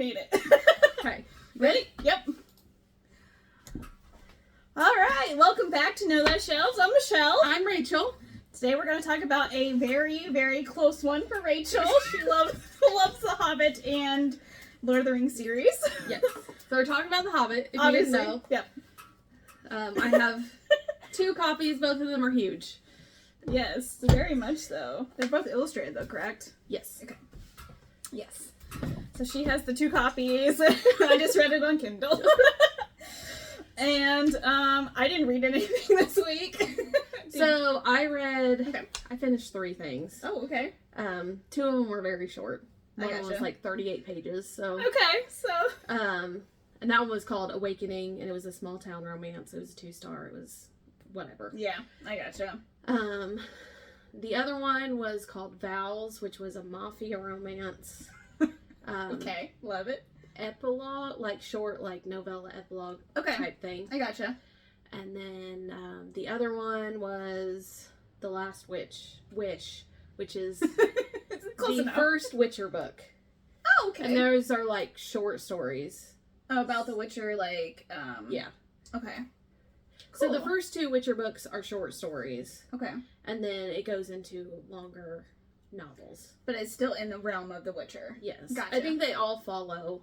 made it. Okay. Ready? Yep. Alright, welcome back to Know That Shelves. I'm Michelle. I'm Rachel. Today we're going to talk about a very, very close one for Rachel. She loves The Hobbit and Lord of the Rings series. Yes. So we're talking about The Hobbit, if Obviously. you didn't know. Yep. I have 2 copies. Both of them are huge. Yes, very much so. They're both illustrated though, correct? Yes. Okay. Yes. So she has the 2 copies. I just read it on Kindle. And I didn't read anything this week. So I read, Okay. I finished 3 things. Oh, okay. 2 of them were very short. I One was gotcha. like 38 pages. So, Okay, so. and that one was called Awakening, and it was a small town romance. It was a 2-star. It was whatever. Yeah, I gotcha. The other one was called Vows, which was a mafia romance. Okay, love it. Epilogue, like short, like novella epilogue Okay. type thing. I gotcha. And then the other one was The Last Wish, which is It's close the enough. first Witcher book. Oh, okay. And those are like short stories. Oh, about The Witcher, like, Yeah. Okay. So the Cool. first 2 Witcher books are short stories. Okay. And then it goes into longer novels. But it's still in the realm of The Witcher. Yes. Gotcha. I think they all follow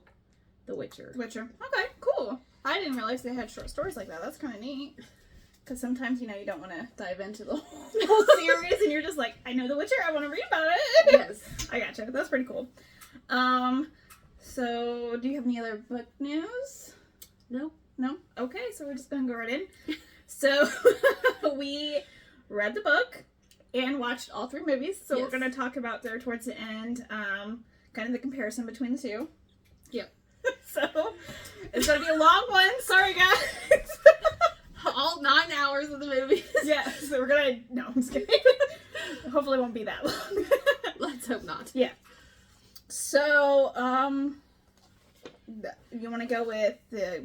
The Witcher. Witcher. Okay, cool. I didn't realize they had short stories like that. That's kind of neat. Because sometimes, you don't want to dive into the whole series, and you're just like, I know The Witcher, I want to read about it. Yes. I gotcha. That's pretty cool. So, do you have any other book news? Nope. No? Okay, so we're just going to go right in. So, we read the book and watched all 3 movies. So, Yes. we're going to talk about there towards the end, kind of the comparison between the 2. Yep. So, it's going to be a long one. Sorry, guys. All 9 hours of the movie. Yeah, so we're going to... No, I'm just kidding. Hopefully it won't be that long. Let's hope not. Yeah. So, you want to go with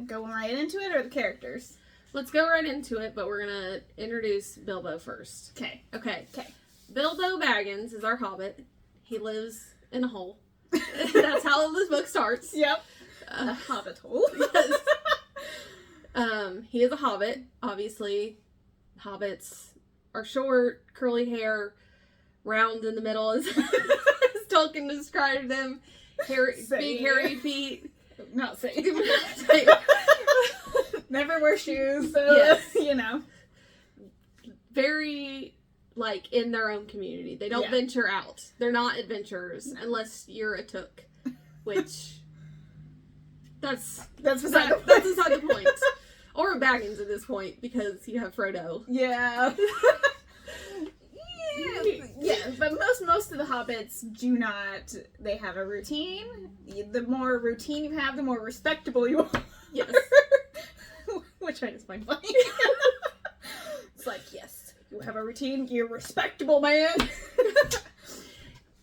going right into it or the characters? Let's go right into it, but we're gonna introduce Bilbo first. Okay. Okay. Okay. Bilbo Baggins is our hobbit. He lives in a hole. That's how this book starts. Yep. The Hobbit hole. Yes. He is a hobbit. Obviously, hobbits are short, curly hair, round in the middle, as Tolkien described them. Big hairy feet. Not safe. Same. Never wear shoes, so, Yes. Very, like, in their own community. They don't venture out. They're not adventurers, unless you're a took, which, that's beside the point. Or a Baggins at this point, because you have Frodo. Yeah. Yeah, but most of the hobbits do not. They have a routine. The more routine you have, the more respectable you are. Yes. Which I just find funny. It's like, yes, you have a routine. You're respectable, man.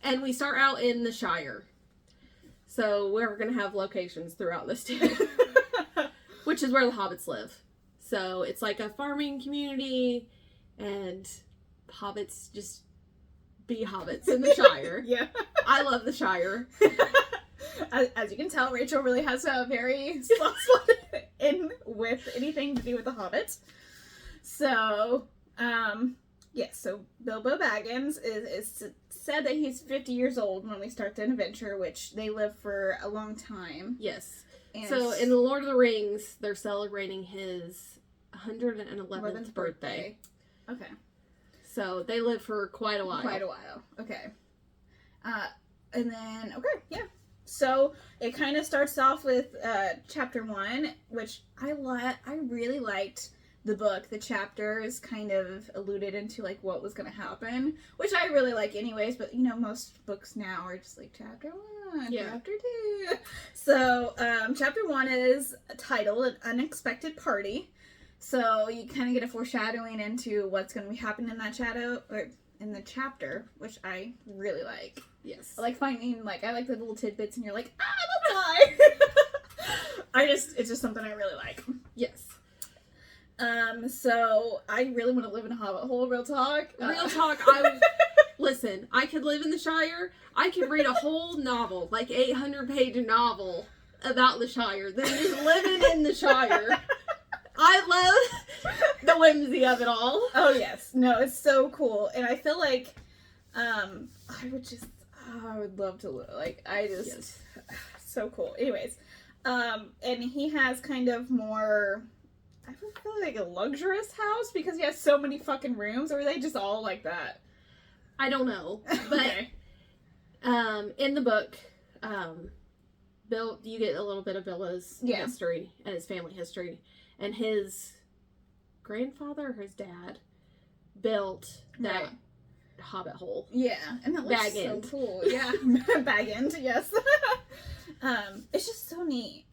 And we start out in the Shire. So we're going to have locations throughout this too. Which is where the hobbits live. So it's like a farming community, and hobbits just be hobbits in the Shire. Yeah. I love the Shire. As you can tell, Rachel really has a very soft spot in with anything to do with the hobbits. So, so Bilbo Baggins is said that he's 50 years old when we start the adventure, which they live for a long time. Yes. And So in The Lord of the Rings, they're celebrating his 111th birthday. Okay. So they live for quite a while. Okay. And then, So it kind of starts off with chapter 1, which I really liked the book. The chapters kind of alluded into like what was going to happen, which I really like anyways, but most books now are just like chapter 1, chapter 2. So chapter 1 is titled An Unexpected Party. So you kind of get a foreshadowing into what's going to be happening in that in the chapter, which I really like. Yes. I like finding, I like the little tidbits and you're like, that's why. It's just something I really like. Yes. So I really want to live in a hobbit hole, real talk. Listen, I could live in the Shire. I could read a whole novel, like 800-page novel, about the Shire than just living in the Shire. I love the whimsy of it all. Oh yes, no, it's so cool, and I feel like, I would love to like, so cool. Anyways, and he has kind of more, I feel like a luxurious house because he has so many fucking rooms, or are they just all like that? I don't know, but Okay. in the book, Bill, you get a little bit of Billa's Yeah. history and his family history, and his grandfather or his dad built that Hobbit hole. Yeah, and that looks Bag so end. cool. Yeah, bag end. Yes. It's just so neat.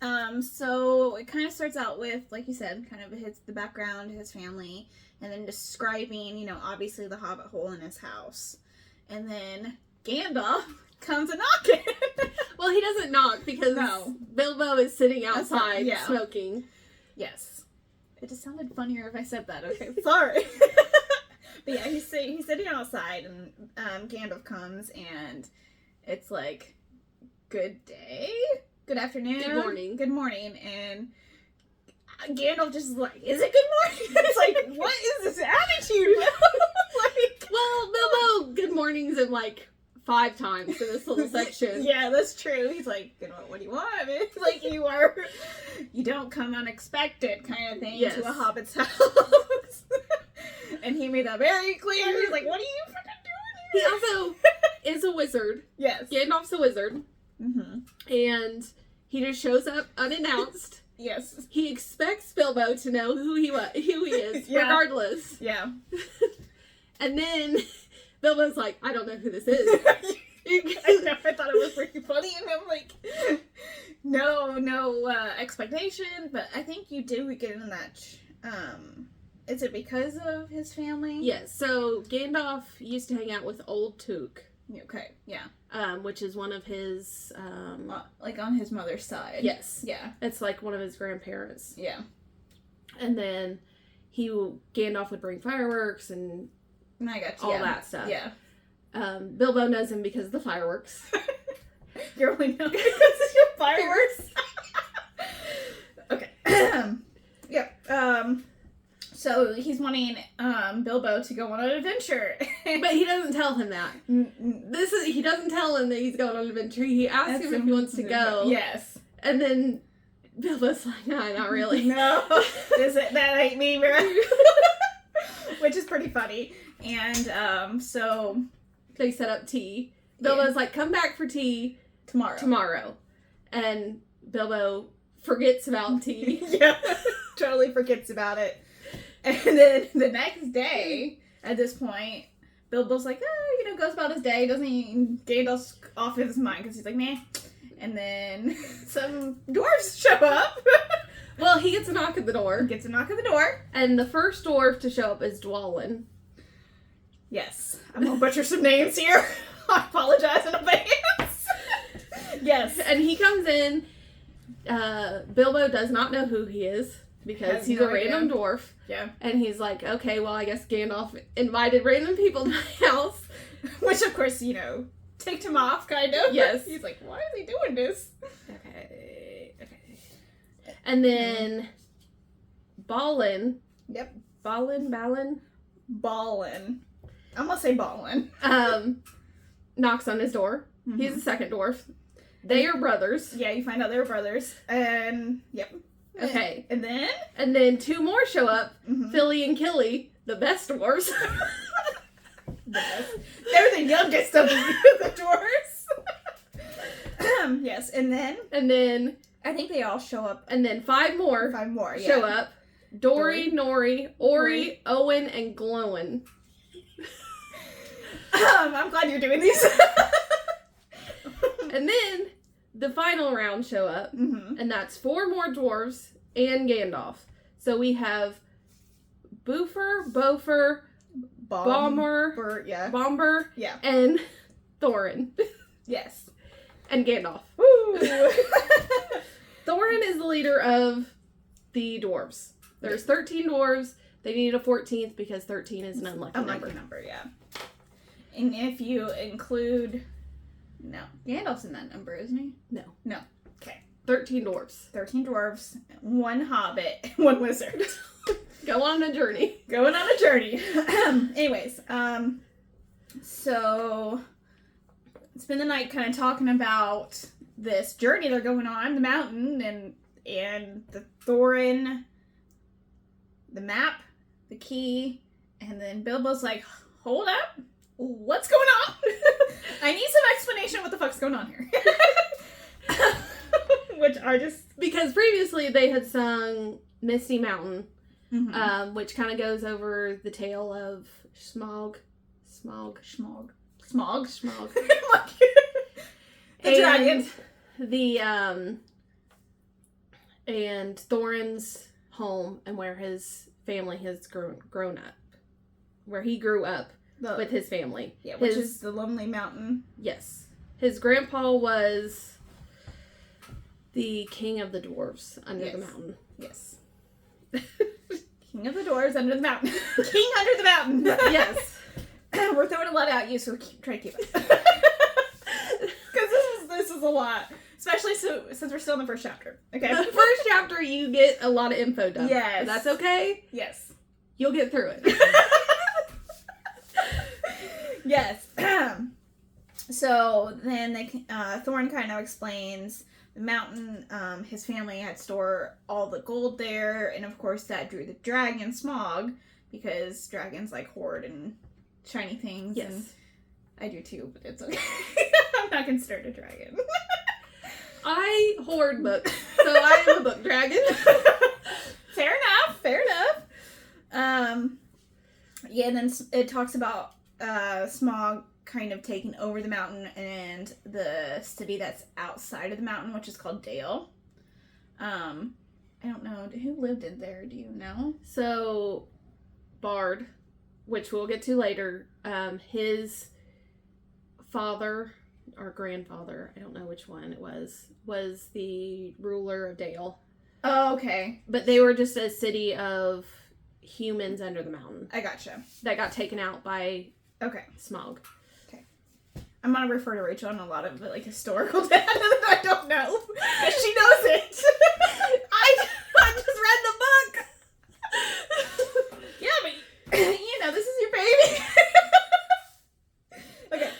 So it kind of starts out with, like you said, kind of the background, his family, and then describing, obviously the Hobbit hole in his house, and then Gandalf comes a knocking. Well, he doesn't knock because No. Bilbo is sitting outside yeah. smoking. Yes. It just sounded funnier if I said that. Okay, sorry. But yeah, he's sitting outside, and Gandalf comes, and it's like, good day? Good afternoon? Good morning. Good morning. And Gandalf just is like, is it good morning? It's like, what is this attitude? Like, Well, Bilbo, good mornings in like 5 times in this little section. yeah, that's true. He's like, what do you want? It's like you don't come unexpected kind of thing Yes. to a hobbit's house. And he made that very clear. He's like, what are you fucking He doing also is a wizard. Yes. Gandalf's a wizard. Mm-hmm. And he just shows up unannounced. Yes. He expects Bilbo to know who he is, Yeah. regardless. Yeah. And then Bilbo's like, I don't know who this is. I know, I thought it was pretty funny, and I'm like, no expectation, but I think you do get in that, is it because of his family? Yes, so Gandalf used to hang out with Old Took, Okay, yeah. which is one of his, Like on his mother's side. yes, Yeah, it's like one of his grandparents. yeah. And then Gandalf would bring fireworks and And I got you. all that stuff. Yeah. Bilbo knows him because of the fireworks. You only know because of your fireworks. Okay. Yeah. So he's wanting Bilbo to go on an adventure. But he doesn't tell him that. He doesn't tell him that he's going on an adventure. He asks him if he wants to go. Yes. And then Bilbo's like, nah, not really. No. That ain't me, bro. Which is pretty funny. And so They set up tea. Bilbo's like, come back for tea tomorrow. And Bilbo forgets about tea. Yeah. Totally forgets about it. And then the next day, at this point, Bilbo's like, goes about his day. Gandalf's off his mind because he's like, meh. And then some dwarves show up. Well, he gets a knock at the door. Gets a knock at the door. And the first dwarf to show up is Dwalin. Yes. I'm going to butcher some names here. I apologize in advance. Yes. And he comes in. Bilbo does not know who he is because Has he's no a random idea. dwarf. Yeah. And he's like, okay, well, I guess Gandalf invited random people to my house. Which, of course, ticked him off, kind of. Yes. He's like, why is he doing this? Okay. And then Balin. Yep. Balin? Ballin. I'm going to say Ballin. Knocks on his door. Mm-hmm. He's the second dwarf. They are brothers. Yeah, you find out they were brothers. And, yep. Okay. And then? And then 2 more show up. Mhm. Philly and Killy, the best dwarves. Yes. They're the youngest of the dwarves. Yes, and then I think they all show up. 5 more 5 more, yeah. show up. Dory, Nori, Ori, Nori. Owen, and Glowin. I'm glad you're doing these. And then the final round show up. Mm-hmm. And that's 4 more dwarves and Gandalf. So we have Boofer, Bofer, Bomber, yeah. Bomber, Yeah. and Thorin. Yes. And Gandalf. Woo! Thorin is the leader of the dwarves. There's 13 dwarves. They need a 14th because 13 is an unlucky number. Yeah. And if you include... No. Gandalf's in that number, isn't he? No. No. Okay. 13 dwarves. 13 dwarves, 1 hobbit, 1 wizard. Go on a journey. Going on a journey. Anyways, so spend the night kind of talking about this journey they're going on, the mountain, and the Thorin, the map, the key, and then Bilbo's like, hold up, what's going on? I need some explanation of what the fuck's going on here. Which are just... Because previously they had sung Misty Mountain, Mm-hmm. which kind of goes over the tale of Smog. Smog. Like, the dragon. And Thorin's home and where his family has grown up. Where he grew up with his family. Yeah, which is the Lonely Mountain. Yes. His grandpa was the king of the dwarves under the mountain. Yes. King of the dwarves under the mountain. King under the mountain. Yes. We're throwing a lot at you, so we're trying to keep it. Because this is a lot. Especially since we're still in the first chapter. Okay. The first chapter, you get a lot of info done. Yes. But that's okay. Yes. You'll get through it. Yes. So then Thorin kind of explains the mountain. His family had stored all the gold there, and of course that drew the dragon Smog, because dragons like hoard and shiny things. Yes. And I do too, but it's okay. I'm not considered a dragon. I hoard books, so I am a book dragon. Fair enough. Yeah, and then it talks about Smog kind of taking over the mountain and the city that's outside of the mountain, which is called Dale. I don't know who lived in there. Do you know? So, Bard, which we'll get to later, his father or grandfather, I don't know which one it was the ruler of Dale. Oh, okay. But they were just a city of humans under the mountain. I gotcha. That got taken out by Okay. Smog. I'm gonna refer to Rachel on a lot of like historical data that I don't know, but she knows it. I just read the book. Yeah, but you know, this is your baby. Okay.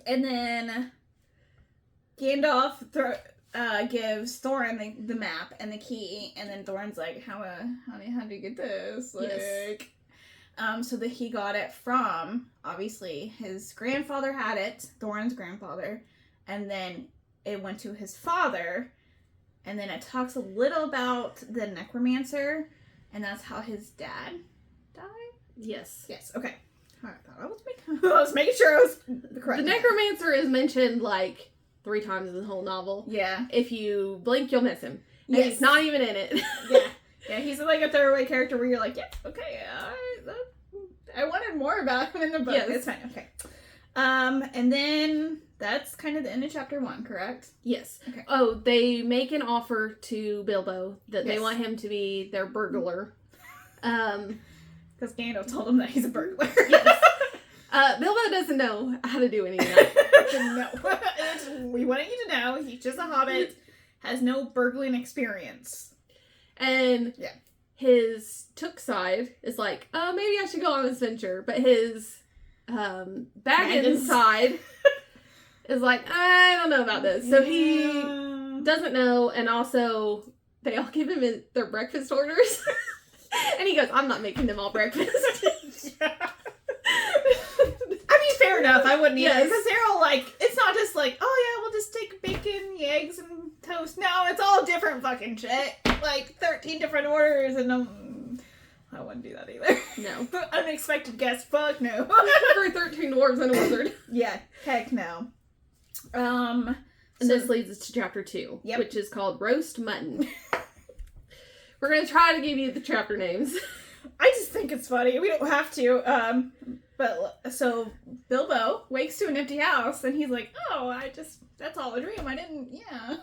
And then Gandalf gives Thorin the map and the key, and then Thorin's like, how do you get this? Like, Yes. So that he got it from, obviously, his grandfather had it, Thorin's grandfather, and then it went to his father, and then it talks a little about the necromancer, and that's how his dad died? Yes. Yes, okay. I was making sure I was correct. The necromancer is mentioned like 3 times in the whole novel. Yeah. If you blink, you'll miss him. And Yes. he's not even in it. Yeah. Yeah, he's like a throwaway character where you're like, yeah, okay, I wanted more about him in the book. Yes. It's fine, okay. And then that's kind of the end of chapter 1, correct? Yes. Okay. Oh, they make an offer to Bilbo that they Yes. want him to be their burglar. Because Gandalf told him that he's a burglar. Yes. Bilbo doesn't know how to do any of that. No. We wanted you to know he's just a hobbit, has no burgling experience. And yeah. His Took side is like, oh, maybe I should go on this venture. But his Baggins side is like, I don't know about this. So he doesn't know, and also they all give him their breakfast orders. And he goes, I'm not making them all breakfast. Yeah. I mean, fair enough. I wouldn't either. Yes. Because they're all like, it's not just like, oh yeah, we'll just take bacon, the eggs, and toast. No, it's all different fucking shit. Like 13 different orders, and I wouldn't do that either. No. Unexpected guest, fuck no. For 13 dwarves and a wizard. Yeah, heck no. And this leads us to chapter 2, yep. which is called Roast Mutton. We're going to try to give you the chapter names. I just think it's funny. We don't have to. But so Bilbo wakes to an empty house, and he's like, "Oh, that's all a dream. I didn't, yeah."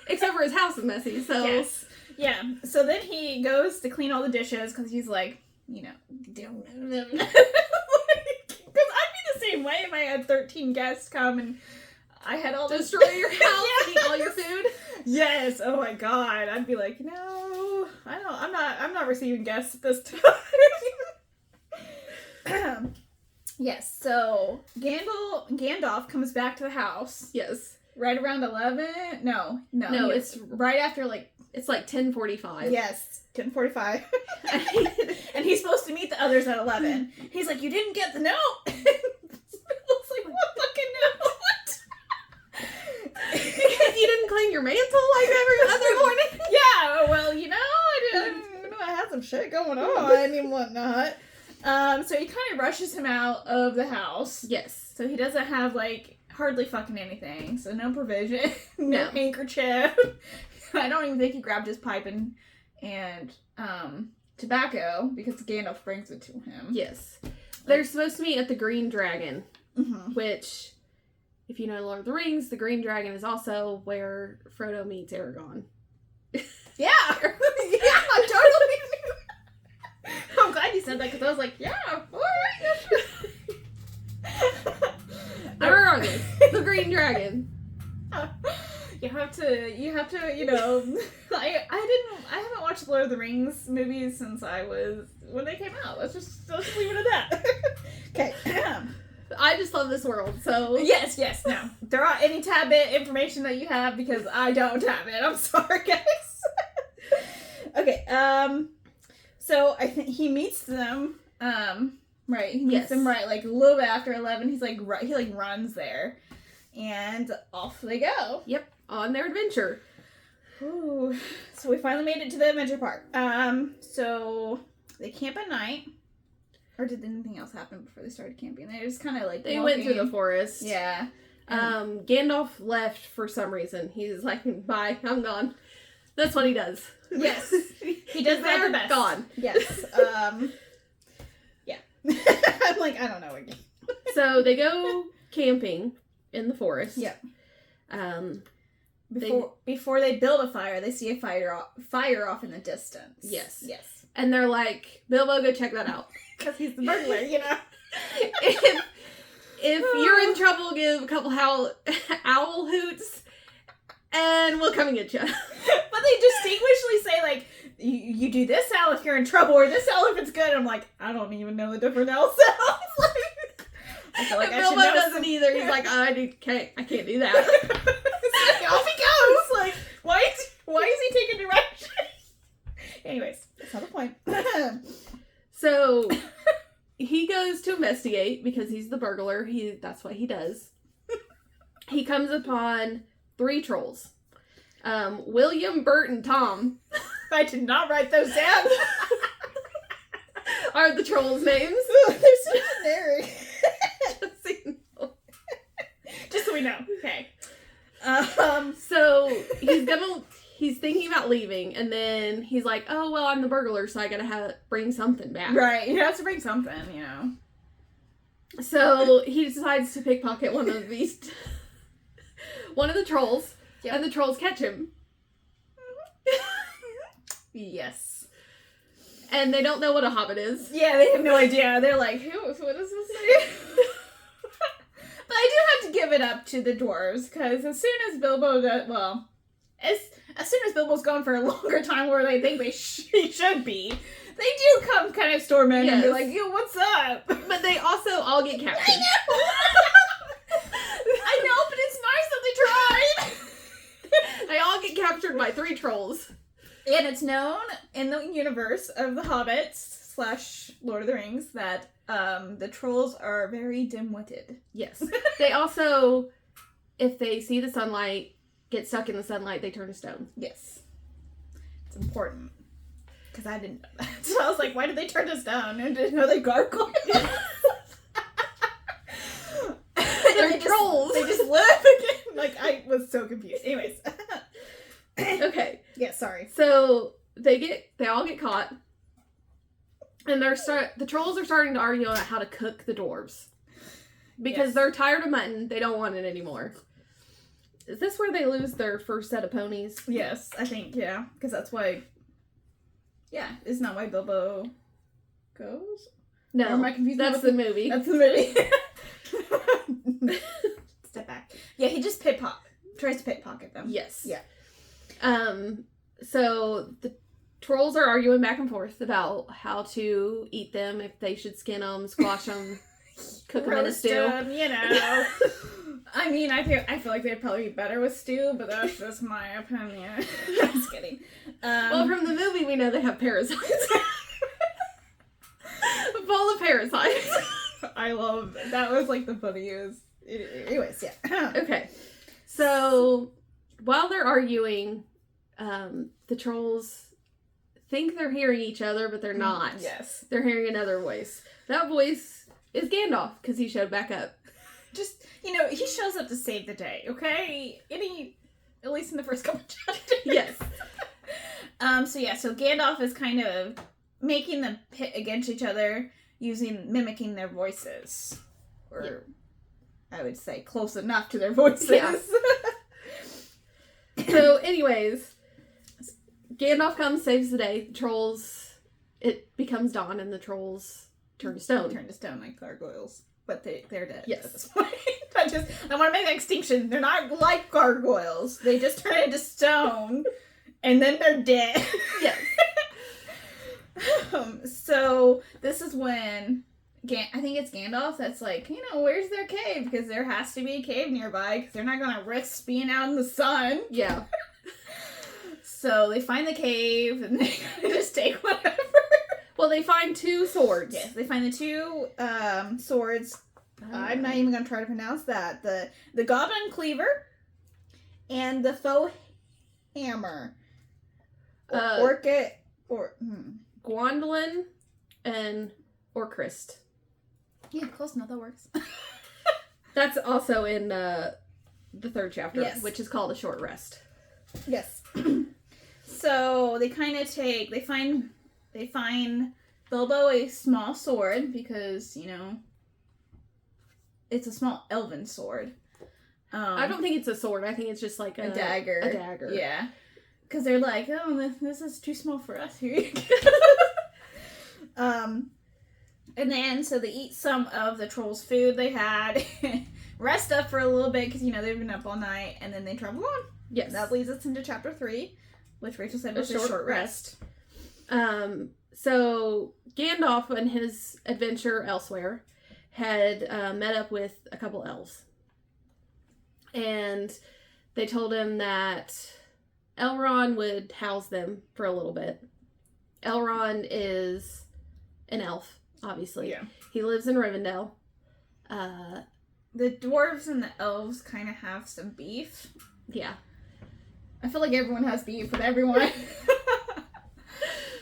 Except for his house is messy, so... Yes. Yeah. So then he goes to clean all the dishes, because he's like, you know, don't know them. Because I'd be the same way if I had 13 guests come, and I had all this. Destroy your house and eat all your food. Yes. Oh my god. I'd be like, no, I'm not receiving guests at this time. Yes. So Gandalf comes back to the house. Yes. Right around 11. No. It's right after it's like 10:45. Yes, 10:45. And he's supposed to meet the others at 11. He's like, you didn't get the note. It's like, what fucking note? Because you didn't clean your mantle like every other morning. Yeah, well, I had some shit going on and whatnot. So he kind of rushes him out of the house. Yes. So he doesn't have, hardly fucking anything. So no provision, no handkerchief. I don't even think he grabbed his pipe and tobacco because Gandalf brings it to him. Yes. They're supposed to meet at the Green Dragon, mm-hmm. which, if you know Lord of the Rings, the Green Dragon is also where Frodo meets Aragorn. Yeah! Yeah, totally. I'm glad you said that because I was like, yeah, alright. Regardless, the Green Dragon. You have to, I haven't watched Lord of the Rings movies since when they came out. Let's just leave it at that. Okay. I just love this world, so. Yes, no. There aren't any tad bit information that you have because I don't have it. I'm sorry, guys. Okay, so I think he meets them, right, he meets them right, a little bit after 11, he's he runs there, and off they go. Yep, on their adventure. Ooh, so we finally made it to the adventure park. So they camp at night, or did anything else happen before they started camping? They just kind of They went through the forest. Yeah. Gandalf left for some reason. He's like, bye, I'm gone. That's what he does. Yes. He does that the best. Gone. Yes. Yeah. I'm like, I don't know again. So they go camping in the forest. Yep. Before they build a fire, they see a fire off in the distance. Yes. Yes. And they're like, Bilbo, go check that out. Because he's the burglar, If you're in trouble, give a couple owl hoots, and we'll come and get you. But they distinguishingly say, you do this owl if you're in trouble, or this owl if it's good. I'm like, I don't even know the different owl sounds. I feel like Bilbo doesn't either. He's like, I can't do that. Off he goes. Why is he taking directions? Anyways, that's not the point. So he goes to investigate because he's the burglar. That's what he does. He comes upon 3 trolls. William, Bert, and Tom. I did not write those down. Are the trolls' names? They're so generic. Just so we know. Okay. So he's thinking about leaving, and then he's like, oh, well, I'm the burglar, so I gotta bring something back. Right. He has to bring something, So he decides to pickpocket one of the trolls, and the trolls catch him. Yes. And they don't know what a hobbit is. Yeah, they have no idea. They're like, what does this say? But I do have to give it up to the dwarves, because as soon as Bilbo as soon as Bilbo's gone for a longer time where they think he should be, they do come kind of storm in and be like, yo, what's up? But they also all get captured. I know, but it's nice that they tried. They all get captured by 3 trolls. And it's known in the universe of the Hobbits / Lord of the Rings that the trolls are very dim-witted. Yes. They also, if they see the sunlight, get stuck in the sunlight, they turn to stone. Yes. It's important. Because I didn't know that. So I was like, why did they turn to stone? And didn't know they gargoyle. They're trolls. They just live again. I was so confused. Anyways. Okay. Yeah, sorry. So they all get caught. And the trolls are starting to argue about how to cook the dwarves. Because they're tired of mutton. They don't want it anymore. Is this where they lose their first set of ponies? Yes, I think, yeah. Because that's why... Yeah, isn't that why Bilbo goes? No, or am I confused? That's the movie. That's the movie. Step back. Yeah, he just tries to pickpocket them. Yes. Yeah. So the trolls are arguing back and forth about how to eat them, if they should skin them, squash them, cook them in a Roast stew. them, you know. I mean, I feel like they'd probably be better with stew, but that's just my opinion. Just kidding. Well, from the movie, we know they have parasites. Full of parasites. I love that. Was like the funniest. Anyways, yeah. Okay. So while they're arguing, the trolls think they're hearing each other, but they're not. Yes. They're hearing another voice. That voice is Gandalf, because he showed back up. Just, he shows up to save the day, okay? At least in the first couple chapters. Yes. So Gandalf is kind of making them pit against each other, mimicking their voices. Or, I would say, close enough to their voices. Yeah. So, anyways, Gandalf comes, saves the day. The trolls, it becomes dawn, and the trolls turn to stone. Turn to stone like gargoyles. But they're dead Yes. at this point. I want to make that distinction. They're not like gargoyles. They just turn into stone, and then they're dead. Yes. So this is when I think it's Gandalf that's like, where's their cave? Because there has to be a cave nearby, because they're not going to risk being out in the sun. Yeah. So they find the cave, and they just take whatever. Well, they find 2 swords. Yes, they find the 2 swords. I'm not even going to try to pronounce that. The Goblin Cleaver and the Faux Hammer. Gwendolyn and Orcrist. Yeah, close enough. That works. That's also in the 3rd chapter, Yes. which is called A Short Rest. Yes. So they kind of they find Bilbo a small sword, because, it's a small elven sword. I don't think it's a sword. I think it's just like a dagger. A dagger. Yeah. Because they're like, oh, this is too small for us. Here you go. And then, so they eat some of the trolls' food they had, rest up for a little bit, because, they've been up all night, and then they travel on. Yes. That leads us into chapter 3, which Rachel said was a short rest. So Gandalf, in his adventure elsewhere, had met up with a couple elves. And they told him that Elrond would house them for a little bit. Elrond is an elf, obviously. Yeah. He lives in Rivendell. The dwarves and the elves kind of have some beef. Yeah. I feel like everyone has beef with everyone.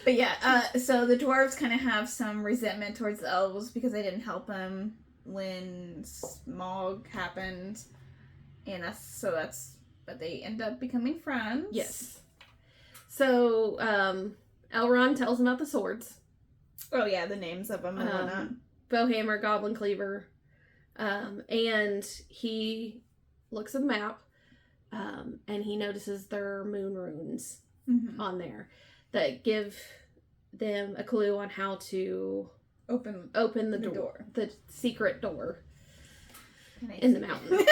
But yeah, so the dwarves kind of have some resentment towards the elves because they didn't help them when Smaug happened. And but they end up becoming friends. Yes. So, Elrond tells him about the swords. Oh yeah, the names of them and whatnot. Bowhammer, Goblin Cleaver. And he looks at the map, and he notices there are moon runes on there that give them a clue on how to open the door. The secret door in the mountain.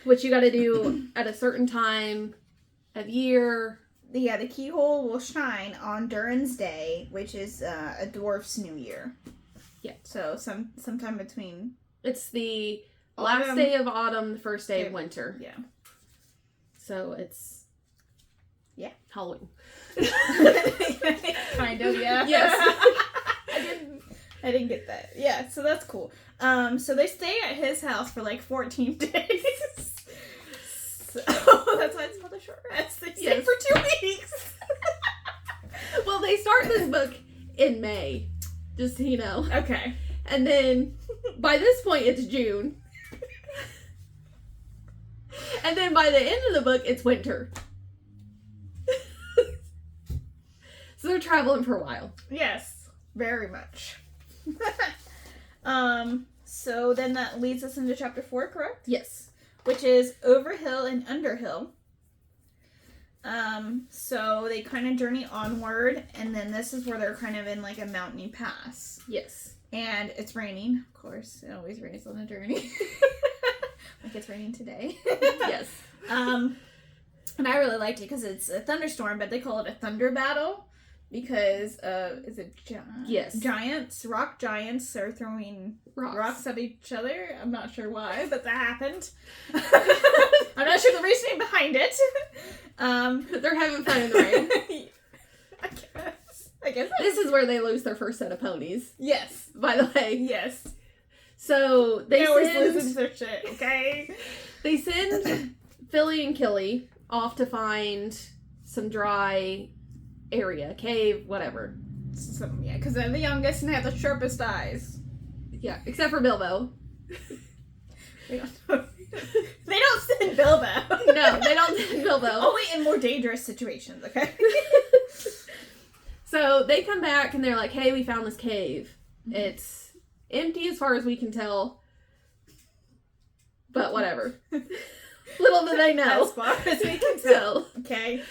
Which you gotta do at a certain time of year. Yeah, the keyhole will shine on Durin's Day, which is a dwarf's new year. Yeah. So sometime between... It's the last day of autumn, the first day of winter. Yeah. So it's... Yeah. Halloween. Kind of, yeah. Yes. I didn't get that. Yeah, so that's cool. So they stay at his house for like 14 days. So that's why it's called a short rest. They stay for 2 weeks. Well, they start this book in May, just so you know. Okay. And then by this point, it's June. And then by the end of the book, it's winter. So they're traveling for a while. Yes, very much. So then that leads us into chapter 4, correct? Yes. Which is over hill and under hill. So they kind of journey onward, and then this is where they're kind of in like a mountainy pass. Yes. And it's raining, of course. It always rains on a journey. like it's raining today. Yes. And I really liked it because it's a thunderstorm, but they call it a thunder battle because is it yes, giants, rock giants are throwing rocks at each other. I'm not sure why, but that happened. I'm not sure the reasoning behind it. They're having fun in the rain. I guess this is where they lose their first set of ponies. Yes. By the way. Yes. So they always losing their shit, okay? They send Philly and Killy off to find some dry area, cave, whatever. Yeah, because they're the youngest and have the sharpest eyes. Yeah, except for Bilbo. They don't send Bilbo. No, they don't send Bilbo. Only in more dangerous situations, okay? So they come back and they're like, hey, we found this cave. Mm-hmm. It's empty as far as we can tell. But whatever. Little do they know. As far as we can tell. Okay.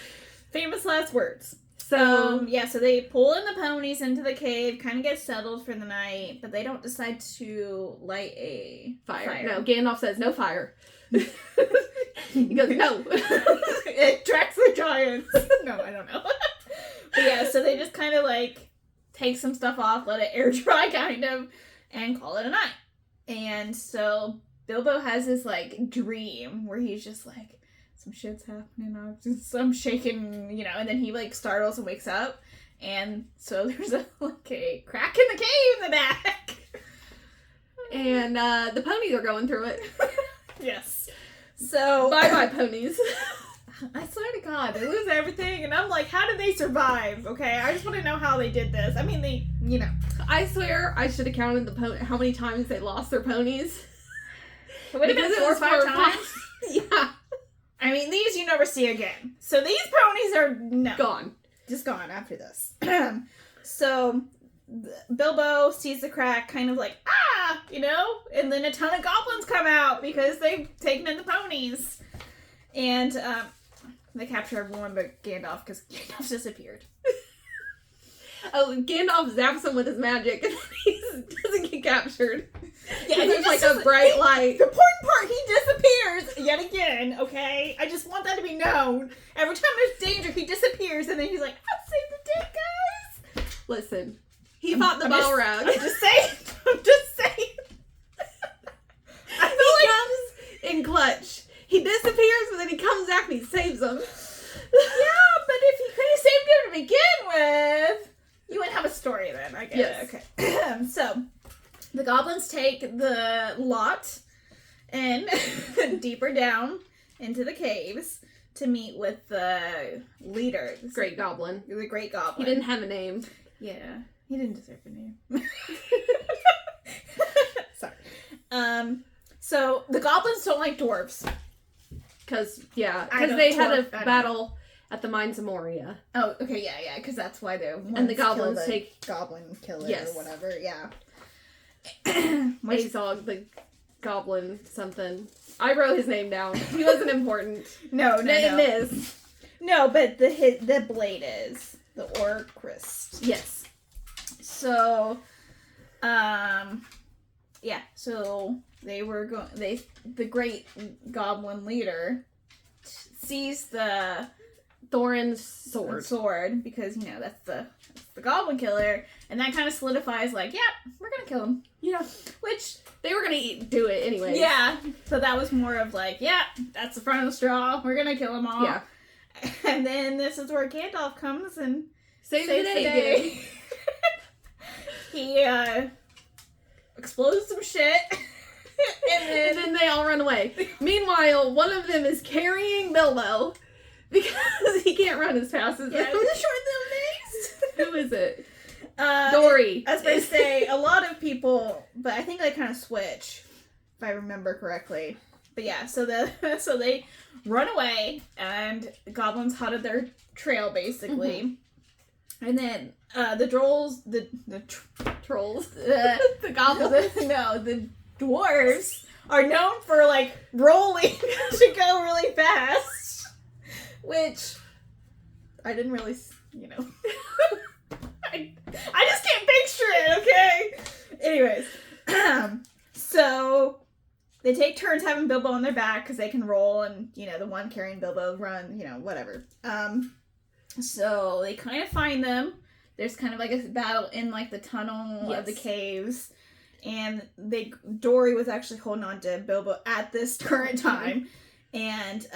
Famous last words. So, so they pull in the ponies into the cave, kind of get settled for the night, but they don't decide to light a fire. No, Gandalf says, no fire. He goes, no. It attracts the giants. No, I don't know. But yeah, so they just kind of like take some stuff off, let it air dry kind of, and call it a night. And so Bilbo has this like dream where he's just like, some shit's happening, some shaking, and then he like startles and wakes up. And so there's a crack in the cave in the back. And the ponies are going through it. Yes. So bye ponies. I swear to God, they lose everything, and I'm like, how did they survive? Okay, I just want to know how they did this. I mean, they, I swear I should have counted how many times they lost their ponies. It would have been 4 or 5 times. Yeah. I mean, these you never see again. So these ponies are gone. Just gone after this. So Bilbo sees the crack, kind of like, and then a ton of goblins come out because they've taken in the ponies. And they capture everyone but Gandalf because Gandalf disappeared. Oh, Gandalf zaps him with his magic and he doesn't get captured. Yeah, there's like a bright light. The important part, he disappears yet again, okay? I just want that to be known. Every time there's danger, he disappears and then he's like, I'll save the day, guys. Listen, he fought the Balrog. I'm just saying. He comes in clutch. He disappears, but then he comes back and he saves them. Yeah, but if he could have saved him to begin with, you wouldn't have a story then. I get it. Okay. So, the goblins take the lot and deeper down into the caves to meet with the leader. The Great Goblin. The Great Goblin. He didn't have a name. Yeah. He didn't deserve a name. Sorry. So, the goblins don't like dwarves. Because they had a battle at the Mines of Moria. Oh, okay, yeah, because that's why they're... And the goblins take... Goblin killer or whatever, yeah. Azog, the goblin something. I wrote his name down. He wasn't important. No. Name is. No, but the blade is. The Orcrist. Yes. So, so... They were going. The great goblin leader sees the Thorin's sword because that's the goblin killer, and that kind of solidifies like, we're gonna kill him. Yeah, which they were gonna do it anyway. Yeah, so that was more of like, that's the front of the straw. We're gonna kill them all. Yeah, and then this is where Gandalf comes and saves the day. He explodes some shit. And then they all run away. Meanwhile, one of them is carrying Bilbo because he can't run as fast as them. Yeah, the short Who is it? Dory. I was going to say, a lot of people, but I think they kind of switch, if I remember correctly. But yeah, so they run away, and the goblins hunted their trail, basically. Mm-hmm. And then the trolls, the trolls, the goblins, the dwarves are known for like rolling to go really fast, which I didn't really, I just can't picture it. Okay. Anyways, so they take turns having Bilbo on their back because they can roll, and the one carrying Bilbo run, whatever. So they kind of find them. There's kind of like a battle in like the tunnel of the caves, and Dory was actually holding on to Bilbo at this current time, and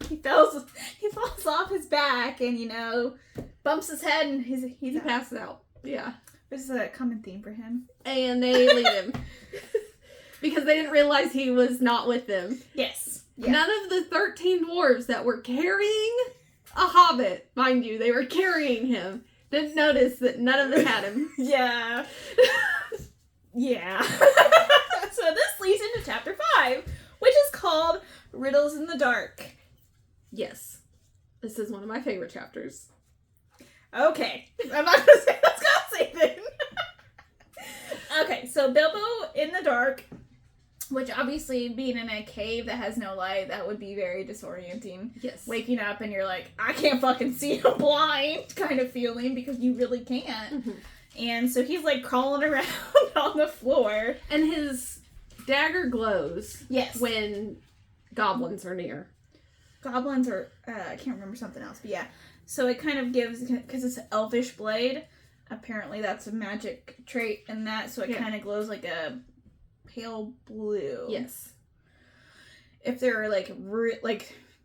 he falls off his back, and bumps his head, and he passes out. Yeah, this is a common theme for him. And they leave him because they didn't realize he was not with them. Yes. Yeah. None of the 13 dwarves that were carrying a hobbit, mind you, they were carrying him, didn't notice that none of them had him. Yeah. Yeah. So this leads into chapter 5, which is called Riddles in the Dark. Yes. This is one of my favorite chapters. Okay. I'm not going to say what I was going to say then. Okay, so Bilbo in the dark, which obviously being in a cave that has no light, that would be very disorienting. Yes. Waking up and you're like, I can't fucking see, I'm blind kind of feeling, because you really can't. Mm-hmm. And so he's like crawling around on the floor. And his dagger glows. Yes. When goblins are near. Goblins are, I can't remember something else, but yeah. So it kind of gives, because it's an elfish blade, apparently that's a magic trait in that, so it kind of glows like a pale blue. Yes. If they're like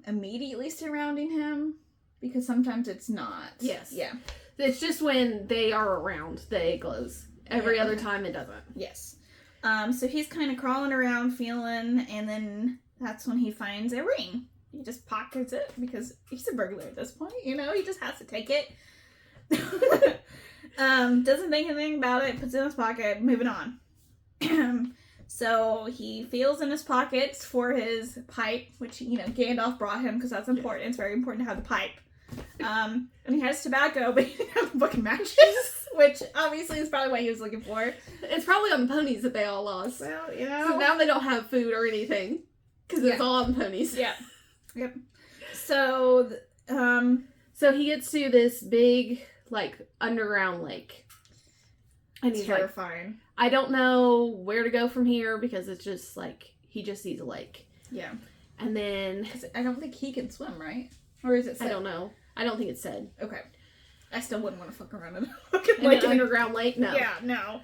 immediately surrounding him, because sometimes it's not. Yes. Yeah. It's just when they are around that it glows. Every other time it doesn't. Yes. So he's kind of crawling around feeling, and then that's when he finds a ring. He just pockets it because he's a burglar at this point, he just has to take it. Doesn't think anything about it, puts it in his pocket, moving on. So he feels in his pockets for his pipe, which, Gandalf brought him because that's important. Yeah. It's very important to have the pipe. And he has tobacco, but he didn't have fucking matches, which obviously is probably what he was looking for. It's probably on the ponies that they all lost. Well, So now they don't have food or anything because it's all on the ponies. Yeah. Yep. So, so he gets to this big, underground lake. And he's terrifying. Like, I don't know where to go from here because it's just, he just sees a lake. Yeah. And then... Because I don't think he can swim, right? Or is it said? I don't know. I don't think it's said. Okay. I still wouldn't want to fuck around in a fucking lake. An underground lake? No. Yeah, no.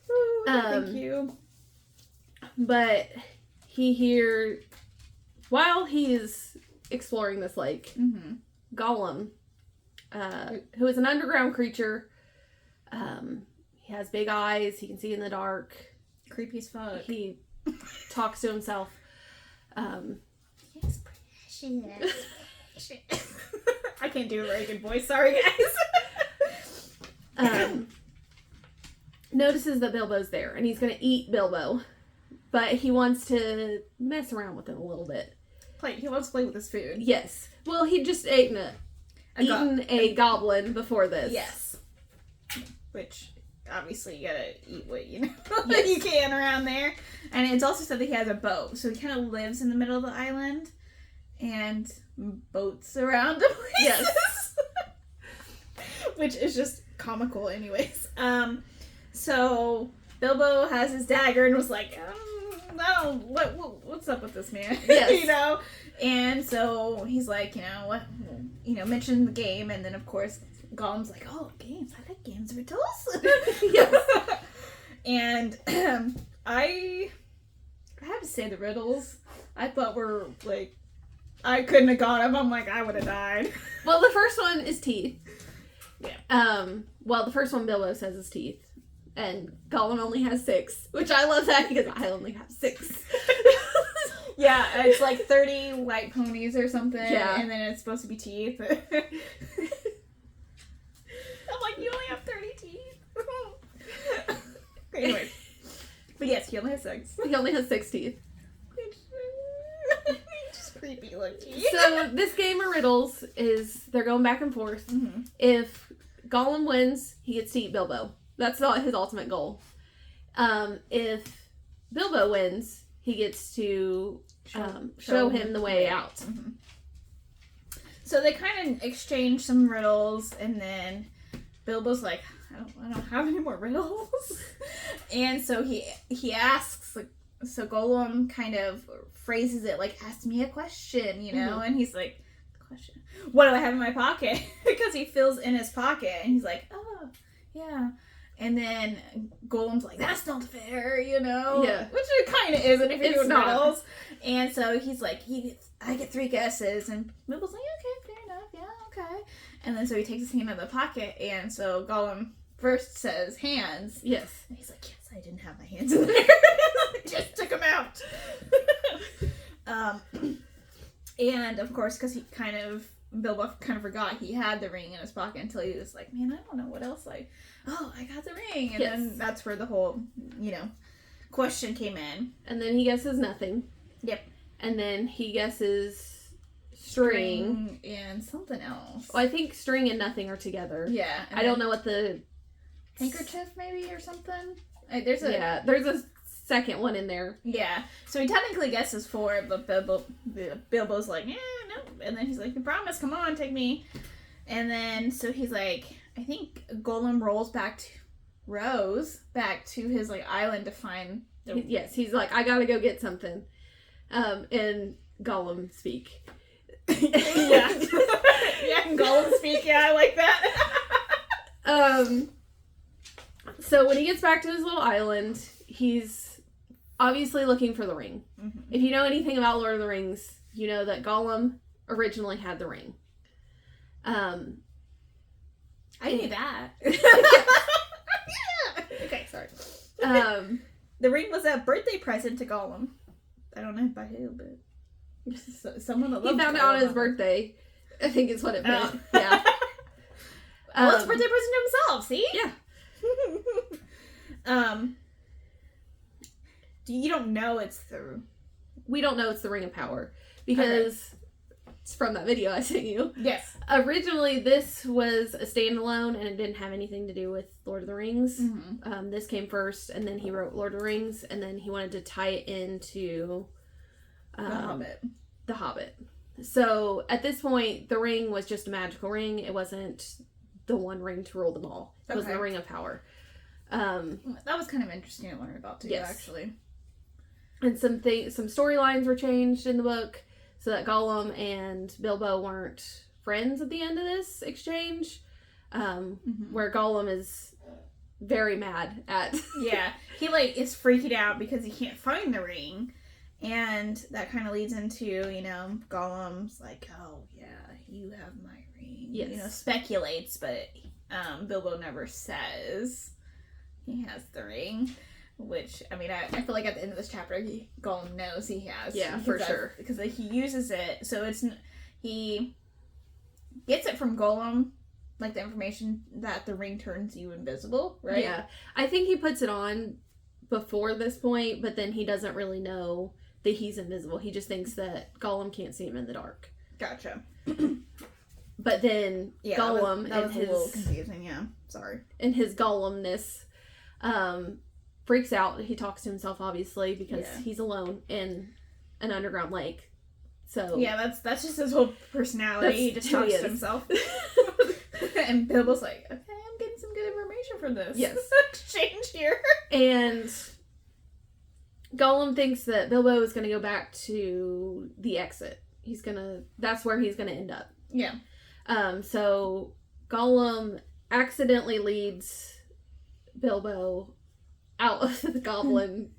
Ooh, thank you. But while he's exploring this lake, mm-hmm. Gollum, who is an underground creature, he has big eyes, he can see in the dark. Creepy as fuck. He talks to himself. Yes, precious. I can't do a very good voice, sorry guys. Notices that Bilbo's there, and he's going to eat Bilbo, but he wants to mess around with him a little bit. He wants to play with his food. Yes. Well, he just eaten a goblin before this. Yes. Which, obviously, you gotta eat what you can around there. And it's also said that he has a boat, so he kind of lives in the middle of the island and boats around him. Yes. Which is just comical anyways. So Bilbo has his dagger and was like, no, what's up with this man? Yes. And so he's like, what? Mention the game, and then of course Gollum's like, oh, games. I like games, riddles. Yes. And I have to say the riddles I thought were I couldn't have got them. I'm like, I would have died. Well, the first one is teeth. Yeah. Well, the first one Bilbo says is teeth. And Gollum only has 6. Which I love that because I only have 6. Yeah, it's 30 white ponies or something. Yeah. And then it's supposed to be teeth. I'm like, you only have 30 teeth. Anyway. But yes, he only has 6. He only has 6 teeth. Just creepy looking. So this game of riddles is they're going back and forth. Mm-hmm. If Gollum wins, he gets to eat Bilbo. That's not his ultimate goal. If Bilbo wins, he gets to show him the way out. Mm-hmm. So they kind of exchange some riddles, and then Bilbo's like, I don't have any more riddles. And so he asks, like, so Gollum kind of phrases it like, ask me a question, you know? And he's like, question, what do I have in my pocket? Because he feels in his pocket, and he's like, oh, yeah. And then Golem's like, that's not fair, you know? Yeah. Which it kind of isn't if you're doing not. riddles. And so he's like, I get 3 guesses. And Bilbo's like, okay, fair enough. Yeah, okay. And then so he takes his hand out of the pocket. And so Gollum first says hands. Yes. And he's like, yes, I didn't have my hands in there. Just took them out. And of course, because Bilbo kind of forgot he had the ring in his pocket until he was like, man, I don't know what else I got the ring. And then that's where the whole, question came in. And then he guesses nothing. Yep. And then he guesses string. And something else. Well, I think string and nothing are together. Yeah. I don't know what the... handkerchief maybe or something? There's a second one in there. Yeah. So he technically guesses 4, but Bilbo's like, yeah, no. And then he's like, you promise, come on, take me. And then, so he's like, I think Gollum rolls back to his, like, island to find Yes, he's like, I gotta go get something. And Gollum speak. Yeah. Yeah, and Gollum speak, yeah, I like that. So when he gets back to his little island, he's obviously looking for the ring. Mm-hmm. If you know anything about Lord of the Rings, you know that Gollum originally had the ring. I knew that. Okay, sorry. The ring was a birthday present to Gollum. I don't know by who, but someone that loved he found it on his birthday. I think is what it meant. Yeah. Well, it's a birthday present to himself. See? Yeah. You don't know we don't know it's the Ring of Power because it's from that video I sent you. Yes. Originally, this was a standalone and it didn't have anything to do with Lord of the Rings. Mm-hmm. This came first, and then he wrote Lord of the Rings, and then he wanted to tie it into The Hobbit. So at this point, the ring was just a magical ring. It wasn't the one ring to rule them all. It was the Ring of Power. That was kind of interesting to learn about too, actually. And some storylines were changed in the book so that Gollum and Bilbo weren't friends at the end of this exchange. Where Gollum is very mad at. Yeah, he is freaking out because he can't find the ring, and that kind of leads into Gollum's like, oh yeah, you have my ring. Yes. Speculates, but Bilbo never says he has the ring. Which, I mean, I feel like at the end of this chapter, Gollum knows he has. Yeah, for sure. Because he uses it, so he gets it from Gollum, like the information that the ring turns you invisible, right? Yeah. I think he puts it on before this point, but then he doesn't really know that he's invisible. He just thinks that Gollum can't see him in the dark. Gotcha. But then Gollum that was a little confusing, yeah. Sorry. In his Gollumness, freaks out. He talks to himself, obviously, because he's alone in an underground lake. So yeah, that's just his whole personality. He just talks to himself. And Bilbo's like, okay, I'm getting some good information from this. Yes. Exchange here. And Gollum thinks that Bilbo is going to go back to the exit. That's where he's going to end up. Yeah. So Gollum accidentally leads Bilbo out of the Goblin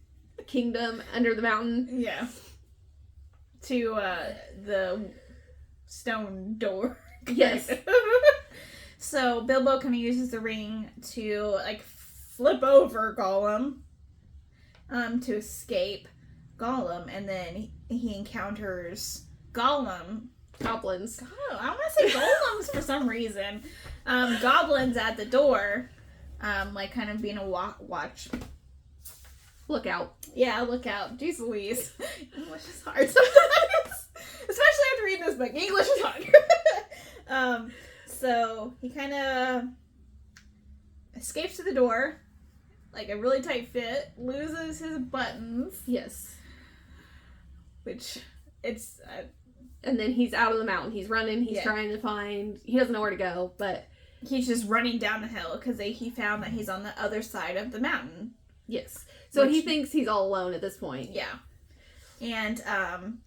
Kingdom under the mountain. Yeah. To the stone door. Yes. So Bilbo kind of uses the ring to flip over Gollum to escape Gollum, and then he encounters Goblins. Oh, I want to say golems for some reason. Goblins at the door, kind of being a watch. Look out. Yeah, look out. Jeez Louise. English is hard sometimes. Especially after reading this book. English is hard. So he kind of escapes to the door, like a really tight fit, loses his buttons. Yes. Which, it's... and then he's out of the mountain. He's running. He's trying to find... He doesn't know where to go, but he's just running down the hill because he found that he's on the other side of the mountain. Yes. So he thinks he's all alone at this point. Yeah. And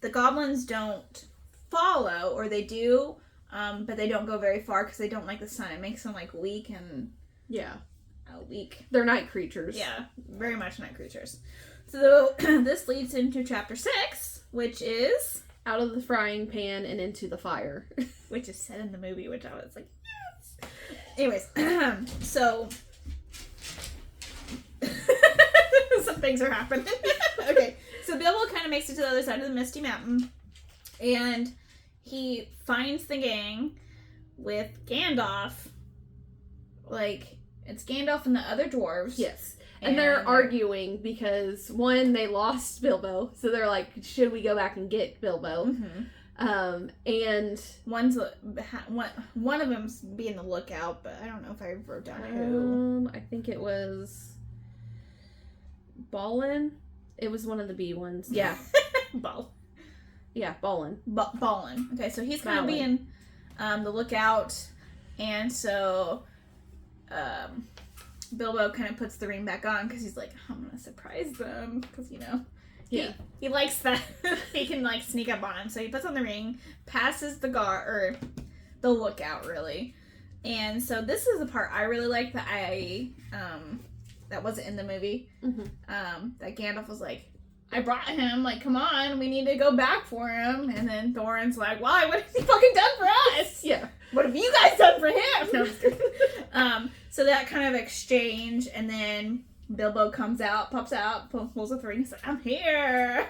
the goblins don't follow, or they do, but they don't go very far because they don't like the sun. It makes them like weak and weak. They're night creatures. Yeah, very much night creatures. So this leads into chapter 6, which is out of the frying pan and into the fire, which is said in the movie, which I was like, yes. Anyways, so some things are happening. Okay, so Bilbo kind of makes it to the other side of the Misty Mountain, and he finds the gang with Gandalf. Like, it's Gandalf and the other dwarves. Yes. And they're arguing because, one, they lost Bilbo, so they're like, should we go back and get Bilbo? Mm-hmm. And one of them's being the lookout, but I don't know if I wrote down who. I think it was Balin. It was one of the B ones. Yeah. Yeah, Balin. Balin. Okay, so he's kind of being the lookout, and so Bilbo kind of puts the ring back on because he's like, I'm gonna surprise them because he likes that he can like sneak up on him. So he puts on the ring, passes the guard or the lookout really, and so this is the part I really like that that wasn't in the movie. Mm-hmm. That Gandalf was like, I brought him, like, come on, we need to go back for him. And then Thorin's like, why? What has he fucking done for us? Yeah. What have you guys done for him? No, I'm just kidding. So that kind of exchange, and then Bilbo pops out, pulls a ring, he's like, I'm here.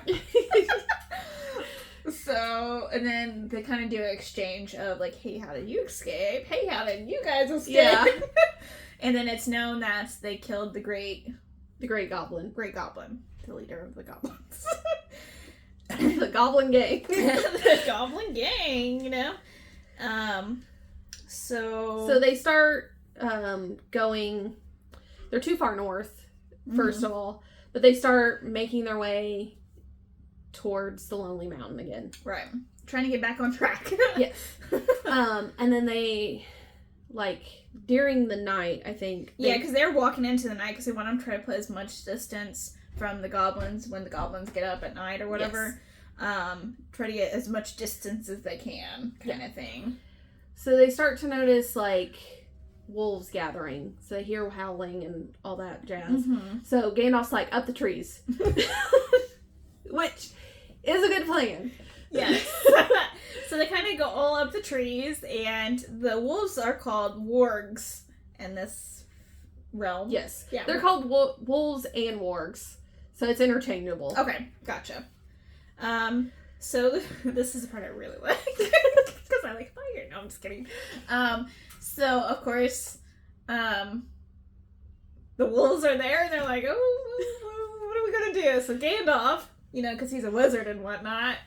So, and then they kind of do an exchange of like, hey, how did you escape? Hey, how did you guys escape? Yeah. And then it's known that they killed the Great Goblin. The leader of the goblins. The Goblin Gang. The Goblin Gang, So they start going, they're too far north, first of all, but they start making their way towards the Lonely Mountain again. Right. Trying to get back on track. Yes. And then they, like, during the night, I think. Because they're walking into the night because they want to try to put as much distance from the goblins when the goblins get up at night or whatever. Yes. Try to get as much distance as they can, kind of thing. So they start to notice, like, wolves gathering. So they hear howling and all that jazz. Mm-hmm. So Gandalf's like, up the trees. Which is a good plan. Yes. So they kind of go all up the trees, and the wolves are called wargs in this realm. Yes. Yeah. They're called wolves and wargs. So it's interchangeable. Okay, gotcha. So this is the part I really like. Because I like fire. No, I'm just kidding. So, of course, the wolves are there, and they're like, oh, what are we going to do? So Gandalf, because he's a wizard and whatnot,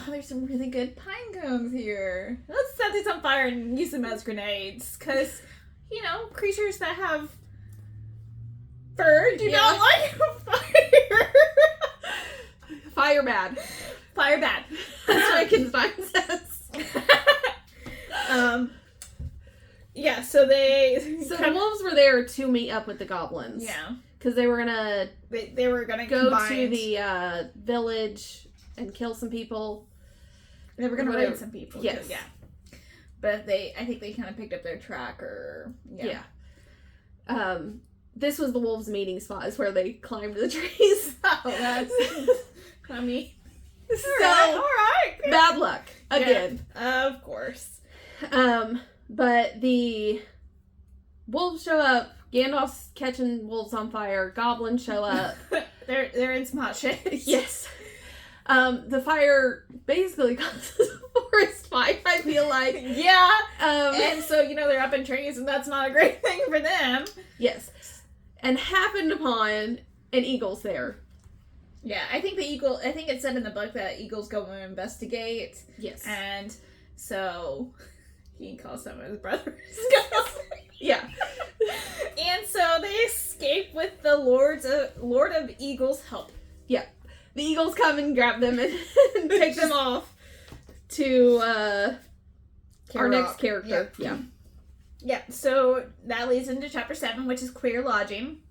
there's some really good pine cones here. Let's set these on fire and use them as grenades. Because, creatures that have fur do not like fire. Fire bad. Fire bad. That's what Frankenstein says. Yeah, so the wolves were there to meet up with the goblins. Yeah. Because they were gonna... They were gonna go to the village and kill some people. They were gonna raid some people. Yes. Yeah. But I think they kind of picked up their track or... Yeah. This was the wolves' meeting spot, is where they climbed the trees. Oh, that's crummy. So, all right. Bad luck. Again. Yeah, of course. But the wolves show up. Gandalf's catching wolves on fire. Goblins show up. They're in some hot shit. Yes. The fire basically causes a forest fire, I feel like. Yeah. And so, they're up in trees, and that's not a great thing for them. Yes. And happened upon an eagle's there. Yeah, I think it said in the book that eagles go and investigate. Yes. And so he calls some of his brothers. Yeah. And so they escape with the Lord of Eagles' help. Yeah. The eagles come and grab them and take them off to our next character. Yeah. Yeah, so that leads into chapter 7, which is queer lodging.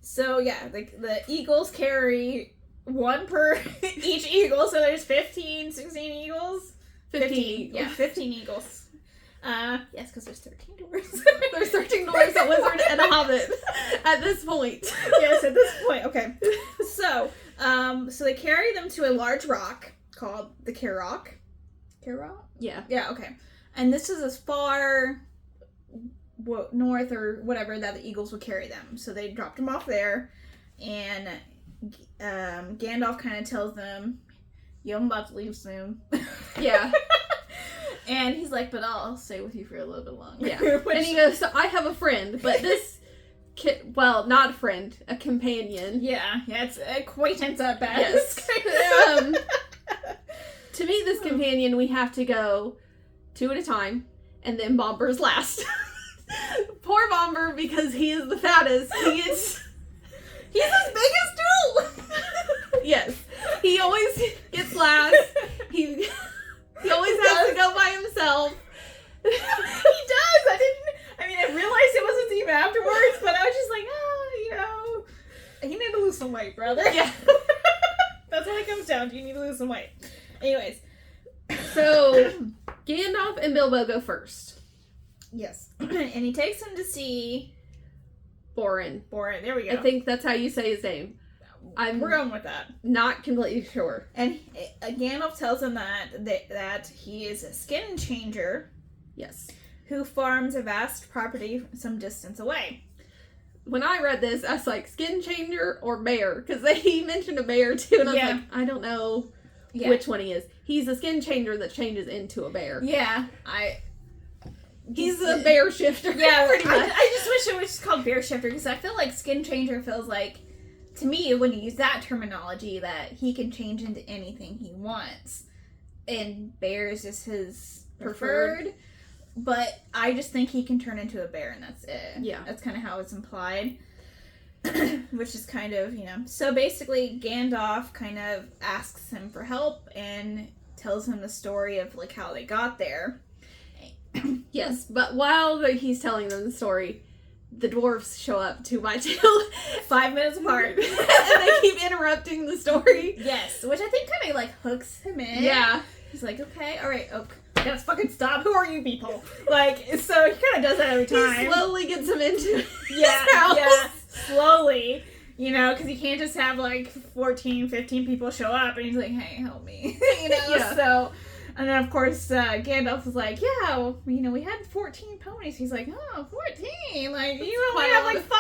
So yeah, the eagles carry one per each eagle, so there's 15, 16 eagles. 15. Yeah, 15 eagles. Yes, because there's 13 dwarves. There's 13 dwarves, a wizard, and a hobbit at this point. Yes, at this point. Okay. So they carry them to a large rock called the Carrock. Carrock? Yeah. Yeah, okay. And this is as far north or whatever that the eagles would carry them. So they dropped them off there, and Gandalf kind of tells them, "Yo, I'm about to leave soon." Yeah. And he's like, "But I'll stay with you for a little bit longer." Yeah. Which, And he goes, "So I have a friend, but this well, not a friend, a companion." yeah, it's acquaintance at best. Yes. To meet this companion, we have to go 2 at a time, and then Bomber's last. Poor Bomber, because he is the fattest. He's as big as Duel. Yes. He always gets last. He always has to go by himself. He does. I realized it wasn't even afterwards, but I was just like, you need to lose some weight, brother. Yeah. That's what it comes down to. You need to lose some weight. Anyways. So, Gandalf and Bilbo go first. Yes. And he takes him to see Borin. There we go. I think that's how you say his name. We're going with that. Not completely sure. And Gandalf tells him that he is a skin changer. Yes. Who farms a vast property some distance away. When I read this, I was like, skin changer or bear? Because he mentioned a bear too, and I was like, I don't know which one he is. He's a skin changer that changes into a bear. Yeah, He's a bear shifter. Yeah, pretty much. I just wish it was just called bear shifter, because I feel like skin changer feels like, to me, when you use that terminology, that he can change into anything he wants. And bear is just his preferred. But I just think he can turn into a bear, and that's it. Yeah. That's kind of how it's implied. Which is kind of, So basically, Gandalf kind of asks him for help and tells him the story of, like, how they got there. Yes, but while he's telling them the story, the dwarves show up 2 by 2. 5 minutes apart. And they keep interrupting the story. Yes, which I think kind of, like, hooks him in. Yeah. He's like, okay, alright, let's fucking stop. Who are you people? Like, so he kind of does that every time. He slowly gets him into his house. Yeah, slowly. Because he can't just have, like, 14, 15 people show up, and he's like, hey, help me. Yeah. So, and then, of course, Gandalf was like, yeah, well, we had 14 ponies. He's like, oh, 14? Like, you only have, like, 5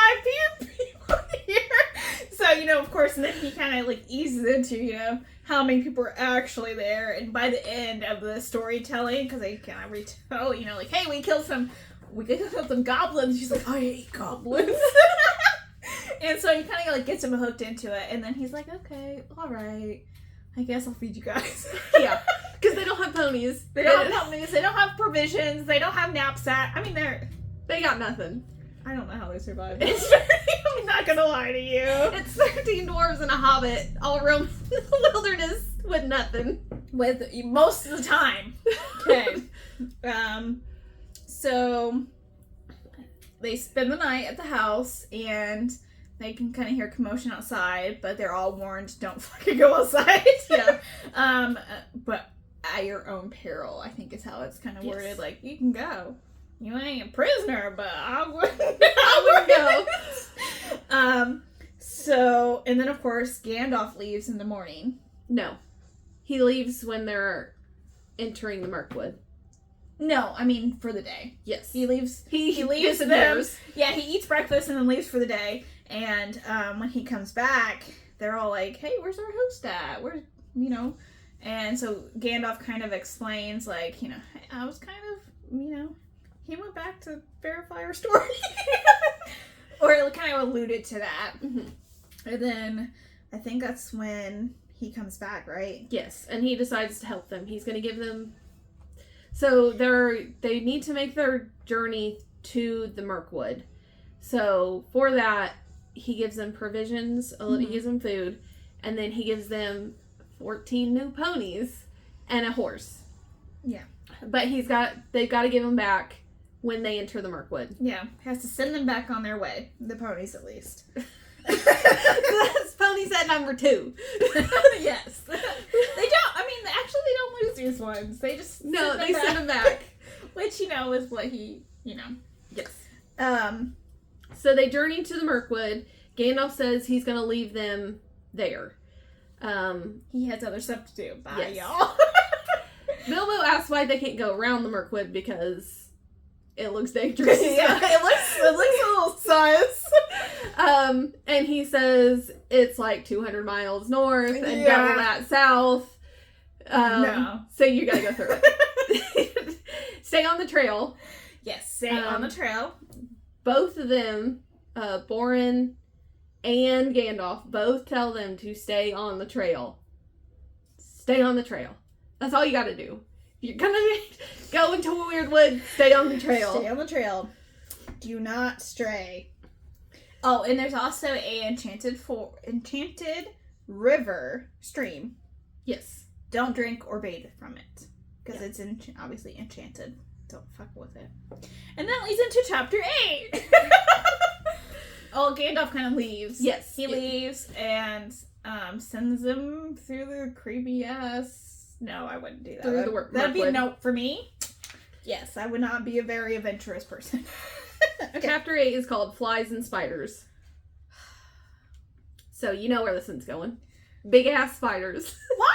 people here. So, of course, and then he kind of, like, eases into, how many people are actually there. And by the end of the storytelling, because they kind of retell, like, hey, we killed some goblins. She's like, I hate goblins. And so he kind of, like, gets him hooked into it. And then he's like, okay, all right. I guess I'll feed you guys. Yeah. Because they don't have ponies. They don't have ponies. They don't have provisions. They don't have knapsack. They got nothing. I don't know how they survived. I'm not gonna lie to you. It's 13 dwarves and a hobbit all roam the wilderness with nothing. With most of the time. Okay. So they spend the night at the house, and they can kind of hear commotion outside, but they're all warned, don't fucking go outside. Yeah. But at your own peril, I think is how it's kind of worded. Yes. Like, you can go. You ain't a prisoner, but I wouldn't go. So, and then of course, Gandalf leaves in the morning. No. He leaves when they're entering the Mirkwood. No, I mean for the day. Yes. He leaves. He leaves them. disappears. Yeah, he eats breakfast and then leaves for the day. And when he comes back, they're all like, "Hey, where's our host at? Where's And so Gandalf kind of explains, like, I was kind of, he went back to verify our story, or kind of alluded to that. Mm-hmm. And then I think that's when he comes back, right? Yes, and he decides to help them. He's going to give them. So they need to make their journey to the Mirkwood. So for that, he gives them provisions, he gives them food, and then he gives them 14 new ponies and a horse. Yeah. But they've got to give him back when they enter the Mirkwood. Yeah, has to send them back on their way. The ponies, at least. That's pony set number 2. Yes. They don't, I mean, actually they don't lose these ones. They just send them back. Which, is what he, Yes. So they journey to the Mirkwood. Gandalf says he's going to leave them there. He has other stuff to do. Bye, yes. y'all. Bilbo asks why they can't go around the Mirkwood because it looks dangerous. Yeah, it looks a little sus. And he says it's like 200 miles north and double that south. No. So you gotta go through it. Stay on the trail. Yes, stay on the trail. Both of them, Borin and Gandalf, both tell them to stay on the trail. Stay on the trail. That's all you gotta do. You're gonna go into a weird wood, stay on the trail. Stay on the trail. Do not stray. Oh, and there's also a enchanted river stream. Yes. Don't drink or bathe from it. Because it's obviously enchanted. Don't fuck with it. And that leads into chapter 8. Oh, Gandalf kind of leaves. Yes. He leaves and sends them through the creepy ass... No, I wouldn't do that. Through the That'd be a note for me. Yes, I would not be a very adventurous person. Okay. Chapter 8 is called Flies and Spiders. So you know where this one's going. Big ass spiders. Why?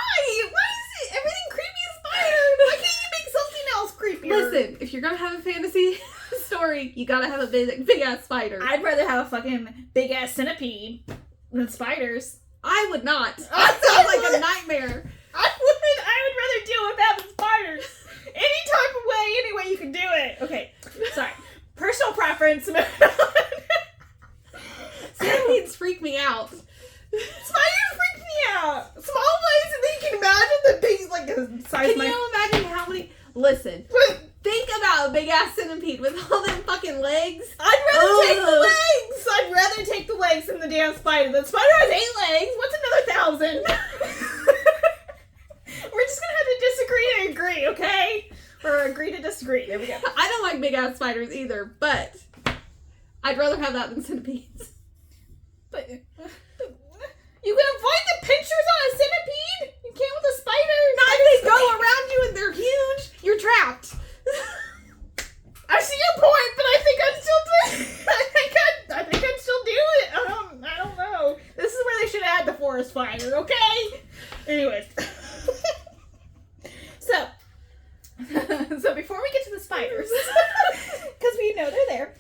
Why is it everything creepy as spiders? Why can't you make something else creepier? Listen, if you're gonna have a fantasy story, you gotta have a big ass spider. I'd rather have a fucking big ass centipede than spiders. I would not. That sounds like a nightmare. I would rather deal with that than spiders. Any type of way, any way you can do it. Okay, sorry. Personal preference. Centipedes freak me out. Spiders freak me out. Small ones, and then you can imagine the big, like the size. Can you imagine how many? Listen, think about a big ass centipede with all them fucking legs. I'd rather take the legs. I'd rather take the legs than the damn spider. The spider has 8 legs. What's another 1,000? We're just gonna have to disagree to agree, okay? Or agree to disagree. There we go. I don't like big ass spiders either, but I'd rather have that than centipedes. But you can avoid the pinchers on a centipede? You can't with a spider? Not if they go around you and they're huge. You're trapped. I see your point, but I think I'd still do it. I think I'd still do it. I don't know. This is where they should add the forest fire, okay? Anyways. So before we get to the spiders, because we know they're there,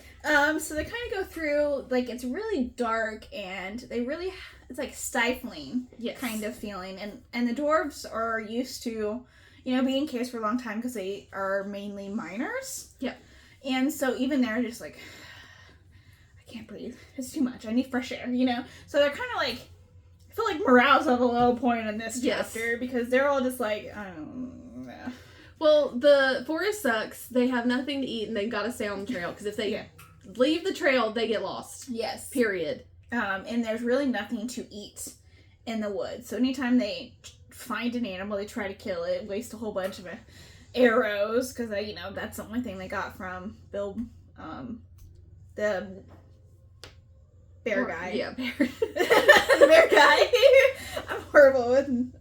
so they kind of go through, like, it's really dark, and it's like stifling kind of feeling, and the dwarves are used to, being caged for a long time because they are mainly miners. Yeah. And so even they're just like, I can't breathe. It's too much. I need fresh air, So they're kind of like, I feel like morale's at a low point in this chapter because they're all just like, I don't know. Well, the forest sucks. They have nothing to eat, and they've got to stay on the trail. Because if they leave the trail, they get lost. Yes. Period. And there's really nothing to eat in the woods. So anytime they find an animal, they try to kill it, waste a whole bunch of arrows. Because, that's the only thing they got from Bill, the bear guy. Yeah, bear. The bear guy. I'm horrible with,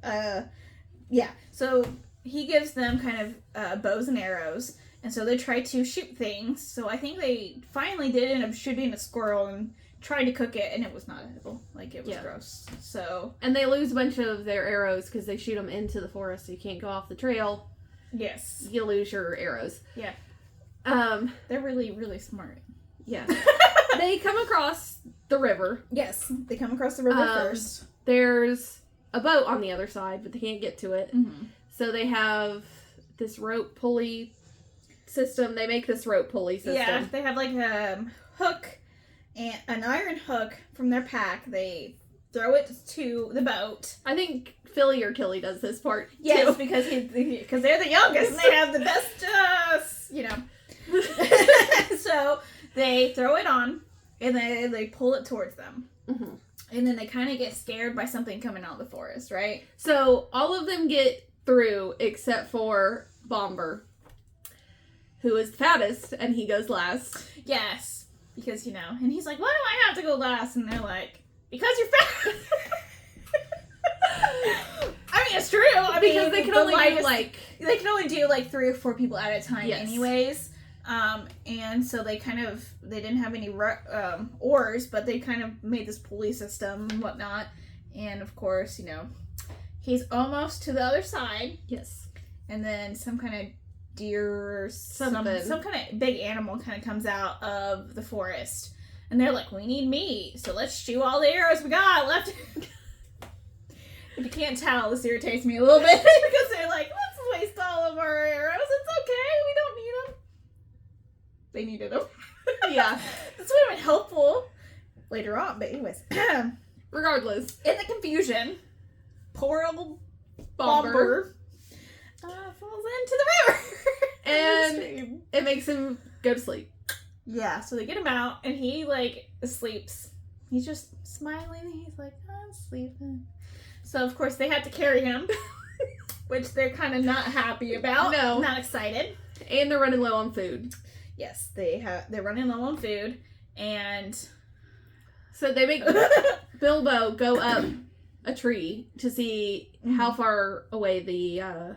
yeah. So he gives them kind of bows and arrows, and so they try to shoot things. So I think they finally did end up shooting a squirrel and tried to cook it, and it was not edible. Like, it was gross. So, and they lose a bunch of their arrows because they shoot them into the forest, so you can't go off the trail. Yes. You lose your arrows. Yeah. They're really, really smart. Yeah. They come across the river. Yes. They come across the river first. There's a boat on the other side, but they can't get to it. Mm-hmm. So they have this rope pulley system. They make this rope pulley system. Yeah, they have like a hook, and an iron hook from their pack. They throw it to the boat. I think Philly or Killy does this part. Yes, too. because they're the youngest and they have the best, So they throw it on and they pull it towards them. Mm-hmm. And then they kind of get scared by something coming out of the forest, right? So all of them get through except for Bomber. who is the fattest, and he goes last. Yes. Because, and he's like, why do I have to go last? And they're like, because you're fat. I mean, it's true. Because they can only do like 3 or 4 people at a time Yes. anyways. And so they didn't have any oars, but they kind of made this pulley system and whatnot. And of course, he's almost to the other side. Yes. And then some kind of deer or some kind of big animal kind of comes out of the forest. And they're like, we need meat, so let's shoot all the arrows we got left. If you can't tell, this irritates me a little bit because they're like, let's waste all of our arrows. It's okay. We don't need them. They needed them. Yeah. This would have been helpful later on, but anyways. Regardless. In the confusion, poor old Bomber falls into the river. And it makes him go to sleep. Yeah, so they get him out, and he, sleeps. He's just smiling, and he's like, I'm sleeping. So, of course, they had to carry him, which they're kind of not happy about. No. Not excited. And they're running low on food. Yes, they're running low on food, and so they make Bilbo go up a tree to see how far away the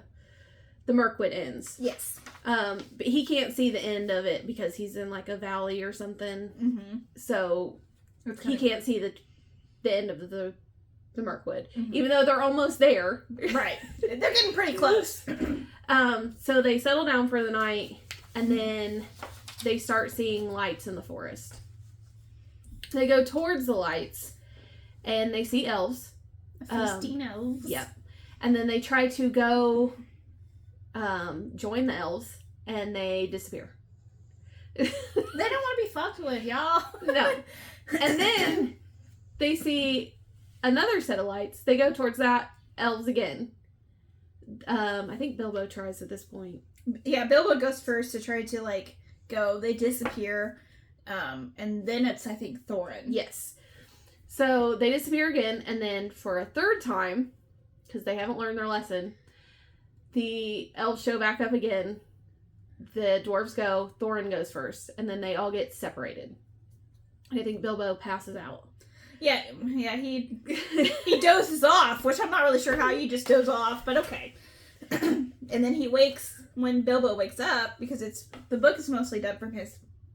Mirkwood ends. Yes. But he can't see the end of it because he's in a valley or something. Mm-hmm. So he can't see the end of the Mirkwood, mm-hmm. even though they're almost there. Right. They're getting pretty close. So they settle down for the night, and then they start seeing lights in the forest. They go towards the lights, and they see elves. Feasting elves. Yep. And then they try to go join the elves, and they disappear. They don't want to be fucked with, y'all. No. And then they see another set of lights. They go towards that, elves again. I think Bilbo tries at this point. Yeah, Bilbo goes first to try to, go. They disappear. And then it's, I think, Thorin. Yes. So they disappear again, and then for a third time, because they haven't learned their lesson, the elves show back up again. The dwarves go, Thorin goes first, and then they all get separated. I think Bilbo passes out. Yeah, he dozes off, which I'm not really sure how you just doze off, but okay. And then he wakes, when Bilbo wakes up, because the book is mostly done from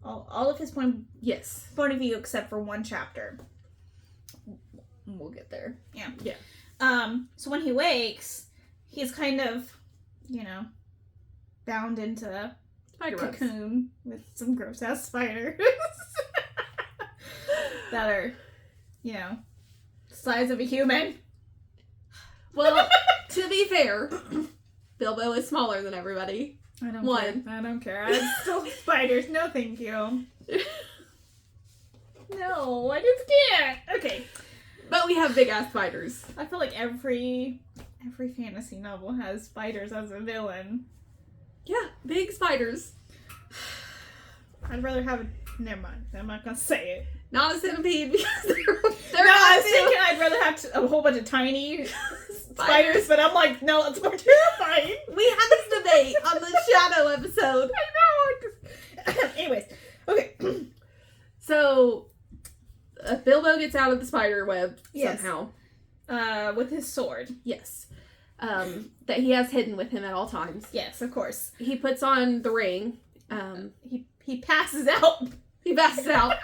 all of his point of view except for one chapter. We'll get there. Yeah. Yeah. So when he wakes, he's kind of, bound into a cocoon with some gross ass spiders that are, the size of a human. Well, to be fair, Bilbo is smaller than everybody. I don't care. I'm still spiders. No, thank you. No, I just can't. Okay. But we have big ass spiders. I feel like every fantasy novel has spiders as a villain. Yeah, big spiders. I'd rather have a... Never mind. I'm not gonna say it. Not a centipede because they're no, I was thinking I'd rather have a whole bunch of tiny spiders, but I'm like, no, that's more terrifying. We had this debate on the Shadow episode. I know. Anyways, okay. So, Bilbo gets out of the spider web somehow. With his sword. Yes. That he has hidden with him at all times. Yes, of course. He puts on the ring. He passes out. He passes out.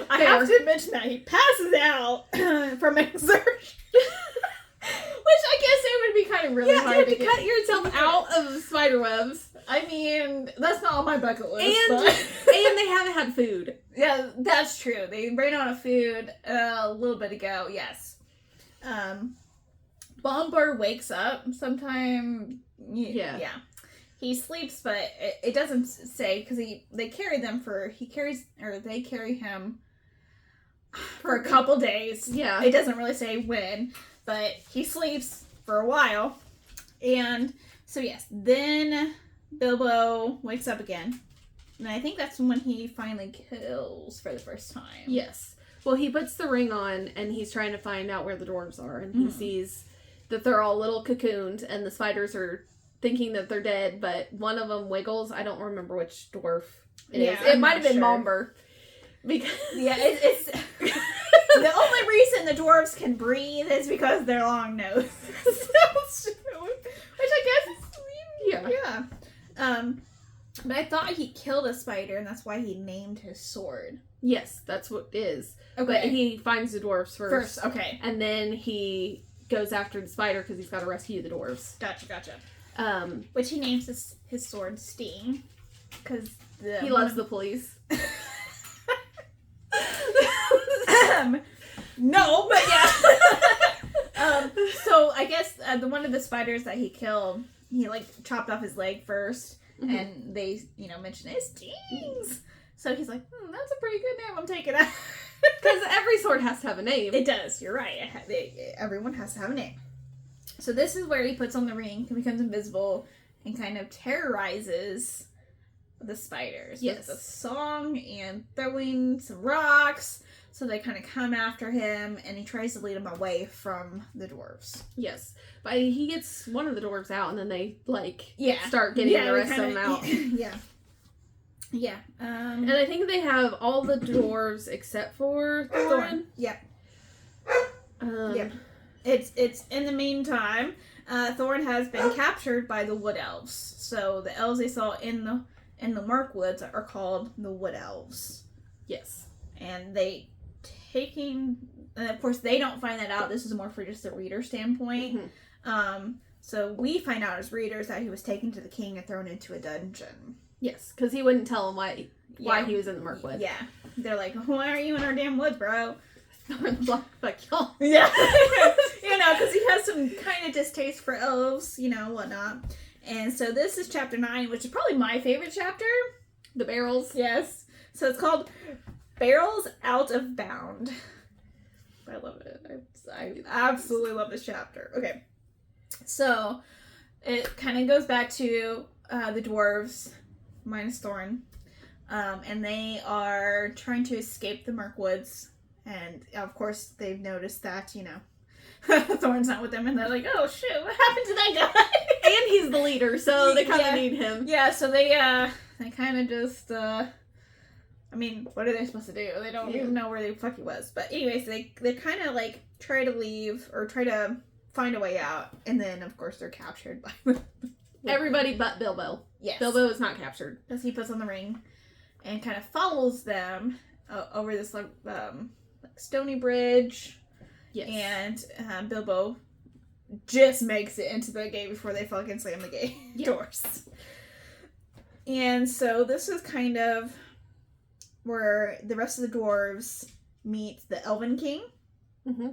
I have to mention that. He passes out from exertion. Which I guess it would be kind of really hard to cut yourself out of spider webs. I mean, that's not on my bucket list. And they haven't had food. Yeah, that's true. They ran out of food a little bit ago, yes. Bomber wakes up sometime. Yeah. He sleeps, but it doesn't say, because they carry him for a couple days. Yeah. It doesn't really say when, but he sleeps for a while. And so yes, then Bilbo wakes up again. And I think that's when he finally kills for the first time. Yes. Well, he puts the ring on, and he's trying to find out where the dwarves are, and he sees that they're all little cocooned, and the spiders are thinking that they're dead, but one of them wiggles. I don't remember which dwarf it is. Yeah, It I'm might not have been sure. Momber. Because Yeah, it's the only reason the dwarves can breathe is because their long nose. Which I guess is yeah. But I thought he killed a spider, and that's why he named his sword. yes, that's what it is. Okay. But he finds the dwarves first. Okay. And then he goes after the spider because he's got to rescue the dwarves. Gotcha. Um, Which he names his sword Sting, because he loves the police. No, but yeah. So I guess one of the spiders that he killed, he like chopped off his leg first, and they mentioned it stings. So he's like, that's a pretty good name. I'm taking it. Because every sword has to have a name. It does. You're right. Everyone has to have a name. So this is where he puts on the ring and becomes invisible and kind of terrorizes the spiders with the song and throwing some rocks. So they kind of come after him, and he tries to lead them away from the dwarves. Yes. But he gets one of the dwarves out, and then they, Yeah. start getting the rest of them out. Yeah. Yeah. And I think they have all the dwarves except for Thorin. Yep. Yep. It's in the meantime, Thorin has been captured by the Wood Elves. So the elves they saw in the Mirkwoods are called the Wood Elves. Yes. And of course they don't find that out. This is more for just the reader standpoint. Mm-hmm. So we find out as readers that he was taken to the king and thrown into a dungeon. Yes, because he wouldn't tell them why he was in the Mirkwood. Yeah. They're like, why are you in our damn woods, bro? Fuck y'all. Yeah. Because he has some kind of distaste for elves, whatnot. And so this is chapter 9, which is probably my favorite chapter. The barrels. Yes. So it's called Barrels Out of Bound. I love it. I absolutely love this chapter. Okay. So it kind of goes back to the dwarves, minus Thorin. And they are trying to escape the Mirkwoods. And of course, they've noticed that, Thorin's not with them. And they're like, oh shit, what happened to that guy? And he's the leader, so they kind of need him. Yeah, so they kind of just, what are they supposed to do? They don't even know where the fuck he was. But anyways, they kind of try to leave or try to find a way out. And then, of course, they're captured by everybody but Bilbo. Yes. Bilbo is not captured. Because he puts on the ring and kind of follows them over this stony bridge. Yes. And Bilbo just makes it into the gate before they fucking slam the gate doors. And so this is kind of where the rest of the dwarves meet the Elven King. Mm-hmm.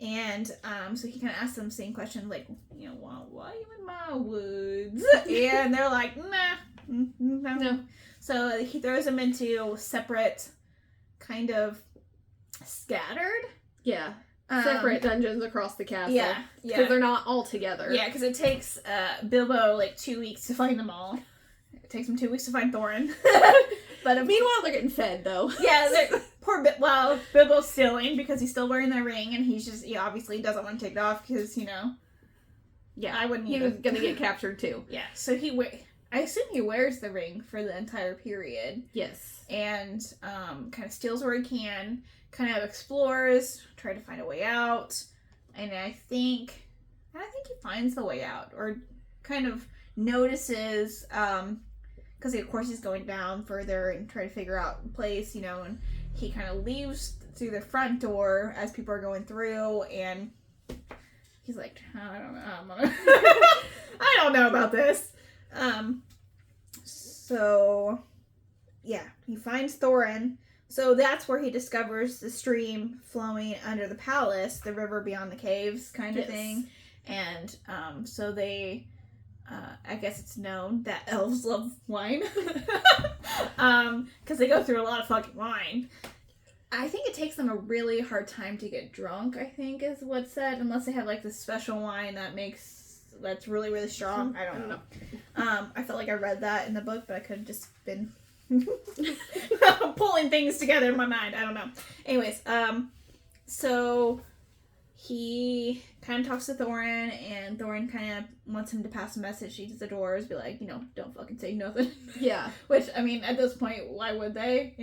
And so he kind of asks them the same question, like, why are you in my woods? And they're like, nah, no. So he throws them into separate, kind of scattered. Yeah. Separate dungeons across the castle. Yeah. Because they're not all together. Yeah, because it takes Bilbo 2 weeks to find them all. It takes him 2 weeks to find Thorin. But meanwhile, they're getting fed, though. Yeah, Bilbo's stealing because he's still wearing the ring, and he's just, he obviously doesn't want to take it off because, Yeah, I wouldn't he either. was going to get captured, too. Yeah, so I assume he wears the ring for the entire period. Yes. And kind of steals where he can, kind of explores, try to find a way out, and I think he finds the way out, or kind of notices, because of course he's going down further and trying to figure out the place, and he kind of leaves through the front door as people are going through, and he's like, I don't know, I don't know about this. So yeah, he finds Thorin. So that's where he discovers the stream flowing under the palace, the river beyond the caves kind of thing. And so they, I guess it's known that elves love wine. Because they go through a lot of fucking wine. I think it takes them a really hard time to get drunk, I think is what's said. Unless they have this special wine that's really, really strong. I don't know. I felt like I read that in the book, but I could have just been pulling things together in my mind. I don't know. Anyways, so he kind of talks to Thorin, and Thorin kind of wants him to pass a message to the doors, be like, don't fucking say nothing. Yeah. Which, I mean, at this point, why would they,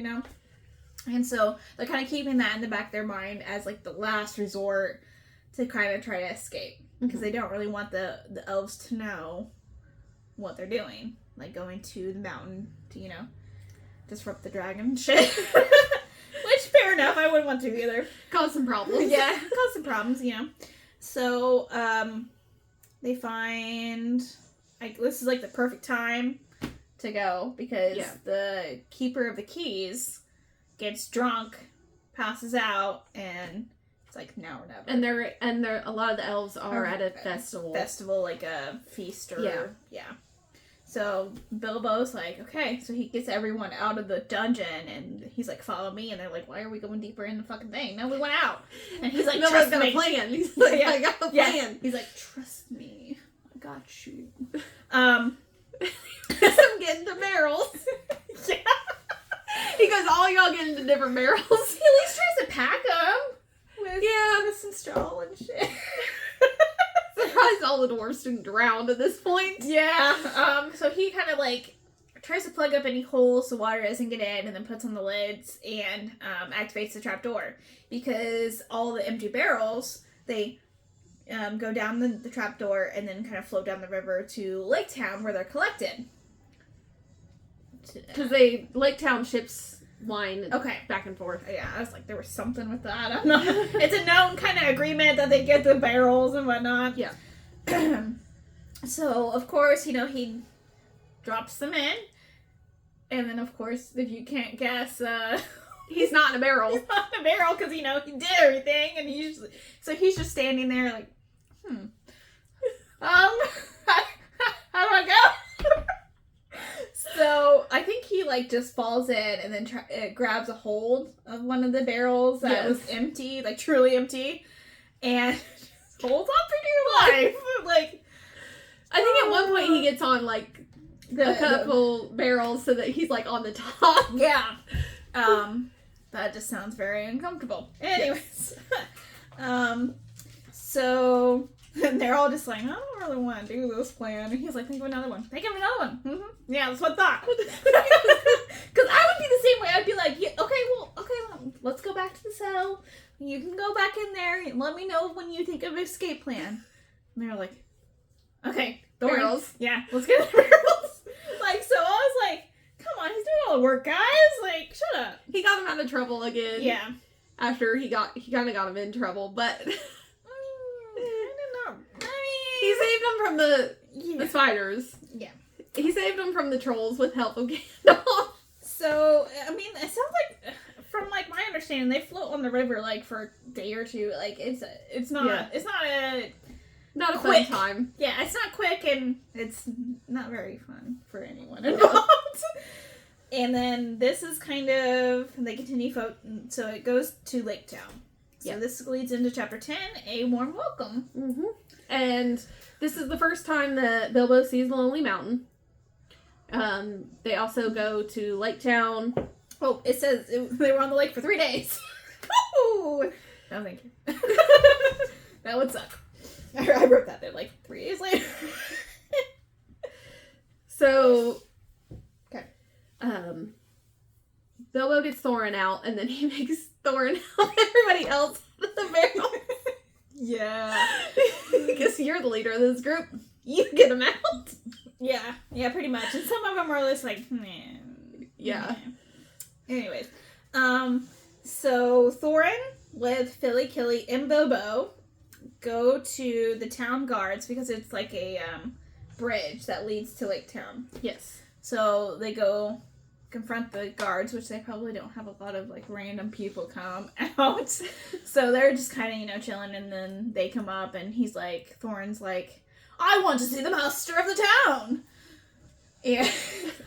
And so they're kind of keeping that in the back of their mind as, like, the last resort to kind of try to escape. Because they don't really want the elves to know what they're doing. Like, going to the mountain to, disrupt the dragon shit. Which, fair enough, I wouldn't want to either. Cause some problems. Yeah, cause some problems, So, they find, like, this is, like, the perfect time to go. Because the keeper of the keys gets drunk, passes out, and it's like now or never. And they're a lot of the elves are at a festival, like a feast or So Bilbo's like, okay, so he gets everyone out of the dungeon, and he's like, follow me, and they're like, why are we going deeper in the fucking thing? No, we went out, and he's like, no, trust got me. a plan. He's like, I got a plan. He's like, trust me, I got you. I'm getting to barrels. Yeah. He goes, all y'all get into different barrels. He at least tries to pack them with some straw and shit. Surprised all the dwarves didn't drown at this point. Yeah. So he kind of like tries to plug up any holes so water doesn't get in, and then puts on the lids and activates the trapdoor, because all the empty barrels, they go down the trapdoor and then kind of float down the river to Lake Town, where they're collected. Because Lake Town ships wine back and forth. Yeah, I was like, there was something with that. I don't know. It's a known kind of agreement that they get the barrels and whatnot. Yeah. So, of course, he drops them in. And then, of course, if you can't guess, he's not in a barrel. He's not in a barrel because, he did everything. And he's just standing there like, how do I go? So, I think he, just falls in and then grabs a hold of one of the barrels that was empty, truly empty, and just holds on for dear life. I think at one point he gets on, a couple barrels so that he's, on the top. Yeah. That just sounds very uncomfortable. Anyways. So... And they're all just like, I don't really want to do this plan. And he's like, think of another one. Think of another one. Mm-hmm. Yeah, that's what I thought. Because I would be the same way. I'd be like, yeah, okay, let's go back to the cell. You can go back in there and let me know when you think of an escape plan. And they're like, okay. Barrels. Yeah, let's get the barrels. So I was like, come on, he's doing all the work, guys. Shut up. He got him out of trouble again. Yeah. After he kind of got him in trouble, but... He saved them from the spiders. Yeah. He saved them from the trolls with help of Gandalf. So, I mean, it sounds like, from, my understanding, they float on the river, for a day or two. It's not Not a quick fun time. Yeah, it's not quick, and it's not very fun for anyone involved. And then this is they continue floating, so it goes to Lake Town. So this leads into chapter 10, A Warm Welcome. Mm-hmm. And this is the first time that Bilbo sees the Lonely Mountain. They also go to Lake Town. Oh, it says they were on the lake for 3 days. Ooh. No, thank you. That would suck. I wrote that there 3 days later. So, okay. Bilbo gets Thorin out, and then he makes Thorin help everybody else with the barrel. Yeah. Because you're the leader of this group. You get him out. Yeah, pretty much. And some of them are just man. Yeah. Anyways. So Thorin with Philly, Killy, and Bilbo go to the town guards because it's a bridge that leads to Lake Town. Yes. So they go confront the guards, which they probably don't have a lot of random people come out. So they're just kind of chilling, and then they come up, and Thorin's like, I want to see the master of the town. Yeah.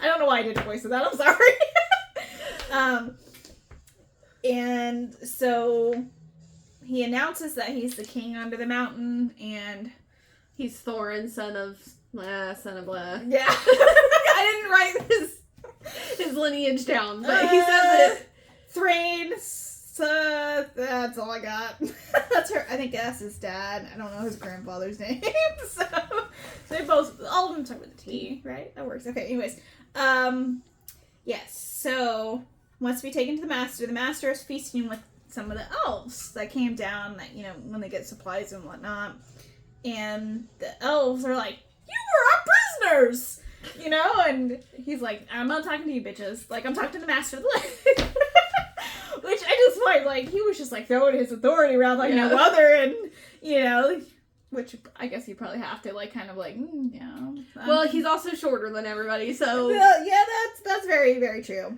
I don't know why I did the voice of that, I'm sorry. And so he announces that he's the king under the mountain, and he's Thorin, son of blah. Yeah. I didn't write his lineage down, but he says it. Thrain, So that's all I got. That's her. I think that's his dad. I don't know his grandfather's name. So they both, all of them start with a T, right? That works. Okay. Anyways, yes. So wants to be taken to the master is feasting with some of the elves that came down. That when they get supplies and whatnot, and the elves are like, "You were our prisoners," and he's like, "I'm not talking to you bitches. Like I'm talking to the master of the lake." Which I just find, like, he was just, like, throwing his authority around like no other, and, which I guess you probably have to, like, kind of, like, Well, he's also shorter than everybody, so... Yeah, that's very, very true.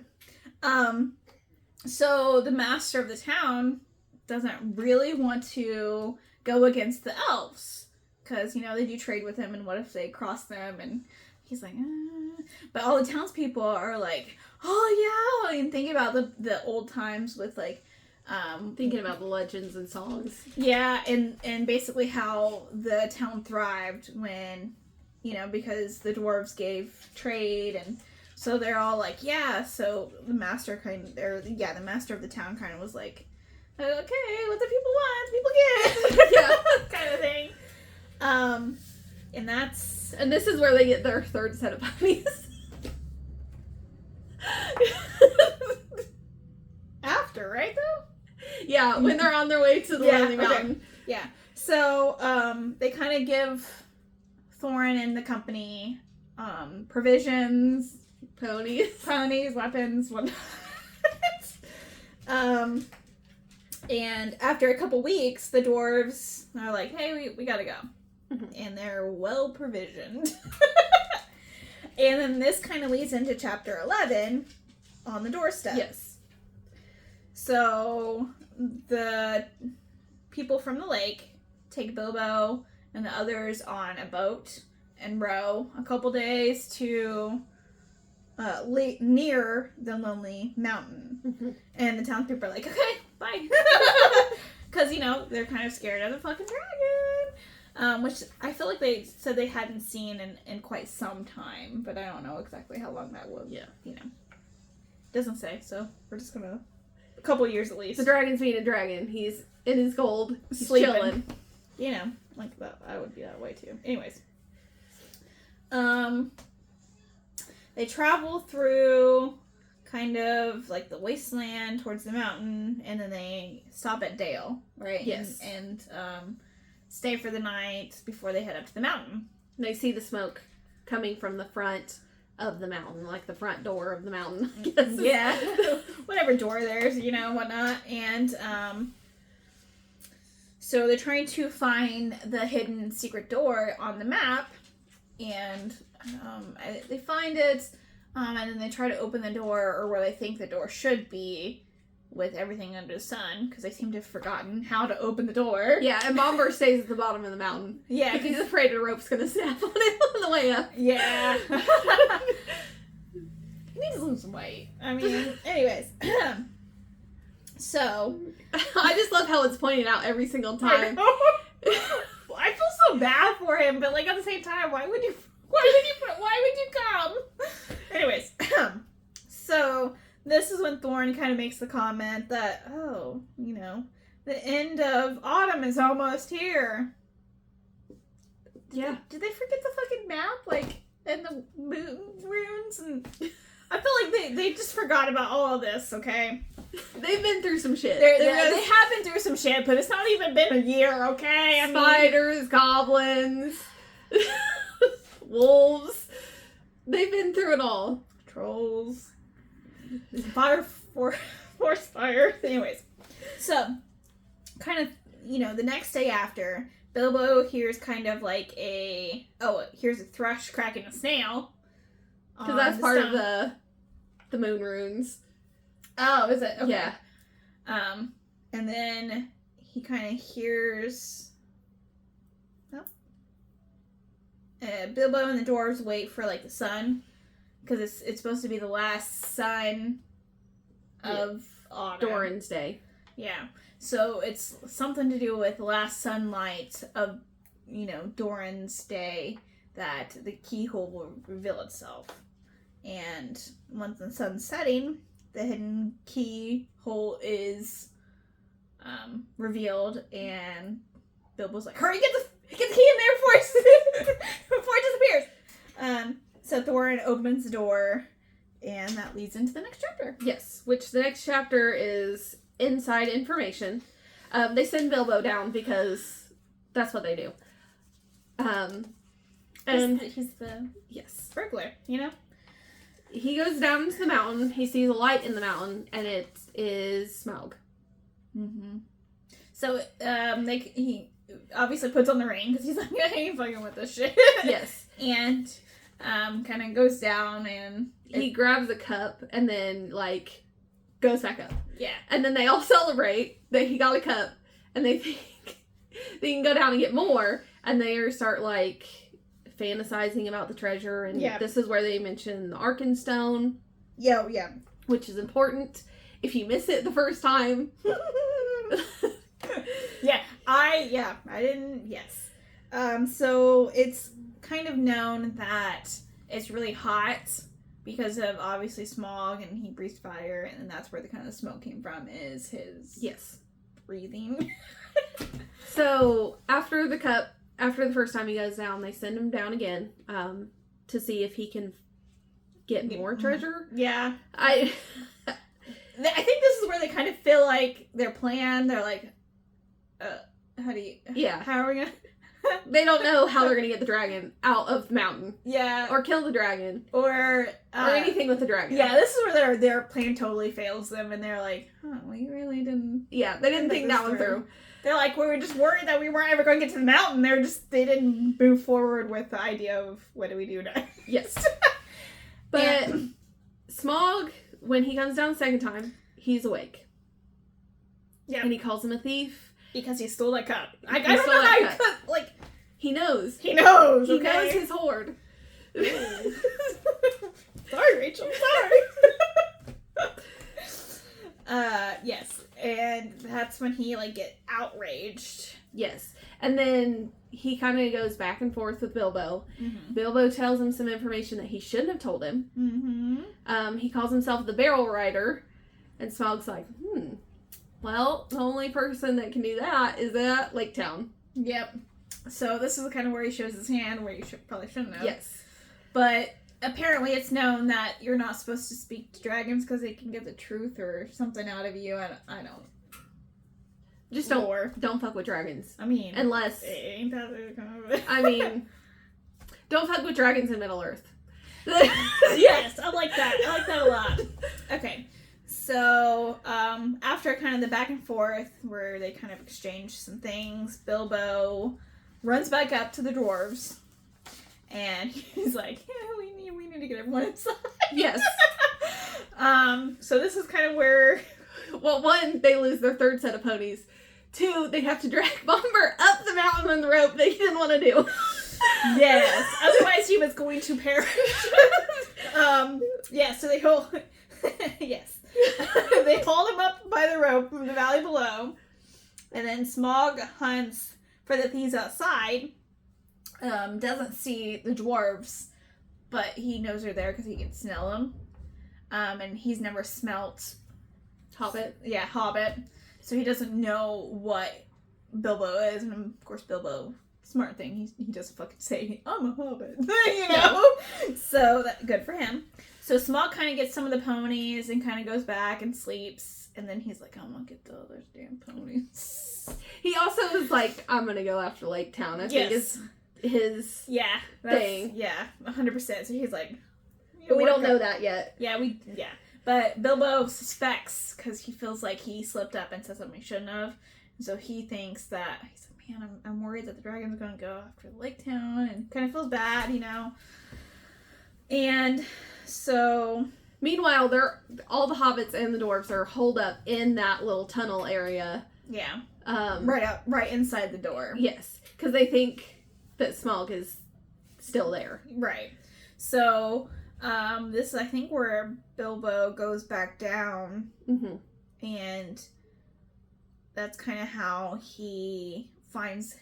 So the master of the town doesn't really want to go against the elves, because, they do trade with him, and what if they cross them, and he's like, But all the townspeople are like, oh yeah, and thinking about the old times with like, thinking about the legends and songs. Yeah, and basically how the town thrived when, because the dwarves gave trade, and so they're all like, yeah. So the master the master of the town kind of was like, okay, what the people want, people get, Yeah, kind of thing. And this is where they get their third set of puppies. After, right, though? Yeah, when they're on their way to the Lonely Mountain. Okay. Yeah. So, they kind of give Thorin and the company, provisions, Ponies, weapons, whatnot. And after a couple weeks, the dwarves are like, hey, we gotta go. Mm-hmm. And they're well provisioned. And then this kind of leads into chapter 11 on the doorstep. Yes. So the people from the lake take Bilbo and the others on a boat and row a couple days to near the Lonely Mountain. Mm-hmm. And the townspeople are like, okay, bye. Because, they're kind of scared of the fucking dragon. Which I feel like they said they hadn't seen in quite some time, but I don't know exactly how long that was. Yeah. Doesn't say, so we're just gonna... A couple years at least. The dragon's being a dragon. He's in his gold. He's sleeping. Chilling. Like that. I would be that way too. Anyways. They travel through kind of like the wasteland towards the mountain, and then they stop at Dale, right? Yes. And stay for the night before they head up to the mountain. They see the smoke coming from the front of the mountain, like the front door of the mountain, I guess. Yeah. Whatever door there's, whatnot. And so they're trying to find the hidden secret door on the map, and they find it, and then they try to open the door, or where they think the door should be, with everything under the sun, because they seem to have forgotten how to open the door. Yeah, and Bomber stays at the bottom of the mountain. Yeah. Because he's afraid a rope's going to snap on him on the way up. Yeah. He needs to lose some weight. I mean, anyways. So. I just love how it's pointed out every single time. I feel so bad for him, but like at the same time, why would you come? Anyways. So. This is when Thorin kind of makes the comment that, the end of autumn is almost here. Yeah. Did they forget the fucking map? Like, and the moon runes? And I feel like they just forgot about all of this, okay? They've been through some shit. They have been through some shit, but it's not even been a year, okay? Spiders, goblins, wolves. They've been through it all. Trolls. Forest fire. Anyways, so kind of, the next day after, Bilbo hears kind of like here's a thrush cracking a snail. Because that's part of the moon runes. Oh, is it? Okay. Yeah. And then he kind of hears. Bilbo and the dwarves wait for like the sun. Because it's supposed to be the last sun of autumn. Doran's Day. Yeah. So it's something to do with the last sunlight of, Doran's Day that the keyhole will reveal itself. And once the sun's setting, the hidden keyhole is revealed, and Bilbo's like, hurry, get the key in there before it disappears. So Thorin opens the door, and that leads into the next chapter. Yes, which the next chapter is inside information. They send Bilbo down because that's what they do. And he's the burglar, you know? He goes down into the mountain. He sees a light in the mountain, and it is Smaug. Mm-hmm. So, he obviously puts on the ring because he's like, I ain't fucking with this shit. Yes. And kind of goes down, and he grabs a cup and then like goes back up. Yeah. And then they all celebrate that he got a cup, and they think they can go down and get more, and they start like fantasizing about the treasure, and this is where they mention the Arkenstone. Yeah. Which is important if you miss it the first time. I didn't. Yes. So it's kind of known that it's really hot because of obviously Smaug, and he breathes fire, and that's where the kind of smoke came from, is his breathing. So after the first time he goes down, they send him down again to see if he can get more treasure. Yeah. I think this is where they kind of feel like their plan. They're like, how are we gonna? They don't know how they're gonna get the dragon out of the mountain. Yeah. Or kill the dragon. Or anything with the dragon. Yeah, this is where their plan totally fails them, and they're like, we really didn't. Yeah, they didn't think that one through. They're like, we were just worried that we weren't ever going to get to the mountain. They didn't move forward with the idea of what do we do now. Yes. But Smaug, when he comes down the second time, he's awake. Yeah. And he calls him a thief. Because he stole that cup. I don't know how he could, like... He knows. He knows, He knows his hoard. Sorry, Rachel. Sorry. Yes. And that's when he, like, get outraged. Yes. And then he kind of goes back and forth with Bilbo. Mm-hmm. Bilbo tells him some information that he shouldn't have told him. Mm-hmm. He calls himself the Barrel Rider. And Smaug's like, well, the only person that can do that is at Lake Town. Yep. So this is kind of where he shows his hand, where you probably shouldn't have. Yes. But apparently it's known that you're not supposed to speak to dragons because they can get the truth or something out of you. I don't. Just don't fuck with dragons. I mean, unless ain't that kind of... I mean, don't fuck with dragons in Middle Earth. Yes, I like that. I like that a lot. Okay, so after kind of the back and forth where they kind of exchange some things, Bilbo runs back up to the dwarves, and he's like, "Yeah, we need to get everyone inside." Yes. So this is kind of where, well, one, they lose their third set of ponies. Two, they have to drag Bomber up the mountain on the rope they didn't want to do. Yes. Otherwise, he was going to perish. Yeah, so they hold... yes. They hold him up by the rope from the valley below. And then Smaug hunts for the thieves outside. Doesn't see the dwarves, but he knows they're there because he can smell them. And he's never smelt... Hobbit. Yeah, Hobbit. So he doesn't know what Bilbo is. And of course, Bilbo, smart thing, he doesn't fucking say, I'm a hobbit. You know? So, good for him. So Smaug kind of gets some of the ponies and kind of goes back and sleeps. And then he's like, I'm gonna get the other damn ponies. He also was like, I'm gonna go after Lake Town. I think is his thing. Yeah, 100%. So he's like... But we don't know that yet. Yeah, But Bilbo suspects because he feels like he slipped up and said something he shouldn't have. So he thinks that, he's like, man, I'm worried that the dragon's going to go after Lake Town, and kind of feels bad, you know. And so... Meanwhile, all the hobbits and the dwarves are holed up in that little tunnel area. Yeah. Right inside the door. Yes. Because they think that Smaug is still there. Right. So... this is, I think, where Bilbo goes back down, and that's kind of how he finds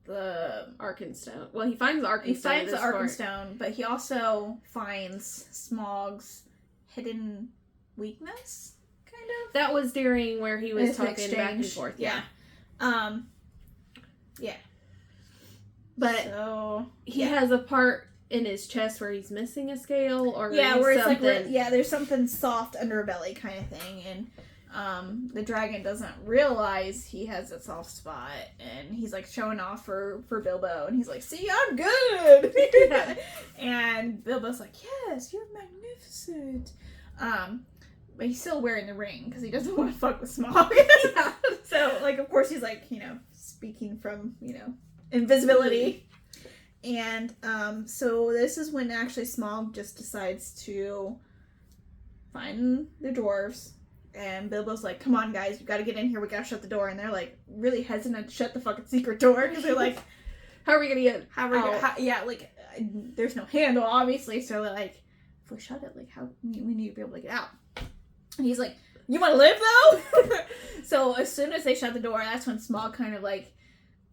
the Arkenstone. Well, he finds the Arkenstone. He finds the Arkenstone, but he also finds Smaug's hidden weakness, kind of. That was during where he was It's talking exchange. back and forth. Yeah. Yeah. But so, he has a part in his chest where he's missing a scale, or where it's something. like there's something soft underbelly kind of thing, and the dragon doesn't realize he has a soft spot, and he's like showing off for Bilbo, and he's like, "See, I'm good." And Bilbo's like, "Yes, you're magnificent." But he's still wearing the ring because he doesn't want to fuck with Smaug. So, like, of course, he's like, speaking from invisibility. And so this is when actually Smaug just decides to find the dwarves, and Bilbo's like, "Come on, guys, we gotta get in here, we gotta shut the door." And they're like really hesitant to shut the fucking secret door because they're like, how are we gonna get there's no handle, obviously, so they're like, if we shut it, like, how we need to be able to get out. And he's like, "You want to live though?" So as soon as they shut the door, that's when Smaug kind of like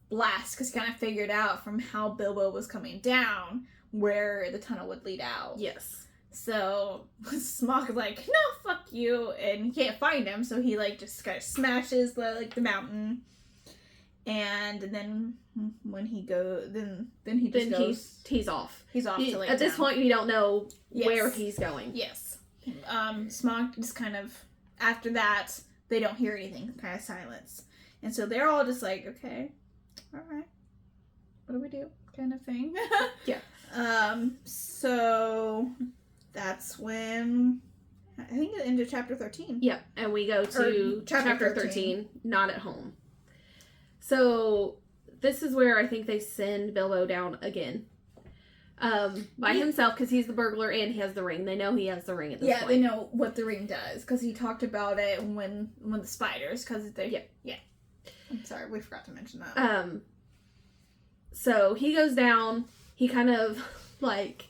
blast, because he kind of figured out from how Bilbo was coming down where the tunnel would lead out. Yes. So Smaug is like, "No, fuck you," and he can't find him, so he like just kind of smashes the mountain, and then when he goes, then he just goes. He's off. He's off to lay at this down. point, you don't know Yes. where he's going. Yes. Smaug just kind of, after that, they don't hear anything, kind of silence, and so they're all just like, "Okay. Alright, what do we do?" kind of thing. Yeah. So that's when I think it ended chapter 13. Yeah, and we go to chapter 13, Not at Home. So this is where I think they send Bilbo down again. By himself, because he's the burglar and he has the ring. They know he has the ring at this point. Yeah, they know what the ring does, because he talked about it when the spiders, because they... Yeah. I'm sorry, we forgot to mention that. So he goes down, he kind of, like,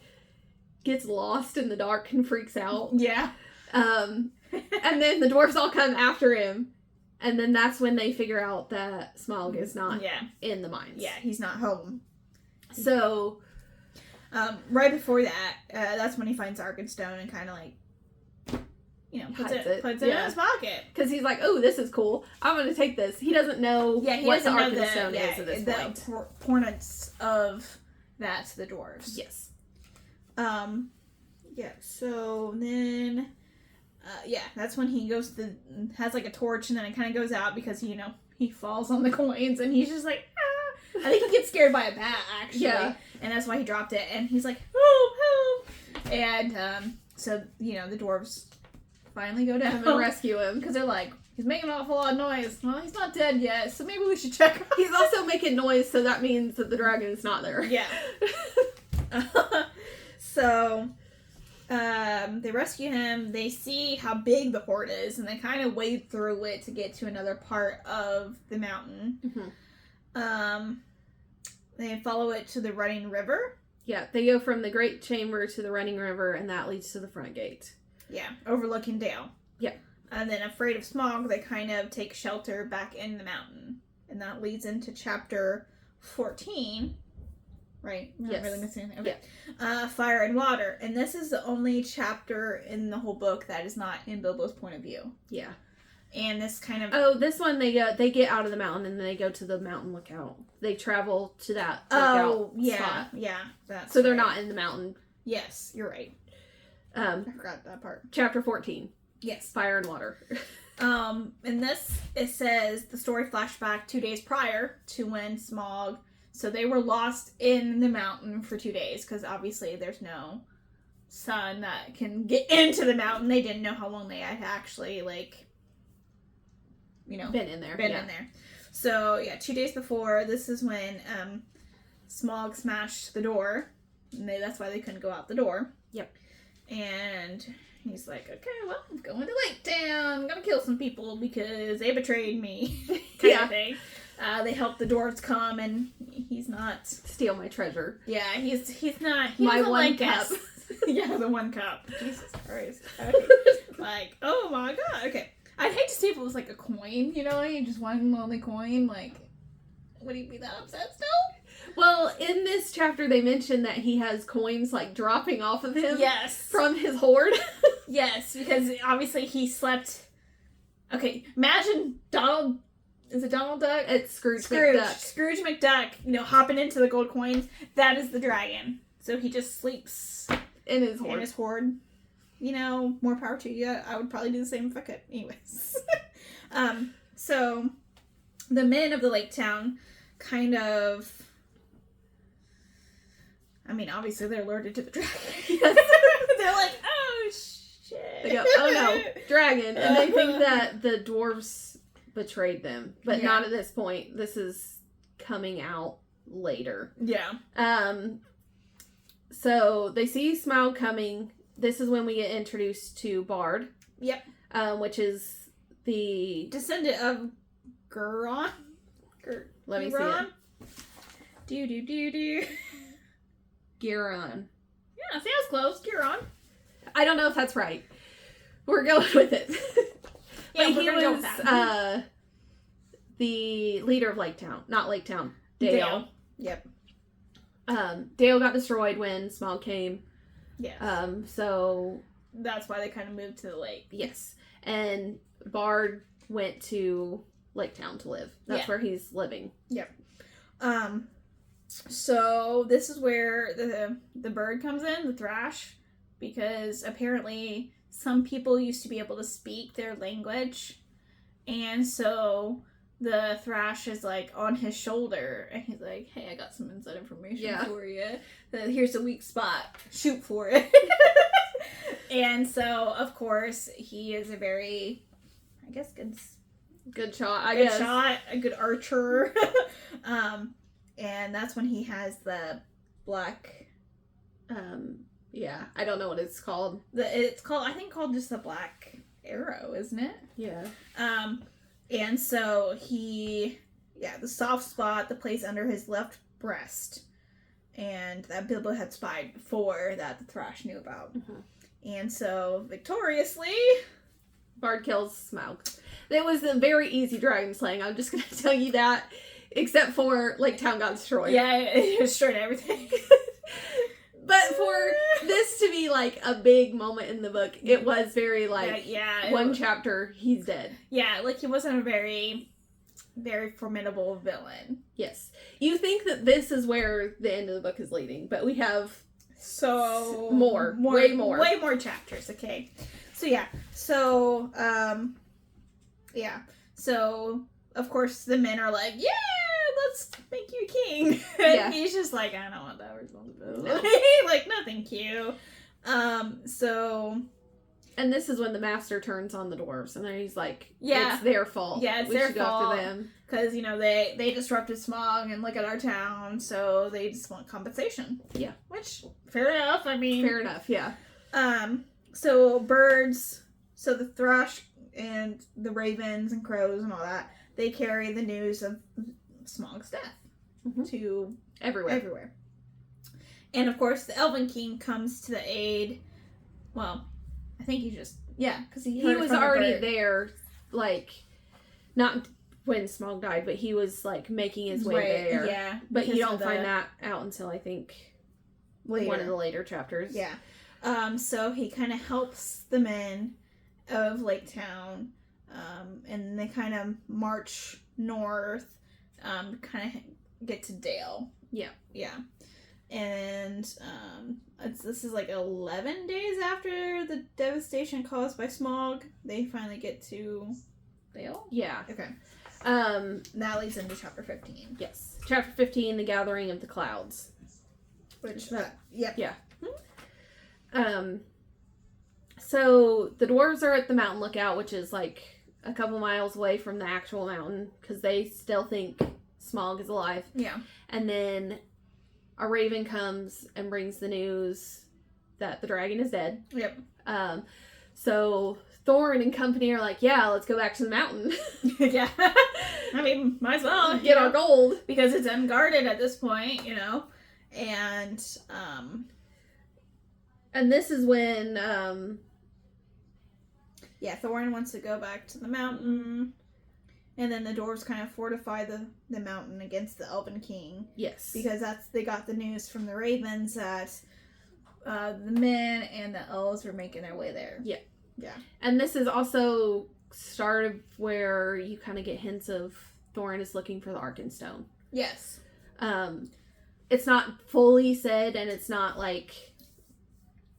gets lost in the dark and freaks out. Yeah. And then the dwarves all come after him, and then that's when they figure out that Smaug is not in the mines. Yeah, he's not home. So... right before that, that's when he finds Arkenstone and kind of like, puts it in his pocket. Because he's like, "Oh, this is cool. I'm going to take this." He doesn't know what the Arkenstone is at this point. The importance of that to the dwarves. Yes. So then, that's when he goes has like a torch, and then it kind of goes out because he falls on the coins, and he's just like, ah! I think he gets scared by a bat, actually. Yeah. And that's why he dropped it, and he's like, "Help, help!" And so the dwarves finally go down and rescue him, because they're like, "He's making an awful lot of noise. Well, he's not dead yet, so maybe we should check him." He's also making noise, so that means that the dragon is not there. Yeah. So they rescue him. They see how big the horde is, and they kind of wade through it to get to another part of the mountain. Mm-hmm. They follow it to the running river. Yeah, they go from the Great Chamber to the running river, and that leads to the front gate. Yeah, overlooking Dale. Yeah. And then, afraid of Smaug, they kind of take shelter back in the mountain. And that leads into chapter 14. Right? I'm not really missing anything. Okay. Yeah. Fire and Water. And this is the only chapter in the whole book that is not in Bilbo's point of view. Yeah. And this kind of... Oh, this one, they get out of the mountain, and then they go to the mountain lookout. They travel to that lookout spot. Yeah. That's so they're not in the mountain. Yes, you're right. I forgot that part. Chapter 14. Yes. Fire and Water. In this, it says the story flashback 2 days prior to when Smaug... So they were lost in the mountain for 2 days, because obviously there's no sun that can get into the mountain. They didn't know how long they had actually, been in there. In there. So, 2 days before, this is when Smaug smashed the door. And that's why they couldn't go out the door. Yep. And he's like, "Okay, well, I'm going to Lake Town. I'm going to kill some people because they betrayed me." kind of thing. They help the dwarves come, and he's not... Steal my treasure. Yeah, he's not... He my one like cup. Yeah, the one cup. Jesus Christ. Like, oh my god. Okay. I'd hate to see if it was like a coin, just one lonely coin. Like, would he be that upset still? Well, in this chapter, they mentioned that he has coins, dropping off of him. Yes. From his hoard. Yes, because obviously he slept Okay, imagine Donald. Is it Donald Duck? It's Scrooge McDuck. Scrooge McDuck, hopping into the gold coins. That is the dragon. So he just sleeps In his hoard. More power to you. I would probably do the same if I could. Anyways. So the men of the lake town kind of... I mean, obviously they're alerted to the dragon. They're like, oh, shit. They go, oh no, dragon. And they think that the dwarves betrayed them. But not at this point. This is coming out later. Yeah. So they see Smaug coming. This is when we get introduced to Bard. Yep. Which is the... descendant of Guron? Let me see it. Do. Giron. Yeah, sounds close. Giron. I don't know if that's right. We're going with it. Yeah, but he was the leader of Lake Town. Not Lake Town. Dale. Yep. Dale got destroyed when Smaug came. Yes. So... that's why they kind of moved to the lake. Yes. And Bard went to Lake Town to live. That's where he's living. Yep. So this is where the bird comes in, the thrash, because apparently some people used to be able to speak their language, and so the thrash is like on his shoulder, and he's like, "Hey, I got some inside information for you. Here's a weak spot. Shoot for it." And so, of course, he is a very, I guess, good shot. A good archer. And that's when he has the black. I don't know what it's called. It's called just the black arrow, isn't it? Yeah. And so the soft spot, the place under his left breast, and that Bilbo had spied before that the thrash knew about. Mm-hmm. And so, victoriously, Bard kills Smaug. It was a very easy dragon slaying. I'm just going to tell you that. Except for Lake Town got destroyed. Yeah, it destroyed everything. But for this to be like a big moment in the book, it was very like one chapter, he's dead. Yeah, like he wasn't a very, very formidable villain. Yes. You think that this is where the end of the book is leading, but we have way more chapters. Okay. So of course the men are like, yeah, let's make you king. And he's just like, I don't want that responsibility. No. Like, no, thank you. And this is when the master turns on the dwarves, and then he's like, yeah, it's their fault. Yeah, it's their fault. Go after them. Because, they disrupted Smaug and look at our town, so they just want compensation. Yeah. Which, fair enough, Fair enough, yeah. So the thrush and the ravens and crows and all that, they carry the news of Smaug's death to everywhere. And of course, the Elven King comes to the aid. Well, I think because he was already there, like, not when Smaug died, but he was like making his way there. Yeah, but you don't find that out until I think one of the later chapters. Yeah. So he kind of helps the men of Lake Town, and they kind of march north, kind of get to Dale. Yeah. Yeah. And this is like 11 days after the devastation caused by Smaug. They finally get to Dale? Yeah. Okay. That leads into chapter 15. Yes. Chapter 15, The Gathering of the Clouds. Which, yeah. So the dwarves are at the mountain lookout, which is like a couple miles away from the actual mountain, because they still think Smaug is alive. Yeah. And then a raven comes and brings the news that the dragon is dead. Yep. So Thorin and company are like, yeah, let's go back to the mountain. Yeah. I mean, might as well. Get our gold. Because it's unguarded at this point, And, and this is when, Thorin wants to go back to the mountain. And then the dwarves kind of fortify the mountain against the Elven King. Yes. Because they got the news from the ravens that the men and the elves were making their way there. Yeah. Yeah. And this is also start of where you kind of get hints of Thorin is looking for the Arkenstone. Yes. It's not fully said, and it's not like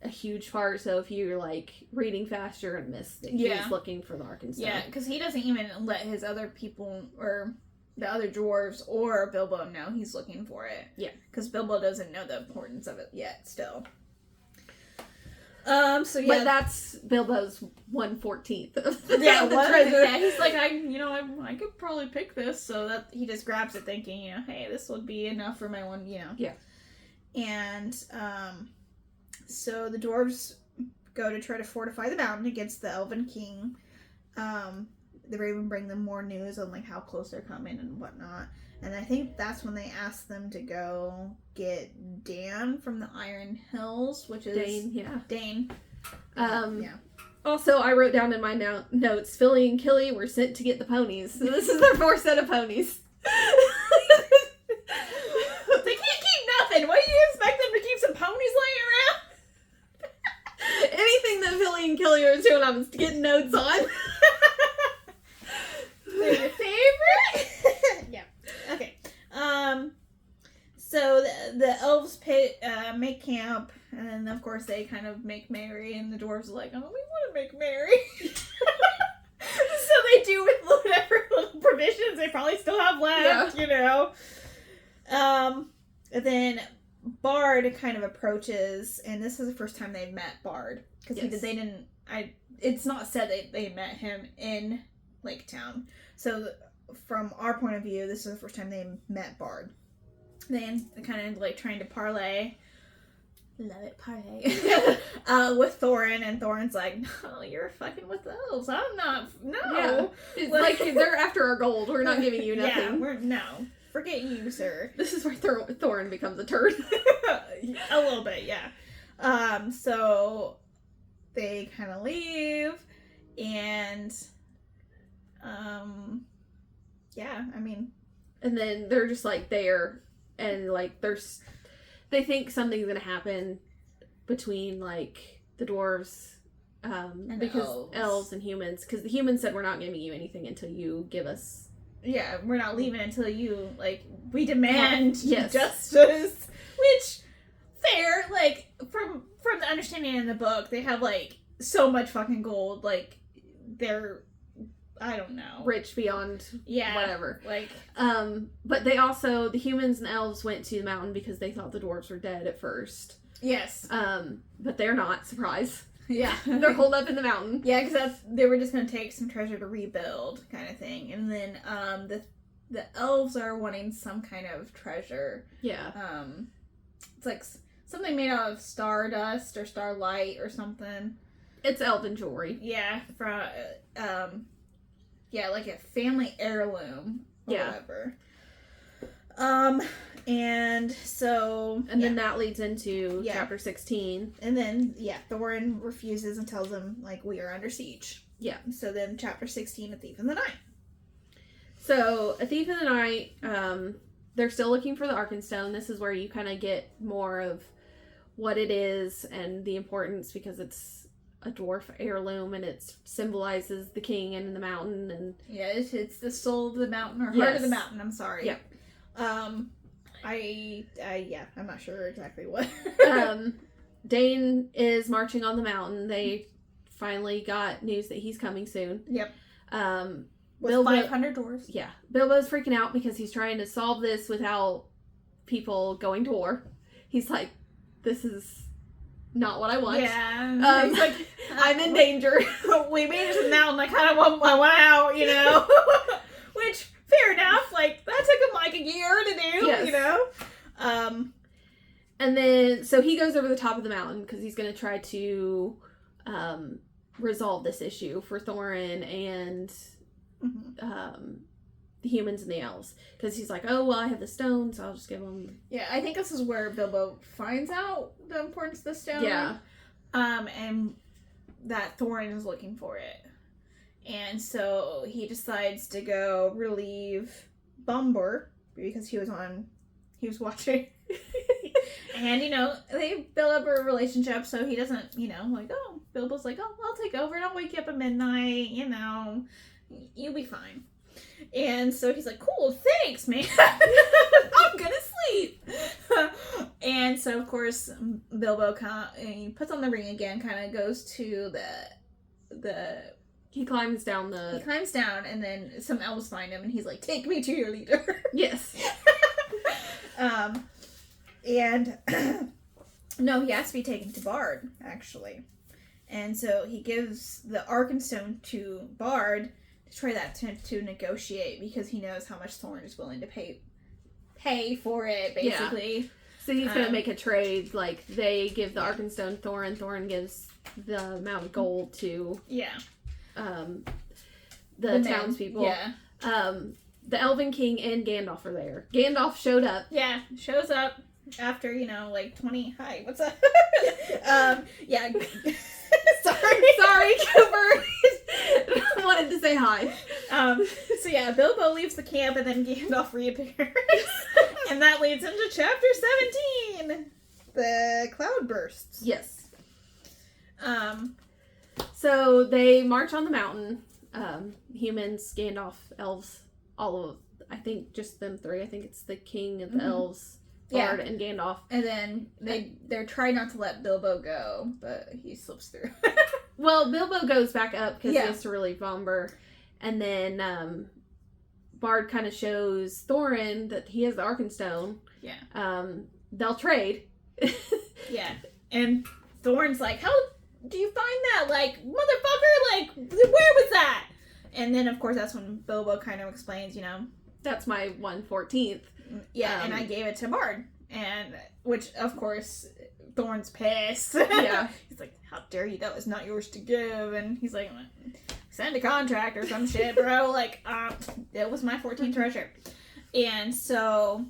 a huge part, so if you're like reading fast, you're gonna miss that he's looking for the Arkenstone. Yeah, because he doesn't even let his other people or the other dwarves or Bilbo know he's looking for it. Yeah, because Bilbo doesn't know the importance of it yet. Still. So yeah, but that's Bilbo's 1/14 of the treasure. treasure. He's like, I could probably pick this, so that he just grabs it, thinking, hey, this would be enough for my one, Yeah. And so the dwarves go to try to fortify the mountain against the Elven King. The Raven bring them more news on like how close they're coming and whatnot. And I think that's when they ask them to go get Dan from the Iron Hills, which is Dane. Yeah. Also, I wrote down in my notes, Philly and Killy were sent to get the ponies. So this is their 4th set of ponies. They can't keep nothing. What do you expect them to keep some ponies laying around? Anything that Philly and Killy are doing, I'm getting notes on. They're your favorite? Yeah. Okay. So the elves make camp, and then of course they kind of make merry, and the dwarves are like, oh, we want to make merry. So they do with whatever little provisions they probably still have left, And then Bard kind of approaches, and this is the first time they've met Bard, because it's not said that they met him in Lake Town. So from our point of view, this is the first time they met Bard. Then kind of like trying to parlay. Love it, parlay. With Thorin, and Thorin's like, no, you're fucking with those. I'm not. No. Yeah. It's like they're after our gold. We're not giving you nothing. Yeah, no. Forget you, sir. This is where Thorin becomes a turd. A little bit, yeah. So they kind of leave, and yeah, I mean, and then they're just like there, and like they think something's gonna happen between like the dwarves, and because elves and humans, because the humans said we're not giving you anything until you give us. Yeah, we're not leaving until you we demand justice, which fair. Like from the understanding in the book, they have like so much fucking gold, like they're. I don't know. Rich beyond whatever. Like, but they also, the humans and elves went to the mountain because they thought the dwarves were dead at first. Yes. But they're not. Surprise. Yeah. They're holed up in the mountain. Yeah, because they were just going to take some treasure to rebuild, kind of thing. And then, the elves are wanting some kind of treasure. Yeah. It's like something made out of stardust or starlight or something. It's elven jewelry. Yeah. Yeah, like a family heirloom or whatever. And so... And then that leads into chapter 16. And then, Thorin refuses and tells them, like, we are under siege. Yeah. So then chapter 16, A Thief in the Night. So, A Thief in the Night, they're still looking for the Arkenstone. This is where you kind of get more of what it is and the importance, because it's a dwarf heirloom, and it symbolizes the king and the mountain, and it's the soul of the mountain, or heart of the mountain. I'm sorry. Yep. I'm not sure exactly what. Dane is marching on the mountain. They finally got news that he's coming soon. Yep. With Bilbo, 500 dwarves. Yeah. Bilbo's freaking out because he's trying to solve this without people going to war. He's like, this is not what I want. Yeah. He's like, I'm in danger. We made it to the mountain. I kind of want out, Which, fair enough. Like, that took him like a year to do, yes. And then, so he goes over the top of the mountain because he's going to try to resolve this issue for Thorin and the humans and the elves. Because he's like, oh, well, I have the stone, so I'll just give them... Yeah, I think this is where Bilbo finds out the importance of the stone. Yeah. And that Thorin is looking for it. And so he decides to go relieve Bombur, because he was watching... And, they build up a relationship, so he doesn't, like, oh, Bilbo's like, oh, I'll take over and I'll wake you up at midnight, you'll be fine. And so he's like, cool, thanks, man. I'm gonna sleep. And so, of course, Bilbo he puts on the ring again, kind of goes to the... He climbs down, and then some elves find him, and he's like, take me to your leader. Yes. And no, he has to be taken to Bard, actually. And so he gives the Arkenstone to Bard to try that to negotiate, because he knows how much Thorin is willing to pay for it, basically. Yeah. So he's going to make a trade, like, they give the Arkenstone Thorin gives the amount of gold to the townspeople. Yeah. The Elven King and Gandalf are there. Gandalf showed up. Yeah, shows up after, 20... Hi, what's up? Yeah. Sorry, Cooper. I wanted to say hi. So yeah, Bilbo leaves the camp and then Gandalf reappears. And that leads into chapter 17. The cloud bursts. Yes. So they march on the mountain. Humans, Gandalf, elves, I think just them three. I think it's the king of the elves, Bard, and Gandalf. And then they're trying not to let Bilbo go, but he slips through. Well, Bilbo goes back up because he has to relieve Bomber. And then Bard kind of shows Thorin that he has the Arkenstone. Yeah. They'll trade. Yeah. And Thorin's like, how do you find that? Like, motherfucker, like, where was that? And then, of course, that's when Bilbo kind of explains, That's my 1/14. Yeah, and I gave it to Bard. And, which, of course, Thorin's pissed. Yeah. He's like, how dare you? That was not yours to give. And he's like, send a contract or some shit, bro. Like, it was my 14 treasure. And so,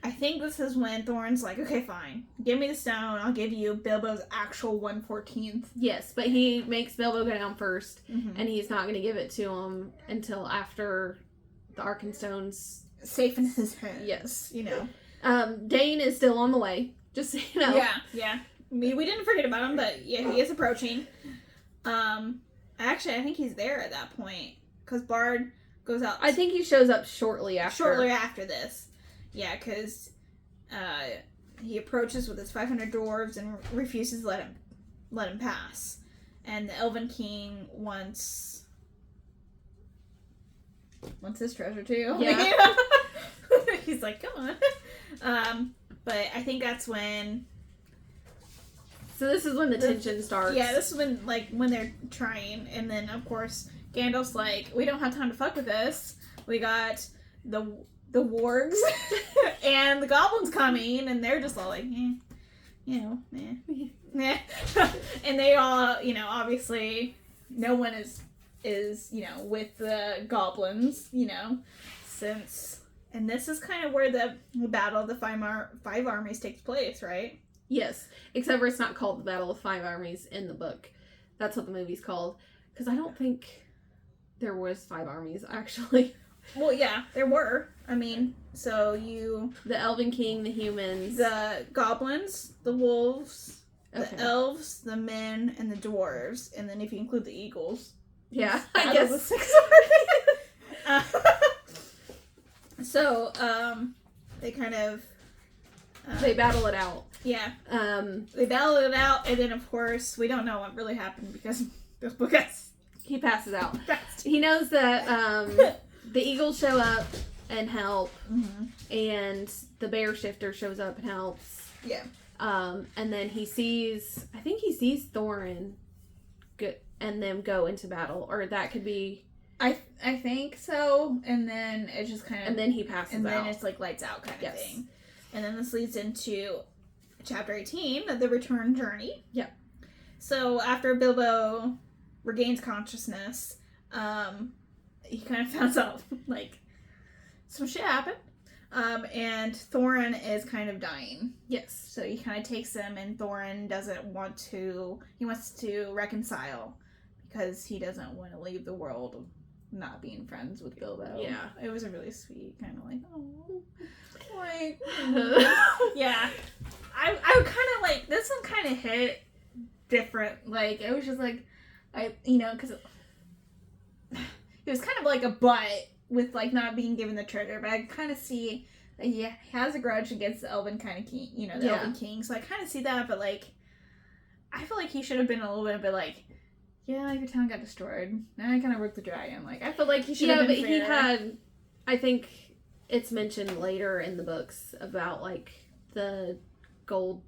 I think this is when Thorin's like, okay, fine. Give me the stone. I'll give you Bilbo's actual 1/14. Yes, but he makes Bilbo go down first, and he's not going to give it to him until after the Arkenstone's safe in his hands. Yes. Dane is still on the way, just so you know. Yeah. We didn't forget about him, but yeah, he is approaching. Actually, I think he's there at that point, because Bard goes out. I think he shows up shortly after. Shortly after this. Yeah, because he approaches with his 500 dwarves and refuses to let him pass. And the Elven King wants his treasure too. Yeah. He's like, come on. But I think that's when... So this is when the tension starts. Yeah, this is when they're trying. And then, of course, Gandalf's like, we don't have time to fuck with this. We got the wargs and the goblins coming, and they're just all like, and they all, obviously no one is with the goblins, and this is kind of where the Battle of the Five Armies takes place, right? Yes, except for it's not called the Battle of Five Armies in the book. That's what the movie's called, because I don't think there was 5 armies, actually. Well, yeah, there were. I mean, the Elven King, the humans, the goblins, the wolves, the elves, the men, and the dwarves, and then if you include the eagles. Yeah, I guess. The 6 they kind of... they battle it out. Yeah. They battle it out, and then, of course, we don't know what really happened because he passes out. He knows that the eagles show up and help, and the bear shifter shows up and helps. Yeah. And then he sees Thorin and them go into battle, or that could be... I think so, and then it just kind of... And then he passes out. And then it's like lights out kind of thing. And then this leads into chapter 18, the return journey. Yep. So after Bilbo regains consciousness, he kind of finds out, like, some shit happened. And Thorin is kind of dying. Yes. So he kind of takes him, and Thorin doesn't want to... He wants to reconcile, because he doesn't want to leave the world of not being friends with Bilbo. Yeah. It was a really sweet kind of like, oh, why like, yeah. I kind of like, this one kind of hit different. Like, it was just like, because it was kind of like a butt with, like, not being given the treasure, but I kind of see that he has a grudge against the Elven kind of king, the Elven King, so I kind of see that, but, like, I feel like he should have been a little bit like, yeah, your town got destroyed. Now I kind of worked the dragon. Like, I feel like he should have been fair. Yeah, but he had, I think it's mentioned later in the books about, like, the gold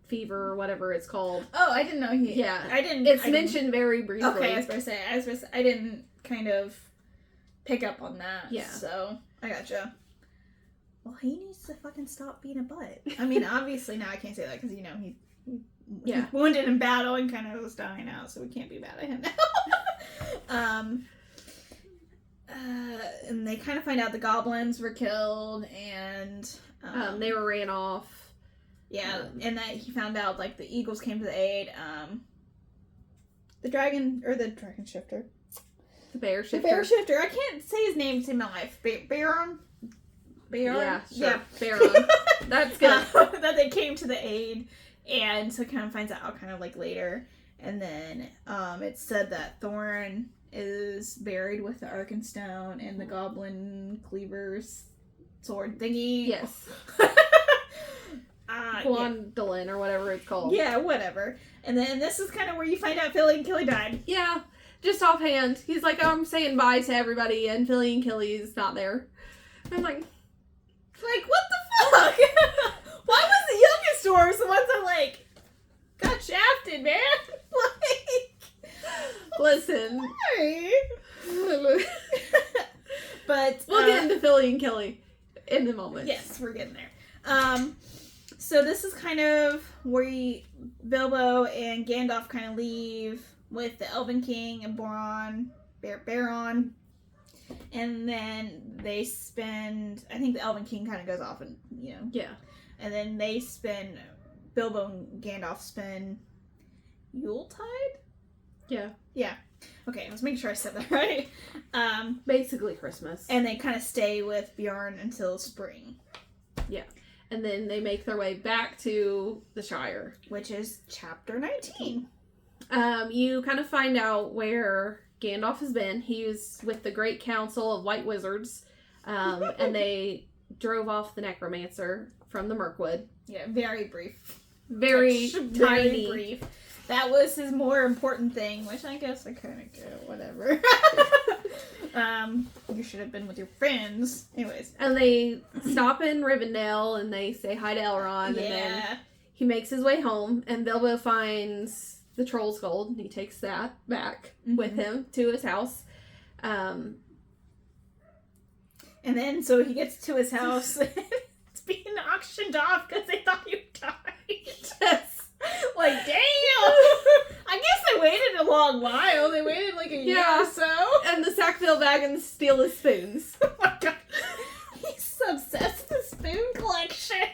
fever or whatever it's called. Oh, I didn't know he... Yeah. It's mentioned very briefly. Okay, I was going to say, I didn't kind of pick up on that. Yeah. So, I gotcha. Well, he needs to fucking stop being a butt. I mean, obviously now I can't say that because, he he's wounded in battle and kind of was dying out, so we can't be mad at him now. And they kind of find out the goblins were killed, and they were ran off. Yeah, and that he found out, like, the eagles came to the aid. The dragon shifter. The bear shifter. The bear shifter. I can't say his name to my life. Baron? Yeah, sure. Yeah. Baron. That's good. That they came to the aid. And so kind of finds out kind of like later. And then it's said that Thorin is buried with the Arkenstone and the goblin cleaver's sword thingy. Yes. Gondolin or whatever it's called. Yeah, whatever. And then this is kind of where you find out Philly and Killy died. Yeah, just offhand. He's like, I'm saying bye to everybody, and Philly and Killy's not there. I'm like, what the fuck? Why was the youngest dwarves the ones that, like, got shafted, man? Like, listen. Sorry. But we'll get into Philly and Killy in a moment. Yes, we're getting there. So this is kind of where Bilbo and Gandalf kind of leave with the Elven King and Baron. And then they spend, I think the Elven King kind of goes off and, Yeah. And then Bilbo and Gandalf spend Yuletide? Yeah. Yeah. Okay, let's make sure I said that right. Basically Christmas. And they kind of stay with Bjorn until spring. Yeah. And then they make their way back to the Shire. Which is chapter 19. You kind of find out where Gandalf has been. He was with the Great Council of White Wizards. And they drove off the Necromancer from the Mirkwood. Yeah, very brief. Very tiny. Brief. That was his more important thing, which I guess I kind of get, whatever. You should have been with your friends. Anyways. And they stop in Rivendell and they say hi to Elrond. And then he makes his way home and Bilbo finds the Troll's Gold and he takes that back with him to his house. And then so he gets to his house and it's being auctioned off because they thought you died. Yes. Like, damn! I guess they waited a long while. They waited like a year or so. And the Sackville Baggins steal his spoons. Oh my god. He's obsessed with the spoon collection.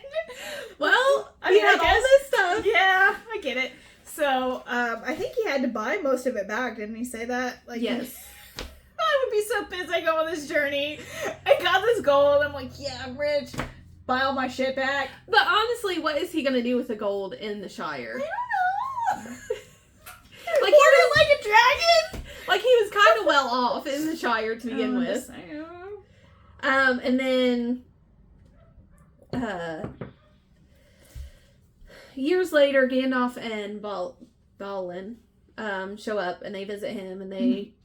Well, I mean, all this stuff. Yeah, I get it. So, I think he had to buy most of it back. Didn't he say that? Like, yes. I would be so pissed I go on this journey. I got this gold. I'm like, yeah, I'm rich. Buy all my shit back. But honestly, what is he gonna do with the gold in the Shire? I don't know. Like, like a dragon? Like, he was kind of well off in the Shire to begin with. And then, years later, Gandalf and Balin, show up and they visit him and they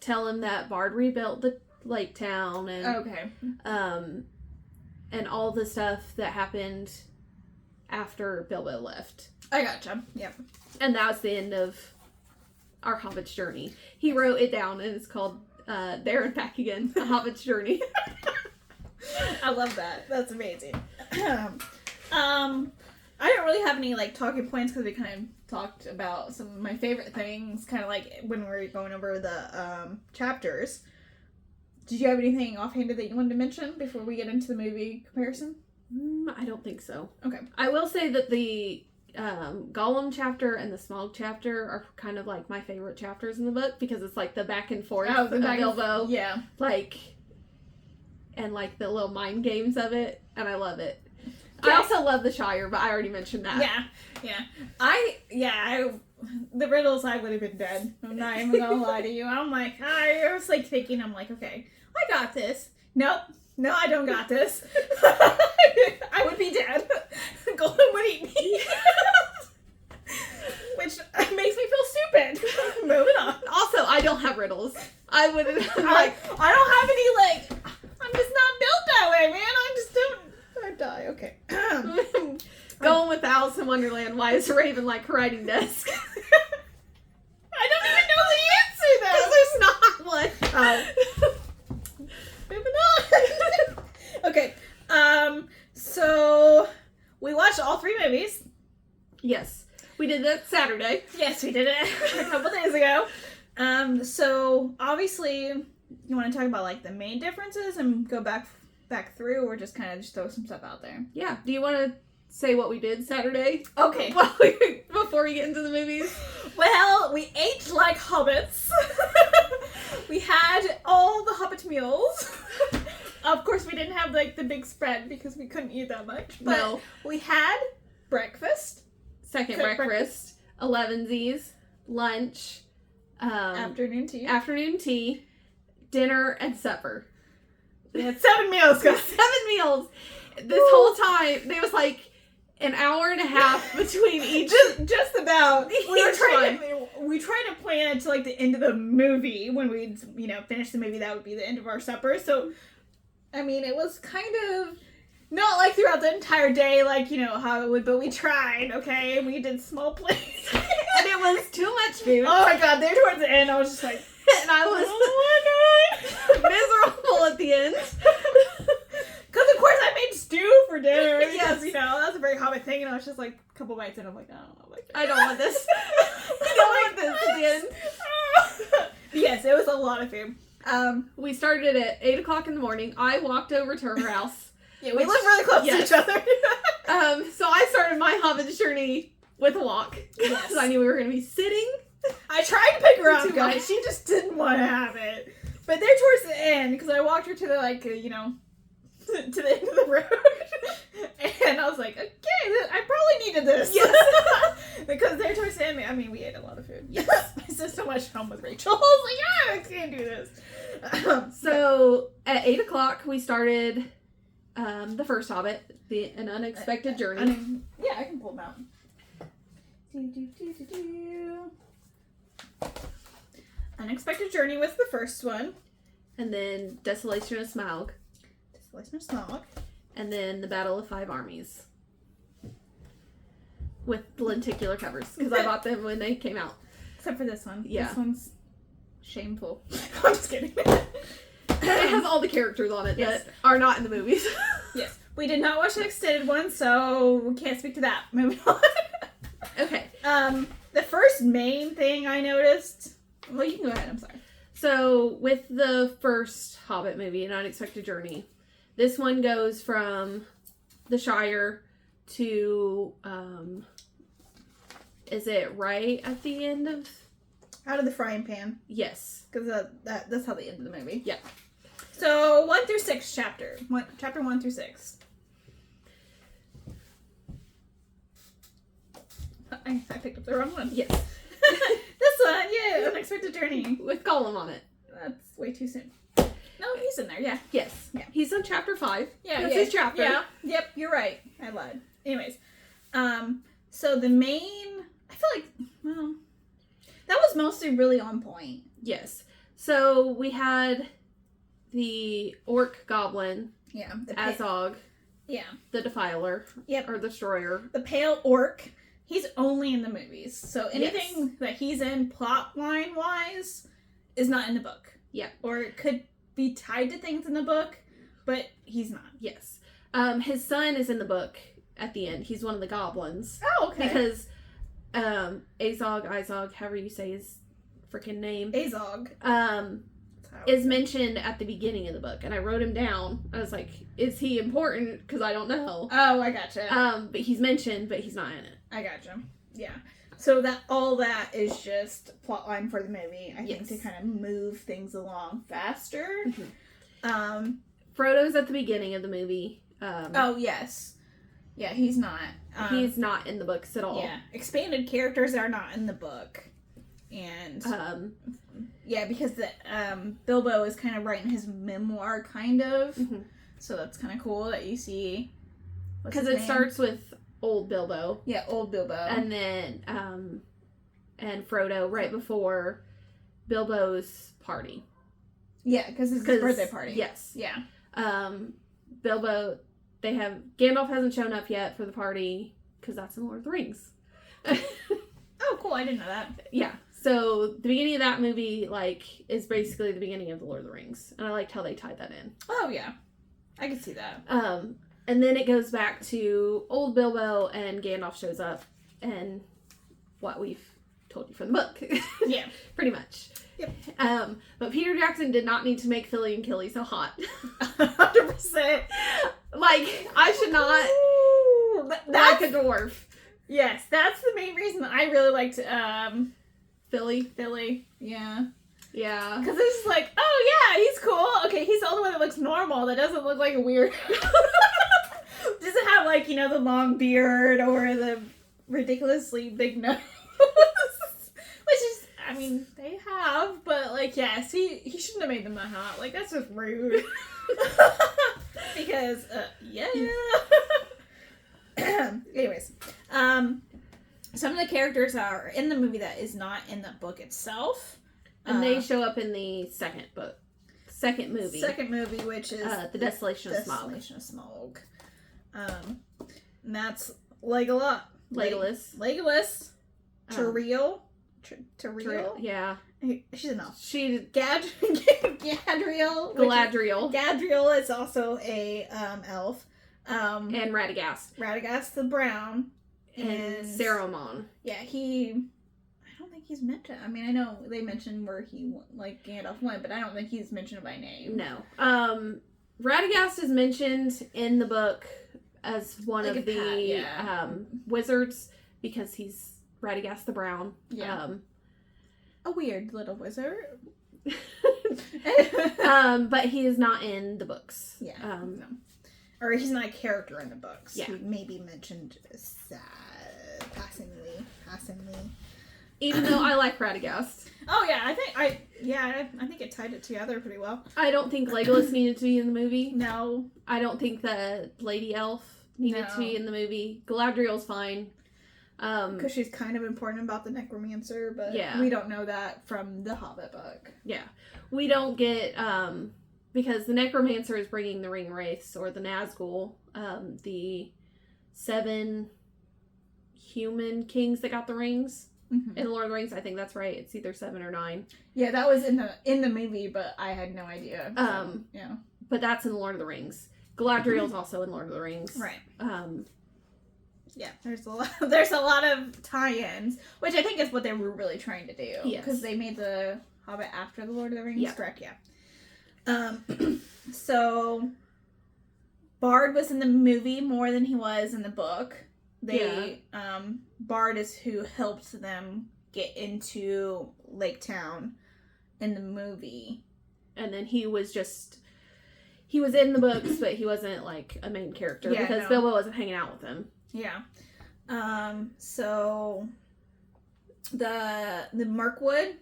tell him that Bard rebuilt the lake town and, and all the stuff that happened after Bilbo left. I gotcha. Yep. And that was the end of our Hobbit's journey. He wrote it down and it's called There and Back Again, A Hobbit's Journey. I love that. That's amazing. I don't really have any like talking points because we kind of talked about some of my favorite things kind of like when we were going over the chapters. Did you have anything offhanded that you wanted to mention before we get into the movie comparison? I don't think so. Okay. I will say that the Gollum chapter and the Smaug chapter are kind of like my favorite chapters in the book because it's like the back and forth of Bilbo. Yeah. Like, and like the little mind games of it, and I love it. Yeah. I also love the Shire, but I already mentioned that. The riddles, I would have been dead. I'm not even gonna lie to you. I'm like, I was like thinking, I'm like, okay, I got this. Nope. No, I don't got this. I would be dead. Golem would eat me. Which makes me feel stupid. Moving on. Also, I don't have riddles. I wouldn't I don't have any, like, I'm just not built that way, man. I just don't. I die. Okay. Going with Alice in Wonderland, why is Raven like her writing desk? I don't even know the answer, though. Because there's not one. Moving on. Okay. So we watched all 3 movies. Yes. We did that Saturday. Yes, we did it a couple days ago. So obviously, you want to talk about like the main differences and go back through, or just kind of just throw some stuff out there? Yeah. Do you want to say what we did Saturday? Okay. Before we get into the movies? Well, we ate like hobbits. We had all the hobbit meals. Of course, we didn't have like the big spread because we couldn't eat that much. But No. we had breakfast. Second breakfast. 11sies. Lunch. Afternoon tea. Dinner and supper. We had 7 meals, guys. 7 meals. This whole time, there was like an hour and a half between each. Just about. We tried to plan it to like the end of the movie when we'd finish the movie. That would be the end of our supper. So, I mean, it was kind of not like throughout the entire day, like how it would. But we tried. Okay, we did small plates, and it was too much food. Oh my god! There towards the end, I was just like, and I was miserable at the end. Because of course I made stew for dinner. Yes. Because, that's a very Hobbit thing, and I was just like a couple bites in, I'm like, I don't know. Like, I don't want this. I don't want this at the end. Yes, it was a lot of food. We started at 8 o'clock in the morning. I walked over to her house. Yeah, we live really close to each other. So I started my Hobbit journey with a walk. Yes. Because I knew we were going to be sitting. I tried to pick her up, Too guys. much. She just didn't want to have it. But there towards the end, because I walked her to the, to the end of the road. And I was like, okay, I probably needed this. Yes. Because there towards the end, I mean, we ate a lot of food. Yes. I spent so much home with Rachel. I was like, I can't do this. So at 8 o'clock, we started the first Hobbit, An Unexpected Journey. I can pull them out. Unexpected Journey was the first one. And then Desolation of Smaug. Desolation of Smaug. And then The Battle of 5 Armies. With lenticular covers. Because I bought them when they came out. Except for this one. Yeah. This one's shameful. I'm just kidding. It has all the characters on it Yes. that are not in the movies. Yes. We did not watch the extended one, so we can't speak to that. Moving on. Okay. The first main thing I noticed... Well, you can go ahead. I'm sorry. So, with the first Hobbit movie, An Unexpected Journey, this one goes from the Shire to, is it right at the end of... Out of the frying pan. Yes. Because that's how they end the movie. Yeah. So, 1 through 6 chapter. Chapter 1 through 6. I picked up the wrong one. Yes. This one, yeah, Unexpected Journey. With Gollum on it. That's way too soon. No, he's in there, yeah. Yes. Yeah. He's on chapter 5. Yeah, That's yeah. his chapter. Yeah, yep, you're right. I lied. Anyways, so the main, I feel like, well, that was mostly really on point. Yes. So, we had the orc goblin, Yeah. Azog, Yeah. the Defiler, Yep. or Destroyer. The pale orc. He's only in the movies. So anything that he's in plot line wise is not in the book. Yeah. Or it could be tied to things in the book, but he's not. Yes. His son is in the book at the end. He's one of the goblins. Oh, okay. Because Azog, however you say his freaking name, Azog. is mentioned at the beginning of the book. And I wrote him down. I was like, is he important? Because I don't know. Oh, I gotcha. But he's mentioned, but he's not in it. I gotcha. Yeah. So all that is just plotline for the movie. I think Yes. to kind of move things along faster. Mm-hmm. Frodo's at the beginning of the movie. Oh, yes. Yeah, he's not. He's not in the books at all. Yeah. Expanded characters are not in the book. And, yeah, because Bilbo is kind of writing his memoir, kind of. Mm-hmm. So that's kind of cool that you see. Because it starts with old Bilbo. Yeah, old Bilbo. And then, and Frodo right before Bilbo's party. Yeah, because it's his birthday party. Yes. Yeah. Bilbo, Gandalf hasn't shown up yet for the party, because that's in Lord of the Rings. Oh, cool, I didn't know that. Yeah. So, the beginning of that movie, is basically the beginning of the Lord of the Rings. And I liked how they tied that in. Oh, yeah. I can see that. And then it goes back to old Bilbo, and Gandalf shows up, and what we've told you from the book. Yeah. Pretty much. Yep. But Peter Jackson did not need to make Philly and Killy so hot. 100%. I should not like a dwarf. Yes, that's the main reason I really liked Philly. Yeah. Yeah. Because it's just like, oh yeah, he's cool. Okay, he's the only one that looks normal. That doesn't look like a weird. Doesn't have the long beard or the ridiculously big nose. Which is, I mean, they have, but yes, he shouldn't have made them that hot. That's just rude. Because, yeah. Anyways, some of the characters are in the movie that is not in the book itself. And they show up in the second movie. Second movie, which is The Desolation of Smaug. Desolation of Smaug. And that's Legolas. Tauriel. Tauriel? Yeah. She's an elf. She's Gadriel. Galadriel. Gadriel is also a elf. And Radagast. Radagast the Brown. And Saruman. Yeah, I don't think he's mentioned. I mean, I know they mentioned where he, Gandalf went, but I don't think he's mentioned by name. No. Radagast is mentioned in the book as one of the wizards, because he's Radagast the Brown. Yeah. A weird little wizard. But he is not in the books. Yeah. No. Or he's not a character in the books. Yeah. He maybe mentioned passingly. Even though I like Radagast. Oh yeah, I think it tied it together pretty well. I don't think Legolas needed to be in the movie. No. I don't think the Lady Elf needed to be in the movie. Galadriel's fine. Because she's kind of important about the necromancer, but we don't know that from the Hobbit book. Yeah. We don't get, because the necromancer is bringing the ring wraiths, or the Nazgul, the 7 human kings that got the rings. Mm-hmm. In Lord of the Rings, I think that's right. It's either 7 or 9. Yeah, that was in the movie, but I had no idea. So, yeah. But that's in Lord of the Rings. Galadriel's also in Lord of the Rings. Right. Yeah, there's a lot of tie-ins, which I think is what they were really trying to do. Yes. Because they made the Hobbit after the Lord of the Rings, yeah. Correct? Yeah. So Bard was in the movie more than he was in the book. Bard is who helped them get into Lake Town in the movie. And then he was in the books, but he wasn't a main character because Bilbo wasn't hanging out with him. Yeah. So the Mirkwood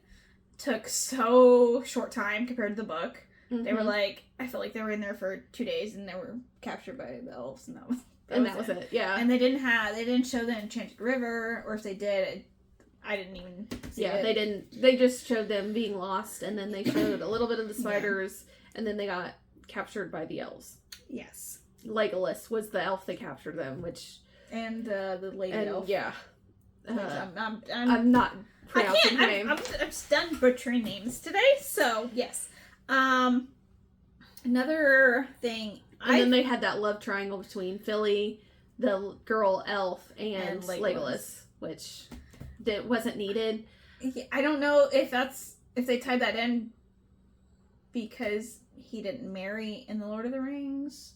took so short time compared to the book. Mm-hmm. They were I felt like they were in there for 2 days and they were captured by the elves, and that was it. Yeah. And they didn't show the Enchanted River, or if they did, I didn't even see it. Yeah, they didn't. They just showed them being lost, and then they showed a little bit of the spiders, and then they got captured by the elves. Yes. Legolas was the elf that captured them, and the lady elf. Yeah. I'm not pronouncing her name. I'm done butchering names today, so yes. Another thing. And then they had that love triangle between Philly, the girl elf, and Legolas, which wasn't needed. I don't know if they tied that in because he didn't marry in the Lord of the Rings.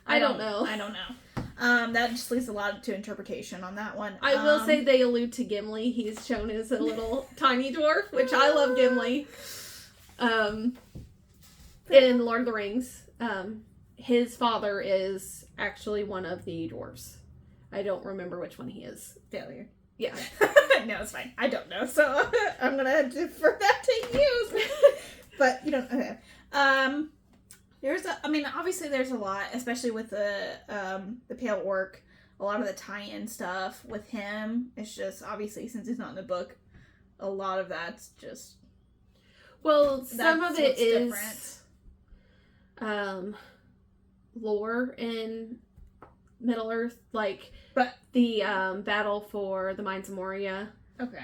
I don't know. That just leaves a lot to interpretation on that one. I will say they allude to Gimli. He's shown as a little tiny dwarf, which I love Gimli. In Lord of the Rings. his father is actually one of the dwarves. I don't remember which one he is. Failure. Yeah. No, it's fine. I don't know, so I'm gonna defer that to you. But you don't. Okay. Obviously there's a lot, especially with the Pale Orc. A lot of the tie-in stuff with him. It's just obviously since he's not in the book, a lot of that's just. Well, some of it is different. Lore in Middle Earth, like but the battle for the Mines of Moria. Okay.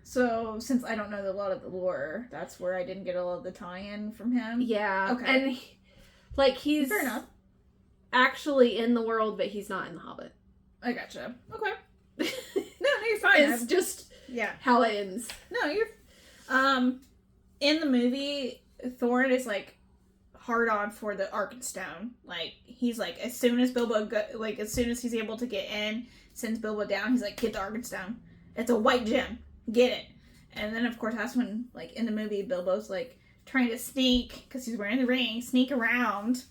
So since I don't know a lot of the lore, that's where I didn't get a lot of the tie-in from him. Yeah. Okay. And he's fair enough. Actually in the world, but he's not in the Hobbit. I gotcha. Okay. No, you're fine. It's just how it ends. No, you're. In the movie, Thorin is like hard on for the Arkenstone. Like he's like as soon as he's able to get in, sends Bilbo down. He's like, get the Arkenstone. It's a white gem. Get it. And then of course that's when like in the movie Bilbo's like trying to sneak because he's wearing the ring, sneak around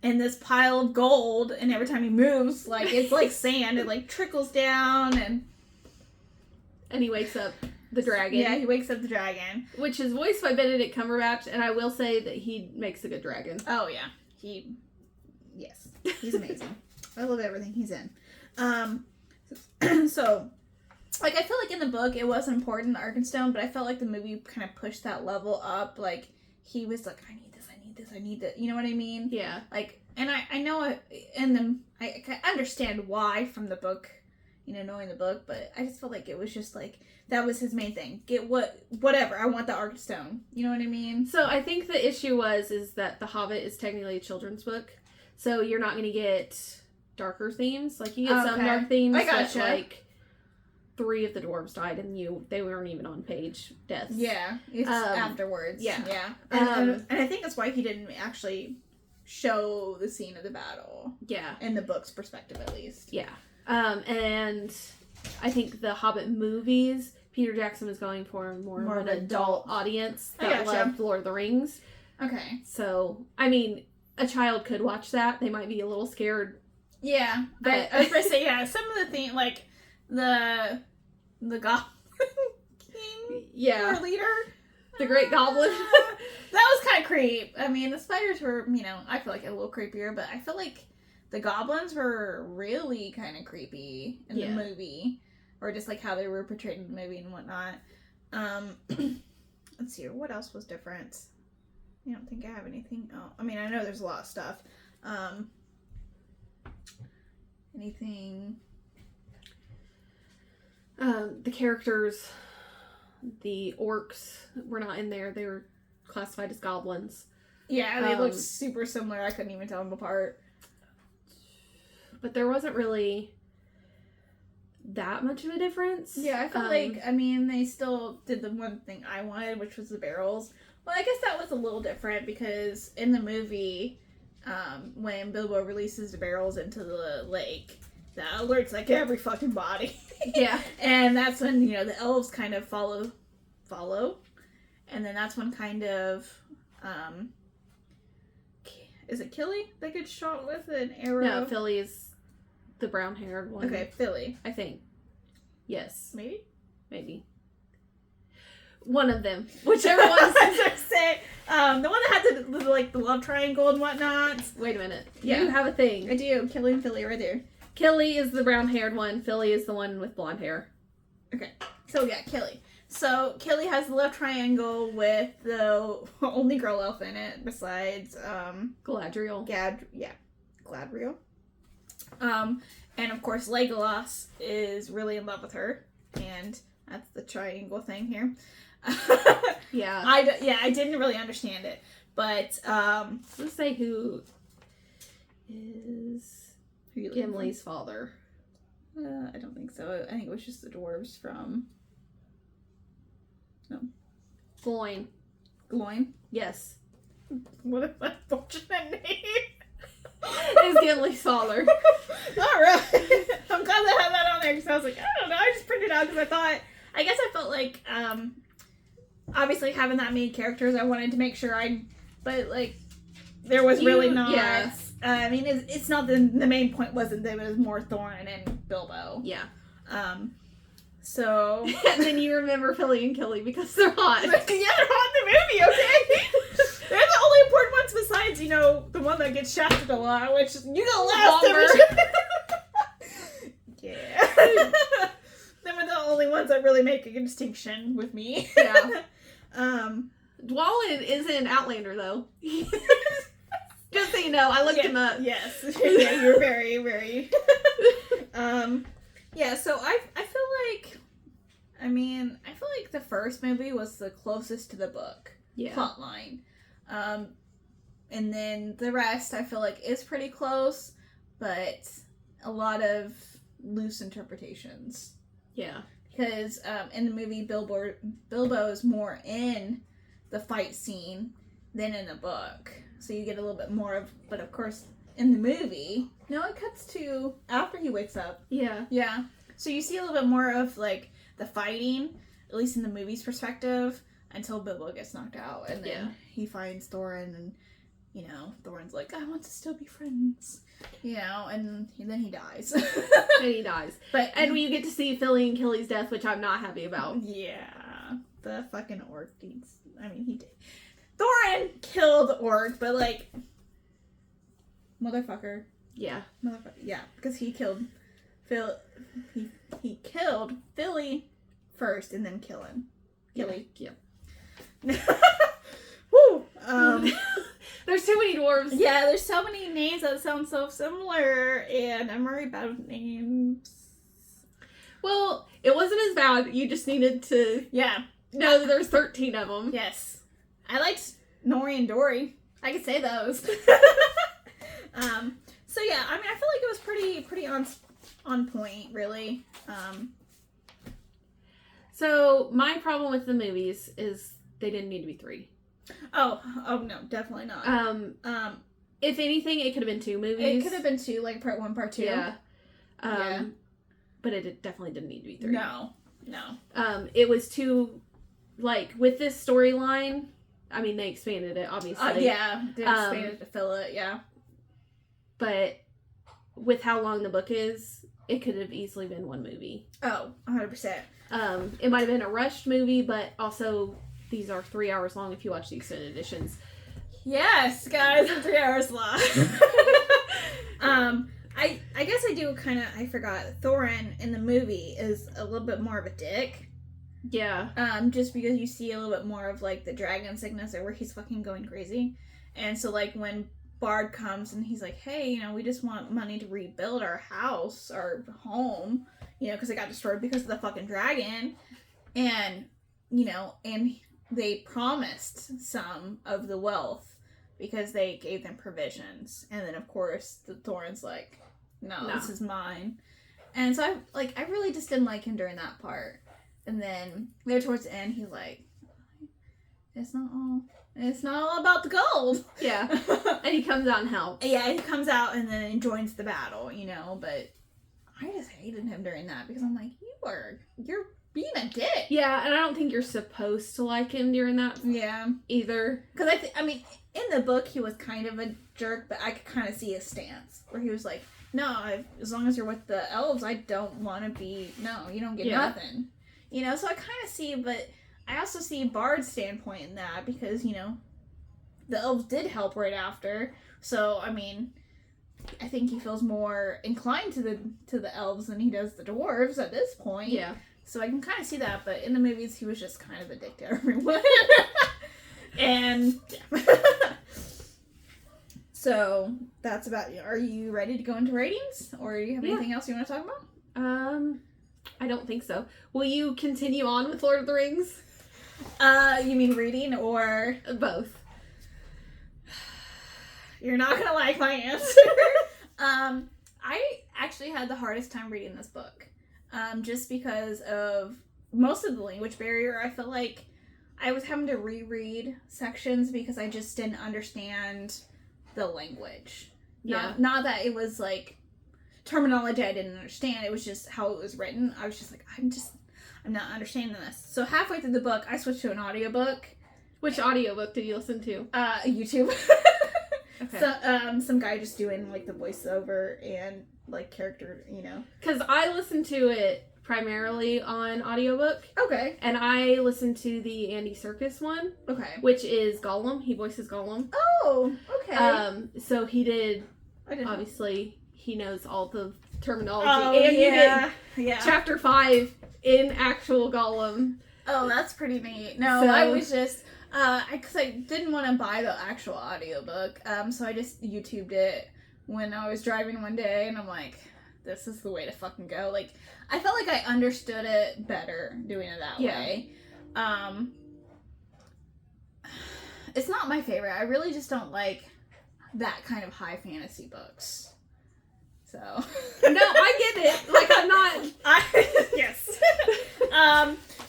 in this pile of gold, and every time he moves, like it's like sand. It like trickles down and he wakes up the dragon. Yeah, he wakes up the dragon, which is voiced by Benedict Cumberbatch, and I will say that he makes a good dragon. Oh yeah, yes, he's amazing. I love everything he's in. So, like I feel like in the book it wasn't important, the Arkenstone, but I felt like the movie kind of pushed that level up. Like he was like, I need this. You know what I mean? Yeah. Like, and I know I understand why from the book, knowing the book, but I just felt like it was just like that was his main thing. Get whatever. I want the Arkenstone. You know what I mean? So I think the issue is that The Hobbit is technically a children's book, so you're not going to get darker themes. Like you get some dark themes. I gotcha. But, like 3 of the dwarves died, and they weren't even on page deaths. Yeah, it's afterwards. Yeah. And I think that's why he didn't actually show the scene of the battle. Yeah, in the book's perspective, at least. Yeah. And I think the Hobbit movies, Peter Jackson was going for more of an adult audience that loved Lord of the Rings. Okay. So, I mean, a child could watch that. They might be a little scared. Yeah. But I was going to say, some of the things, like the Goblin King or leader. The Great Goblin. That was kind of creep. I mean, the spiders were, I feel like a little creepier, but I feel like the goblins were really kind of creepy in the movie, or just like how they were portrayed in the movie and whatnot. Let's see here. What else was different? I don't think I have anything. Oh, I mean, I know there's a lot of stuff. Anything? The characters, the orcs were not in there. They were classified as goblins. Yeah, they looked super similar. I couldn't even tell them apart. But there wasn't really that much of a difference. Yeah, I felt they still did the one thing I wanted, which was the barrels. Well, I guess that was a little different because in the movie, when Bilbo releases the barrels into the lake, that alerts like every fucking body. Yeah. And that's when, the elves kind of follow. And then that's when kind of, is it Killy that gets shot with an arrow? No, Philly is the brown-haired one. Okay, Philly. I think. Yes. Maybe. One of them. Whichever one. I was say, the one that had the love triangle and whatnot. Wait a minute. Yeah. You have a thing. I do. Killy and Philly right there. Killy is the brown-haired one. Philly is the one with blonde hair. Okay. So, yeah, Killy. So, Killy has the love triangle with the only girl elf in it besides, Galadriel. Gladriel. And of course, Legolas is really in love with her. And that's the triangle thing here. Yeah. I didn't really understand it. But, let's say who is Gimli's father. I don't think so. I think it was just the dwarves from... No. Gloin. Yes. What an unfortunate name. Is Gimli's father. Alright. I'm glad they had that on there because I was like, I don't know. I just printed it out because I felt like, obviously having that many characters, I wanted to make sure but like, there was really not I mean, it's not the main point wasn't that it was more Thorin and Bilbo. Yeah. So And then you remember Philly and Killy because they're hot. yeah, they're hot in the movie. Okay, they're the only important ones besides the one that gets shafted a lot, which you go last. Yeah. Them are the only ones that really make a distinction with me. Yeah. Dwalin is in Outlander though. Just so you know, I looked him up. Yes. Yeah, you're very, very. Yeah. So I feel like the first movie was the closest to the book plot line, and then the rest I feel like is pretty close, but a lot of loose interpretations. Yeah. Because in the movie, Bilbo is more in the fight scene than in the book. So you get a little bit more of... But of course, in the movie... No, it cuts to after he wakes up. Yeah. Yeah. So you see a little bit more of, like, the fighting, at least in the movie's perspective, until Bilbo gets knocked out. And then he finds Thorin and, Thorin's like, I want to still be friends. And then he dies. And he dies. And you get to see Philly and Killy's death, which I'm not happy about. Yeah. The fucking orc he did. Thorin killed the orc, but motherfucker. Yeah. Yeah, because he killed he killed Philly first and then Killy. Yep. Woo! There's too many dwarves. Yeah, there's so many names that sound so similar, and I'm very bad with names. Well, it wasn't as bad. You just needed to know that there's 13 of them. Yes. I liked Nori and Dory. I could say those. So yeah, I feel like it was pretty on point, really. So my problem with the movies is they didn't need to be 3. Oh no, definitely not. If anything, it could have been 2 movies. It could have been 2, like part 1, part 2. Yeah. But it definitely didn't need to be 3. No. It was too, with this storyline, they expanded it, obviously. They expanded to fill it, yeah. But with how long the book is, it could have easily been 1 movie. Oh, 100%. It might have been a rushed movie, but also these are 3 hours long if you watch the extended editions. Yes, guys, 3 hours long. I guess I do I forgot, Thorin in the movie is a little bit more of a dick. Yeah. Just because you see a little bit more of, the dragon sickness or where he's fucking going crazy. And so, when Bard comes and he's like, hey, we just want money to rebuild our house, our home, because it got destroyed because of the fucking dragon. And, and they promised some of the wealth because they gave them provisions. And then, of course, the Thorin's like, no, this is mine. And so, I really just didn't like him during that part. And then, there towards the end, he's like, it's not all about the gold. Yeah. And he comes out and helps. Yeah, he comes out and then joins the battle, but I just hated him during that because I'm like, you're being a dick. Yeah, and I don't think you're supposed to like him during that. Yeah. Either. Because in the book he was kind of a jerk, but I could kind of see his stance where he was like, no, as long as you're with the elves, I don't want to be. No, you don't get nothing. So I kind of see, but I also see Bard's standpoint in that because, the elves did help right after. So, I think he feels more inclined to the elves than he does the dwarves at this point. Yeah. So I can kind of see that, but in the movies he was just kind of a dick to everyone. And, yeah. So, that's about it. Are you ready to go into ratings? Or do you have anything else you want to talk about? I don't think so. Will you continue on with Lord of the Rings? You mean reading or... Both. You're not gonna like my answer. I actually had the hardest time reading this book. Just because of most of the language barrier. I feel like I was having to reread sections because I just didn't understand the language. Yeah. Not that it was terminology I didn't understand. It was just how it was written. I was just like, I'm not understanding this. So halfway through the book, I switched to an audiobook. Which audiobook did you listen to? YouTube. Okay. So, some guy just doing like the voiceover and like character, you know. Because I listen to it primarily on audiobook. Okay. And I listened to the Andy Serkis one, Okay. which is Gollum. He voices Gollum. Oh, okay. So he did, I didn't obviously, he knows all the terminology. Oh, and yeah. he did chapter 5 in actual Gollum. Oh, that's pretty neat. No, So- I was just, because I didn't want to buy the actual audiobook, so I just YouTubed it when I was driving one day, and I'm like, this is the way to fucking go. Like, I felt like I understood it better doing it that way. It's not my favorite. I really just don't like that kind of high fantasy books. So. No, I get it. Like, I'm not... Yes.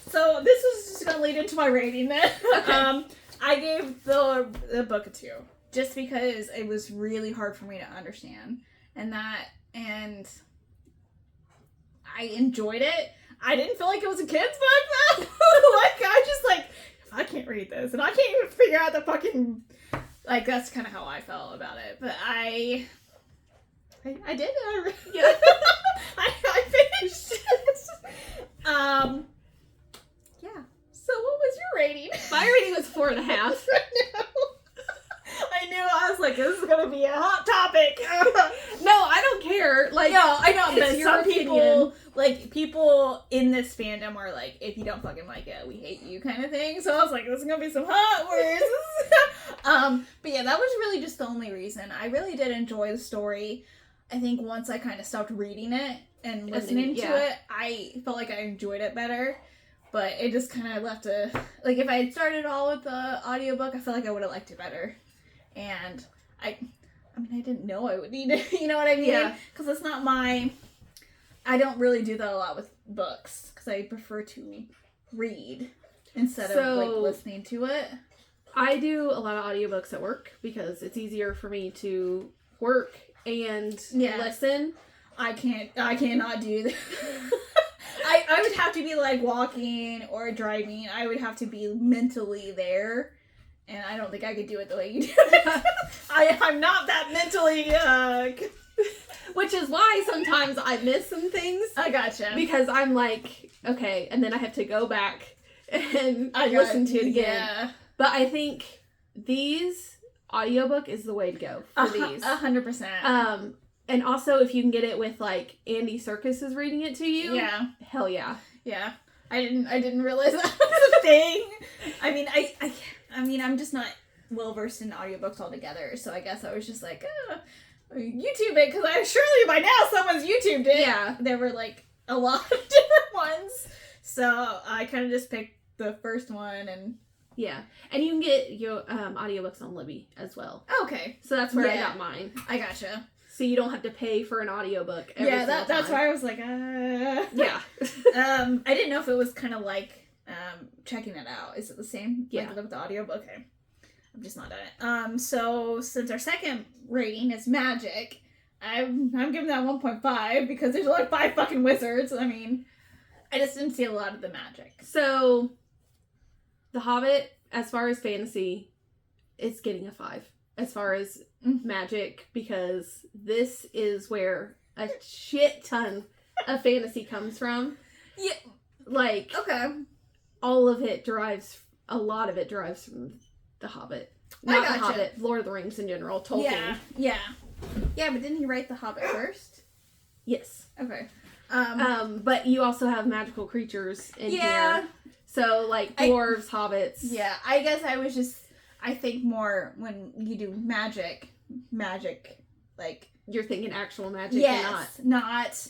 So this is just gonna lead into my rating then. Okay. I gave the book a 2 just because it was really hard for me to understand, and I enjoyed it. I didn't feel like it was a kid's book though. Like I just like I can't read this and I can't even figure out the fucking like that's kind of how I felt about it. But I did. Yeah. I finished. Yeah. So what was your rating? My rating was 4.5. I knew. I was like, this is gonna be a hot topic. No, I don't care. Like, No, I know, it's but your some people, opinion. like, people in this fandom are like, if you don't fucking like it, we hate you kind of thing. So I was like, this is gonna be some hot words. But yeah, that was really just the only reason. I really did enjoy the story. I think once I kind of stopped reading it and listening to it, I felt like I enjoyed it better. But it just kind of left like, if I had started all with the audiobook, I feel like I would have liked it better. And I mean, I didn't know I would need it, you know what I mean? Yeah. Because it's not I don't really do that a lot with books, because I prefer to read instead of, like, listening to it. I do a lot of audiobooks at work because it's easier for me to work and listen. I cannot do that. I would have to be, like, walking or driving. I would have to be mentally there. And I don't think I could do it the way you do it. I'm not that mentally, Which is why sometimes I miss some things. I gotcha. Because I'm like, okay, and then I have to go back and listen to it again. Yeah. But I think these audiobook is the way to go for these. 100%. And also if you can get it with, like, Andy Serkis is reading it to you. Yeah. Hell yeah. Yeah. I didn't realize that was a thing. I mean, I'm just not well versed in audiobooks altogether, so I guess I was just like, YouTube it, because I'm surely by now someone's YouTubed it. Yeah. There were, like, a lot of different ones, so I kind of just picked the first one, and... Yeah. And you can get your audiobooks on Libby as well. Okay. So that's where I got mine. I gotcha. So you don't have to pay for an audiobook every single time. That's why I was like, Yeah. I didn't know if it was kind of like checking it out. Is it the same? Yeah. Like with the audiobook? Okay. I've just not done it. So since our second rating is magic, I'm giving that 1.5 because there's like 5 fucking wizards. I mean, I just didn't see a lot of the magic. So The Hobbit, as far as fantasy, it's getting a 5. As far as magic, because this is where a shit ton of fantasy comes from. Yeah. Like, Okay. all of it derives, a lot of it derives from The Hobbit. Not The Hobbit, Lord of the Rings in general, Tolkien. Yeah, but didn't he write The Hobbit first? Yes. Okay. But you also have magical creatures in here. So, like, dwarves, hobbits. Yeah, I guess I think more when you do magic, like... You're thinking actual magic yes, and not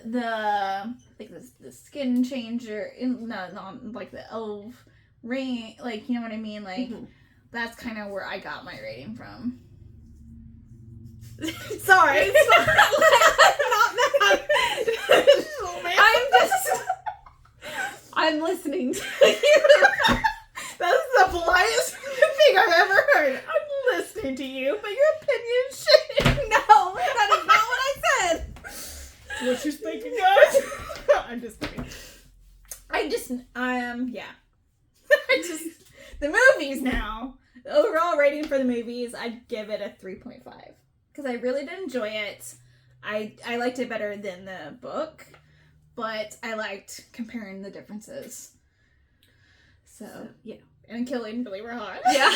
the skin changer, not like the elf ring, like, you know what I mean? Like, that's kind of where I got my rating from. Sorry. It's not mad. I'm listening to you. That's the politest thing I've ever heard. I'm listening to you, but your opinion's shit. No, that is not what I said. What you're thinking, guys? I'm just kidding. Yeah. The movies now. overall rating for the movies, I'd give it a 3.5. Because I really did enjoy it. I liked it better than the book, but I liked comparing the differences. So yeah. And killing Billy were hot. Yeah.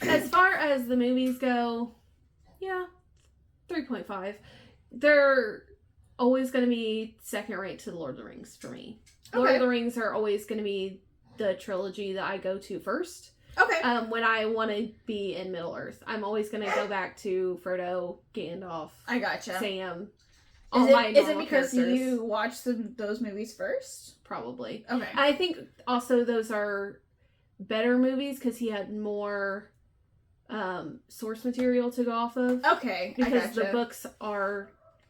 As far as the movies go, yeah, 3.5. They're always going to be second rate to the Lord of the Rings for me. Lord of the Rings are always going to be the trilogy that I go to first. Okay. When I want to be in Middle Earth, I'm always going to go back to Frodo, Gandalf, I gotcha. Sam. Is it because you watched those movies first? Probably. Okay. I think also those are better movies because he had more source material to go off of. Okay. Because the books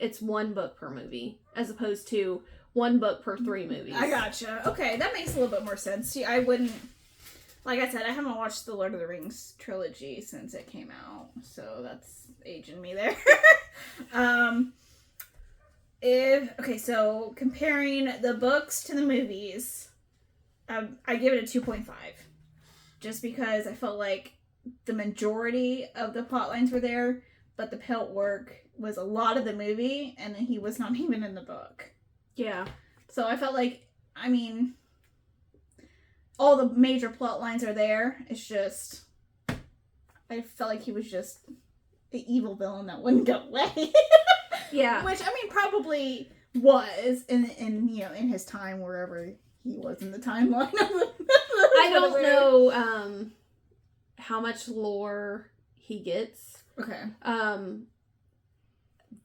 it's one book per movie as opposed to one book per 3 movies. I gotcha. Okay, that makes a little bit more sense. See, I wouldn't... Like I said, I haven't watched the Lord of the Rings trilogy since it came out, so that's aging me there. So comparing the books to the movies, I give it a 2.5. Just because I felt like the majority of the plot lines were there, but the pelt work was a lot of the movie, and he was not even in the book. Yeah. So I felt like, I mean... all the major plot lines are there. It's just, I felt like he was just the evil villain that wouldn't go away. Yeah. Which, I mean, probably was in his time, wherever he was in the timeline. I don't know how much lore he gets. Okay.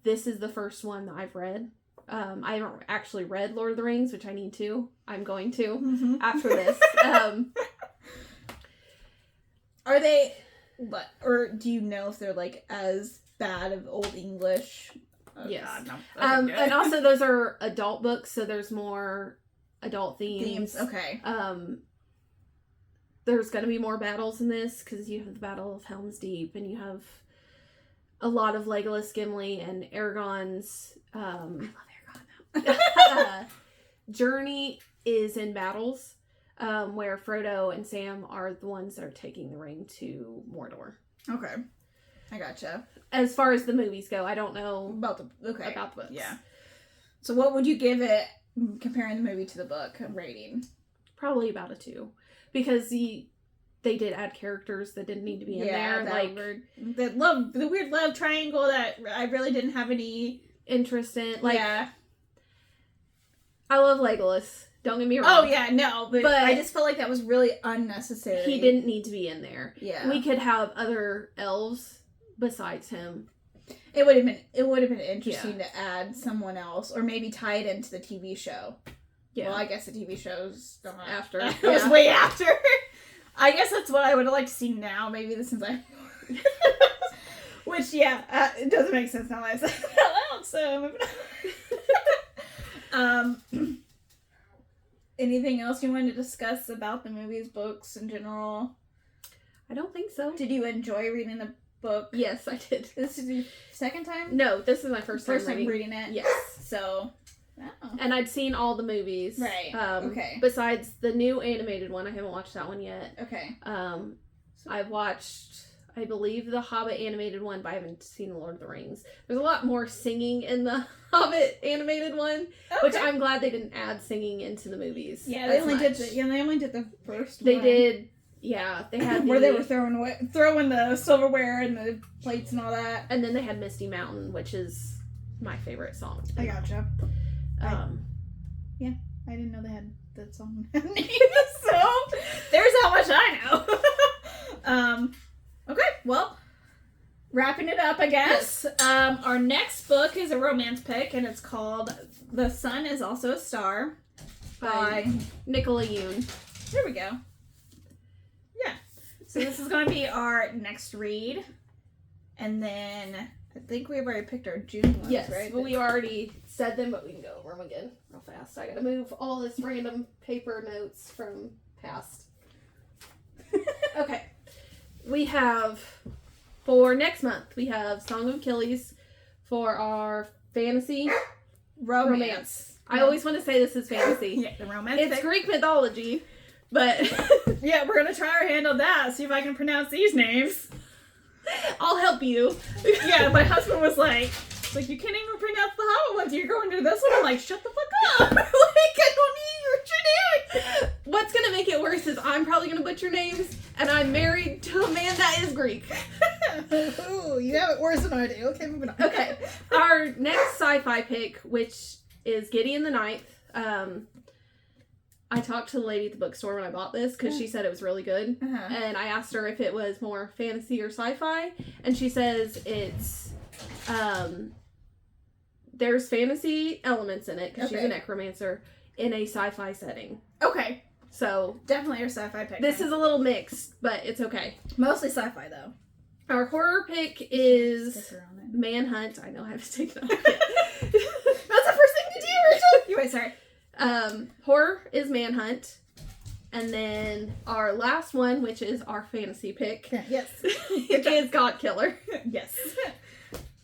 This is the first one that I've read. I haven't actually read Lord of the Rings, which I need to. I'm going to after this. Are they, or do you know if they're like as bad of Old English? Oh, yes. God, no. Okay, and also those are adult books, so there's more adult themes. Okay. There's going to be more battles in this because you have the Battle of Helm's Deep, and you have a lot of Legolas, Gimli, and Aragorn's. I love Aragorn. Journey is in battles where Frodo and Sam are the ones that are taking the ring to Mordor. Okay. I gotcha. As far as the movies go, I don't know about the books. Yeah. So what would you give it comparing the movie to the book rating? Probably about a 2. Because they did add characters that didn't need to be in there. The weird love triangle that I really didn't have any interest in. I love Legolas. Don't get me wrong. Oh, yeah, no. But I just felt like that was really unnecessary. He didn't need to be in there. Yeah. We could have other elves besides him. It would have been interesting to add someone else, or maybe tie it into the TV show. Yeah. Well, I guess the TV show's after. It was way after. I guess that's what I would have liked to see now. Maybe since I... Which, it doesn't make sense now that I said it out loud, so moving on. Anything else you wanted to discuss about the movies, books in general? I don't think so. Did you enjoy reading the book? Yes, I did. This is your second time? No, this is my first time reading it? Yes. So... Oh. And I'd seen all the movies. Right. Okay. Besides the new animated one. I haven't watched that one yet. Okay. I've watched, I believe, the Hobbit animated one, but I haven't seen the Lord of the Rings. There's a lot more singing in the Hobbit animated one, which I'm glad they didn't add singing into the movies. Yeah, they only did the first one. They did. Yeah, they had where they were throwing the silverware and the plates and all that. And then they had Misty Mountain, which is my favorite song. I gotcha. I didn't know they had that song name, so there's how much I know. Okay, well, wrapping it up, I guess. Yes. Our next book is a romance pick, and it's called The Sun is Also a Star by Nicola Yoon. There we go. Yeah. So this is going to be our next read, and then I think we've already picked our June ones, yes, right? But we already said them, but we can go over them again real fast. I gotta move all this random paper notes from past. Okay. We have, for next month, we have Song of Achilles for our fantasy romance. I always want to say this is fantasy. Yeah, the romance. It's Greek mythology. But yeah, we're gonna try our hand on that. See if I can pronounce these names. I'll help you. Yeah, my husband was like, you can't even pronounce the Hobbit ones. You're going to this one. I'm like, shut the fuck up. Like, I don't need what you're doing. What's gonna make it worse is I'm probably gonna butcher names, and I'm married to a man that is Greek. Ooh, you have it worse than I do. Okay, moving on. Okay, our next sci-fi pick, which is Gideon the Ninth. I talked to the lady at the bookstore when I bought this because she said it was really good. Uh-huh. And I asked her if it was more fantasy or sci-fi. And she says it's, there's fantasy elements in it because she's a necromancer in a sci-fi setting. Okay. So. Definitely your sci-fi pick. This is a little mixed, but it's okay. Mostly sci-fi, though. Our horror pick is Manhunt. I know I have to take it off. That's the first thing to do, Rachel. Anyway, sorry. Horror is Manhunt. And then our last one, which is our fantasy pick, yes, is God Killer. Yes.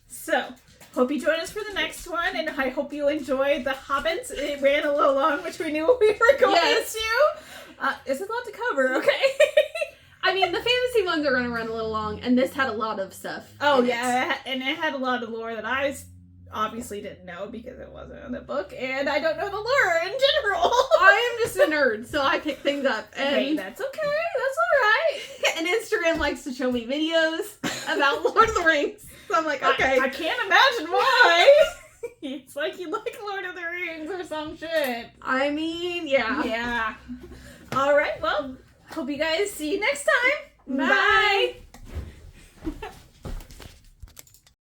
So, hope you join us for the next one, and I hope you enjoyed The Hobbit. It ran a little long, which we knew we were going to. It's a lot to cover, okay? I mean, the fantasy ones are going to run a little long, and this had a lot of stuff. Oh, yeah, and it had a lot of lore that I obviously didn't know because it wasn't in the book, and I don't know the lore in general. I am just a nerd, so I pick things up. And hey, that's okay. That's all right. And Instagram likes to show me videos about Lord of the Rings. So I'm like, okay. I can't imagine why. It's like you like Lord of the Rings or some shit. I mean, yeah. Yeah. All right, well, hope you guys see you next time. Bye.